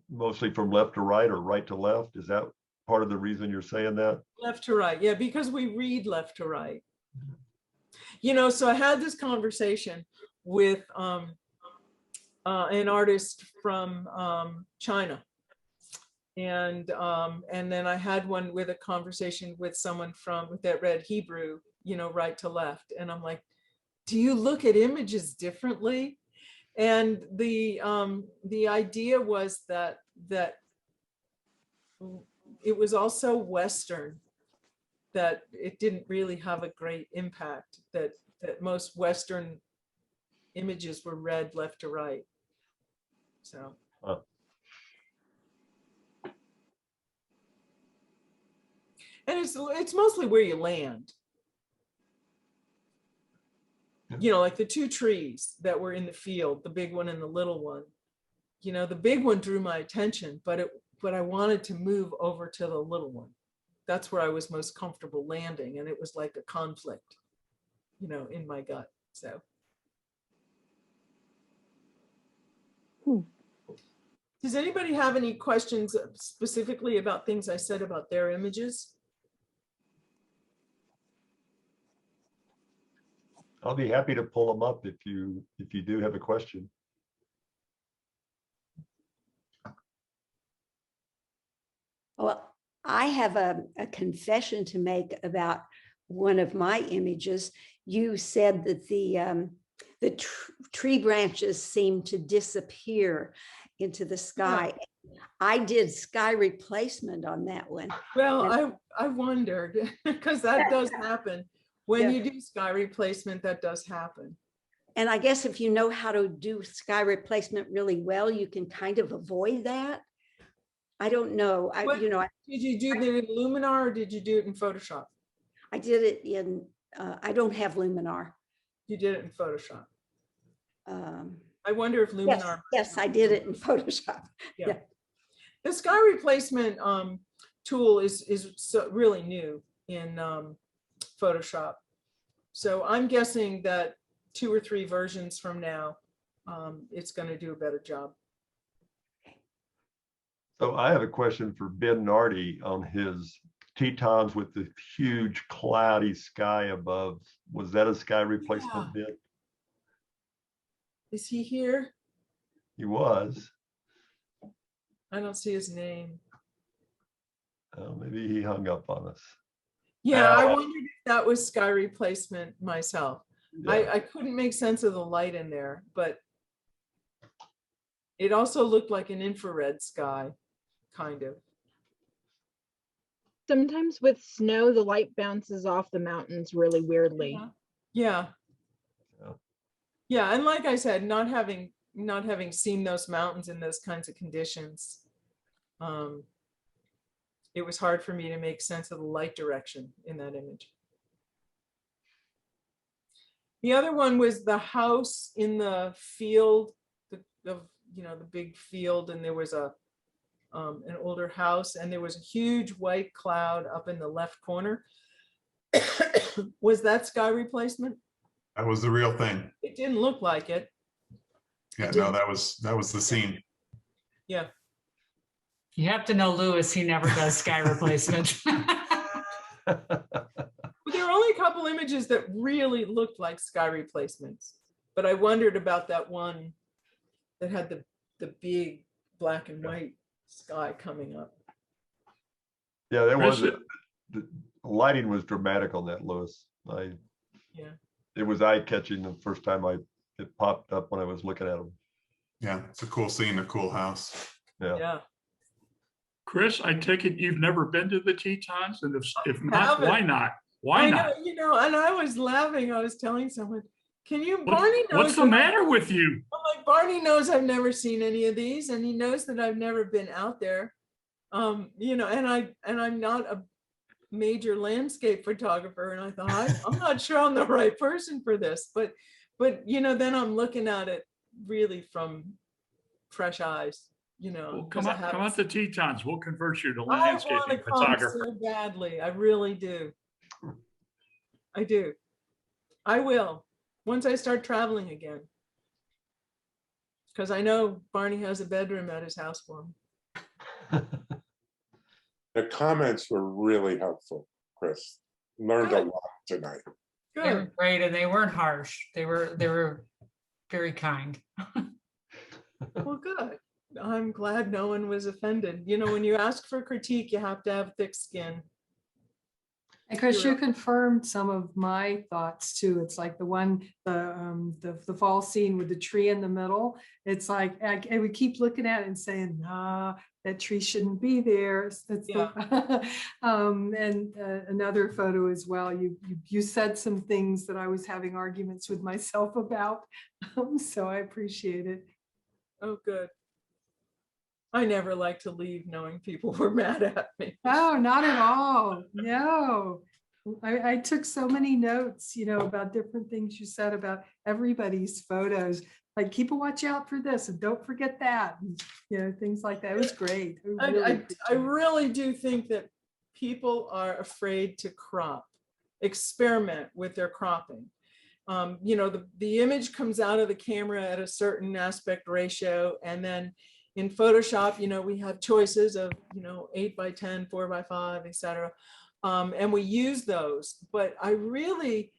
mostly from left to right or right to left? Is that part of the reason you're saying that? Left to right, yeah, because we read left to right. So I had this conversation with an artist from China, and then I had one with a conversation with someone that read Hebrew, right to left, and I'm like, do you look at images differently? And the idea was that it was also Western, that it didn't really have a great impact, that most Western images were read left to right. So. And it's mostly where you land. Like the two trees that were in the field, the big one and the little one. The big one drew my attention, but I wanted to move over to the little one. That's where I was most comfortable landing, and it was like a conflict, in my gut. So. Does anybody have any questions specifically about things I said about their images? I'll be happy to pull them up if you do have a question. Well, I have a confession to make about one of my images. You said that the tree branches seem to disappear into the sky. Yeah. I did sky replacement on that one. Well, I wondered, because that does happen. When you do sky replacement, that does happen. And I guess if you know how to do sky replacement really well, you can kind of avoid that. I don't know. Did you do it in Luminar or did you do it in Photoshop? I did it in, I don't have Luminar. You did it in Photoshop. I wonder if Luminar. Yes, I did it in Photoshop. Yeah. The sky replacement tool is really new in Photoshop. So I'm guessing that 2 or 3 versions from now, it's going to do a better job. So I have a question for Ben Nardi on his Tetons with the huge cloudy sky above. Was that a sky replacement bit? Is he here? He was. I don't see his name. Maybe he hung up on us. Yeah, I wondered if that was sky replacement myself. Yeah. I couldn't make sense of the light in there, but it also looked like an infrared sky, kind of. Sometimes with snow, the light bounces off the mountains really weirdly. Yeah. Yeah, and like I said, not having seen those mountains in those kinds of conditions, it was hard for me to make sense of the light direction in that image. The other one was the house in the field, the the big field, and there was an older house, and there was a huge white cloud up in the left corner. Was that sky replacement? That was the real thing. It didn't look like it. Yeah, no, that was the scene. Yeah. You have to know Lewis, he never does sky replacement. There were only a couple images that really looked like sky replacements, but I wondered about that one that had the big black and white sky coming up. Yeah, there was the lighting was dramatic on that, Lewis. It was eye-catching the first time it popped up when I was looking at them. Yeah, it's a cool scene, a cool house. Yeah. Chris, I take it you've never been to the Tetons, and if not, why not? Why I not? know, and I was laughing. I was telling someone, Barney knows. What's the matter with you? I'm like, Barney knows I've never seen any of these, and he knows that I've never been out there. And I'm not a major landscape photographer, and I thought, I'm not sure I'm the right person for this, but then I'm looking at it really from fresh eyes. Well, come out to Tetons. We'll convert you to I want landscaping to come photographer. so badly. I really do. I do. I will once I start traveling again, because I know Barney has a bedroom at his house for him. The comments were really helpful, Chris. Learned a lot tonight. They were great, and they weren't harsh. They were very kind. Well, good. I'm glad no one was offended. When you ask for critique, you have to have thick skin. And Chris, you confirmed some of my thoughts too. It's like the fall scene with the tree in the middle. It's like I would keep looking at it and saying, nah, that tree shouldn't be there. And another photo as well. You said some things that I was having arguments with myself about. So I appreciate it. Oh, good. I never like to leave knowing people were mad at me. Oh, not at all. No. I took so many notes, about different things you said about everybody's photos. Like, keep a watch out for this and don't forget that. And, things like that. It was great. I really do think that people are afraid to crop, experiment with their cropping. The image comes out of the camera at a certain aspect ratio, and then in Photoshop, we have choices of, 8x10, 4x5, etc. And we use those, but I'm really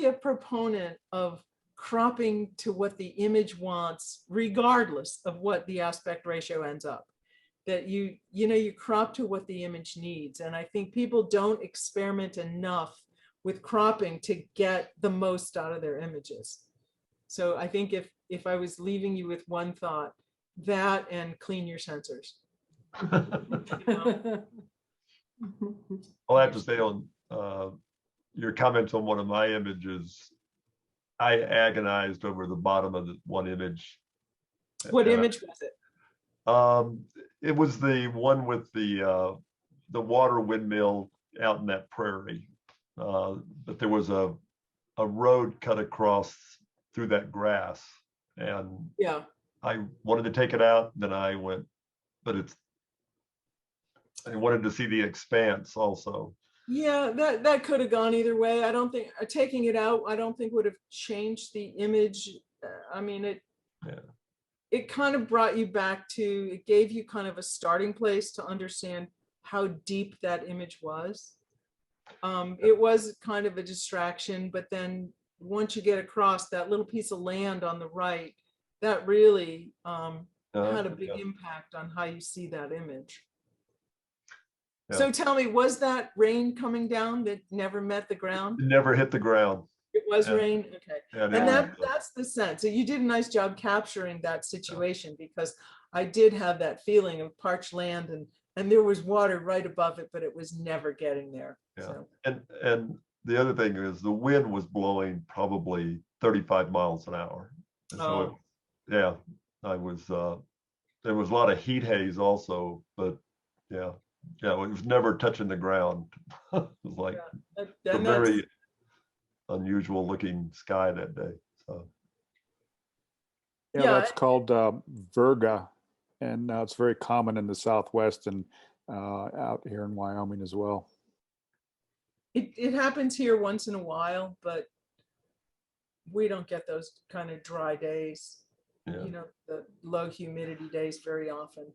a proponent of cropping to what the image wants, regardless of what the aspect ratio ends up. That you crop to what the image needs. And I think people don't experiment enough with cropping to get the most out of their images. So I think if I was leaving you with one thought, that and clean your sensors. I'll have to say on your comments on one of my images, I agonized over the bottom of the one image. What image was it? It was the one with the water windmill out in that prairie. But there was a road cut across through that grass, and I wanted to take it out. Then I went, but I wanted to see the expanse also. Yeah, that could have gone either way. I don't think taking it out, I don't think would have changed the image. It kind of brought you back to, it gave you kind of a starting place to understand how deep that image was. It was kind of a distraction, but then once you get across that little piece of land on the right, that really had a big impact on how you see that image. Yeah. So tell me, was that rain coming down that never met the ground? It never hit the ground. It was rain? Okay. Yeah, And that's the sense. So you did a nice job capturing that situation, because I did have that feeling of parched land, and there was water right above it, but it was never getting there. Yeah. So. And the other thing is the wind was blowing probably 35 miles an hour. And so I was there was a lot of heat haze also, but it was never touching the ground. It was like a very unusual looking sky that day. So Yeah, Yeah, that's called virga, and it's very common in the Southwest and out here in Wyoming as well. it happens here once in a while, but we don't get those kind of dry days, Yeah. you know, the low humidity days very often.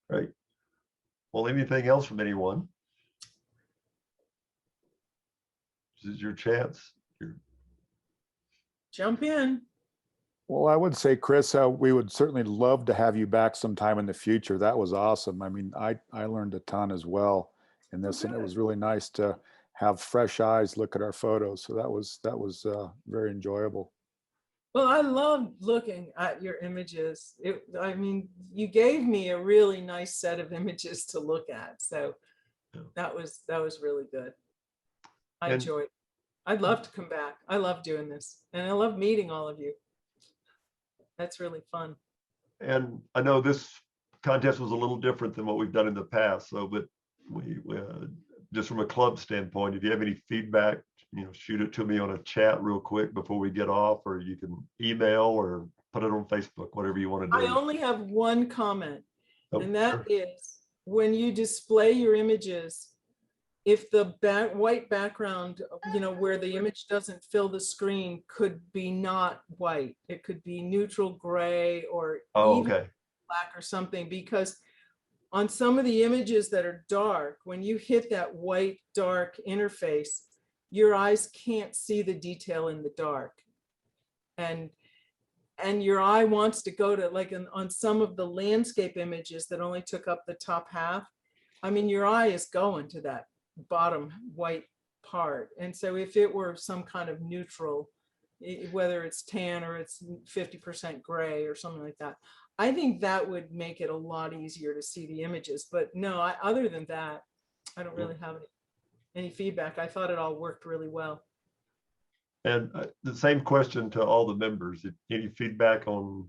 Right. Well, anything else from anyone? This is your chance. Jump in. Well, I would say, Chris, we would certainly love to have you back sometime in the future. That was awesome. I mean, I learned a ton as well in this, and it was really nice to have fresh eyes look at our photos. So that was very enjoyable. Well, I loved looking at your images. I mean, you gave me a really nice set of images to look at. So that was really good. I And- enjoyed it. I'd love to come back. I love doing this, and I love meeting all of you. That's really fun. And I know this contest was a little different than what we've done in the past. So, but we just from a club standpoint, if you have any feedback, shoot it to me on a chat real quick before we get off, or you can email or put it on Facebook, whatever you want to I do. only have one comment, Oh, and that sure. is when you display your images, if the white background, where the image doesn't fill the screen, could be not white. It could be neutral gray or Oh, even okay. black or something, because on some of the images that are dark, when you hit that white dark interface, your eyes can't see the detail in the dark. And your eye wants to go to, like on some of the landscape images that only took up the top half, I mean, your eye is going to that bottom white part. And so if it were some kind of neutral, whether it's tan or it's 50% gray or something like that, I think that would make it a lot easier to see the images. But no, other than that, I don't really have any feedback. I thought it all worked really well. And the same question to all the members. If any feedback on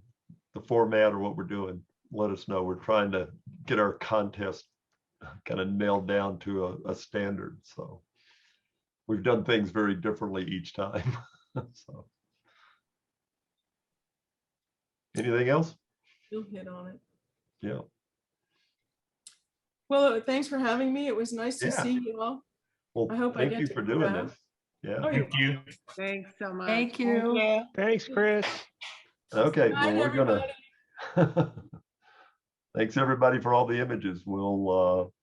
the format or what we're doing, let us know. We're trying to get our contest kind of nailed down to a standard. So we've done things very differently each time. So anything else? You'll hit on it. Yeah. Well, thanks for having me. It was nice to Yeah. see you all. Well, I hope I thank get you to for come doing back. this. Yeah. Oh, Thank you. Thanks so much. Thank you. Thanks, Chris. Okay. Good night, Well, we're gonna. everybody. Thanks everybody for all the images. We'll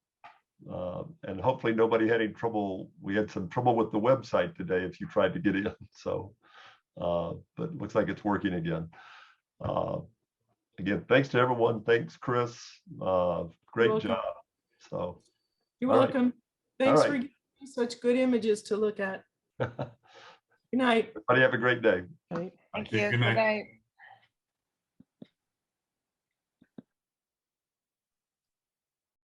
and hopefully nobody had any trouble. We had some trouble with the website today if you tried to get in. So, but it looks like it's working again. Again, thanks to everyone. Thanks, Chris. Great welcome. job. So, You're all right. welcome. Thanks All for right. giving me such good images to look at. Good night. Everybody have a great day. Thank Okay, you. good night. Good night.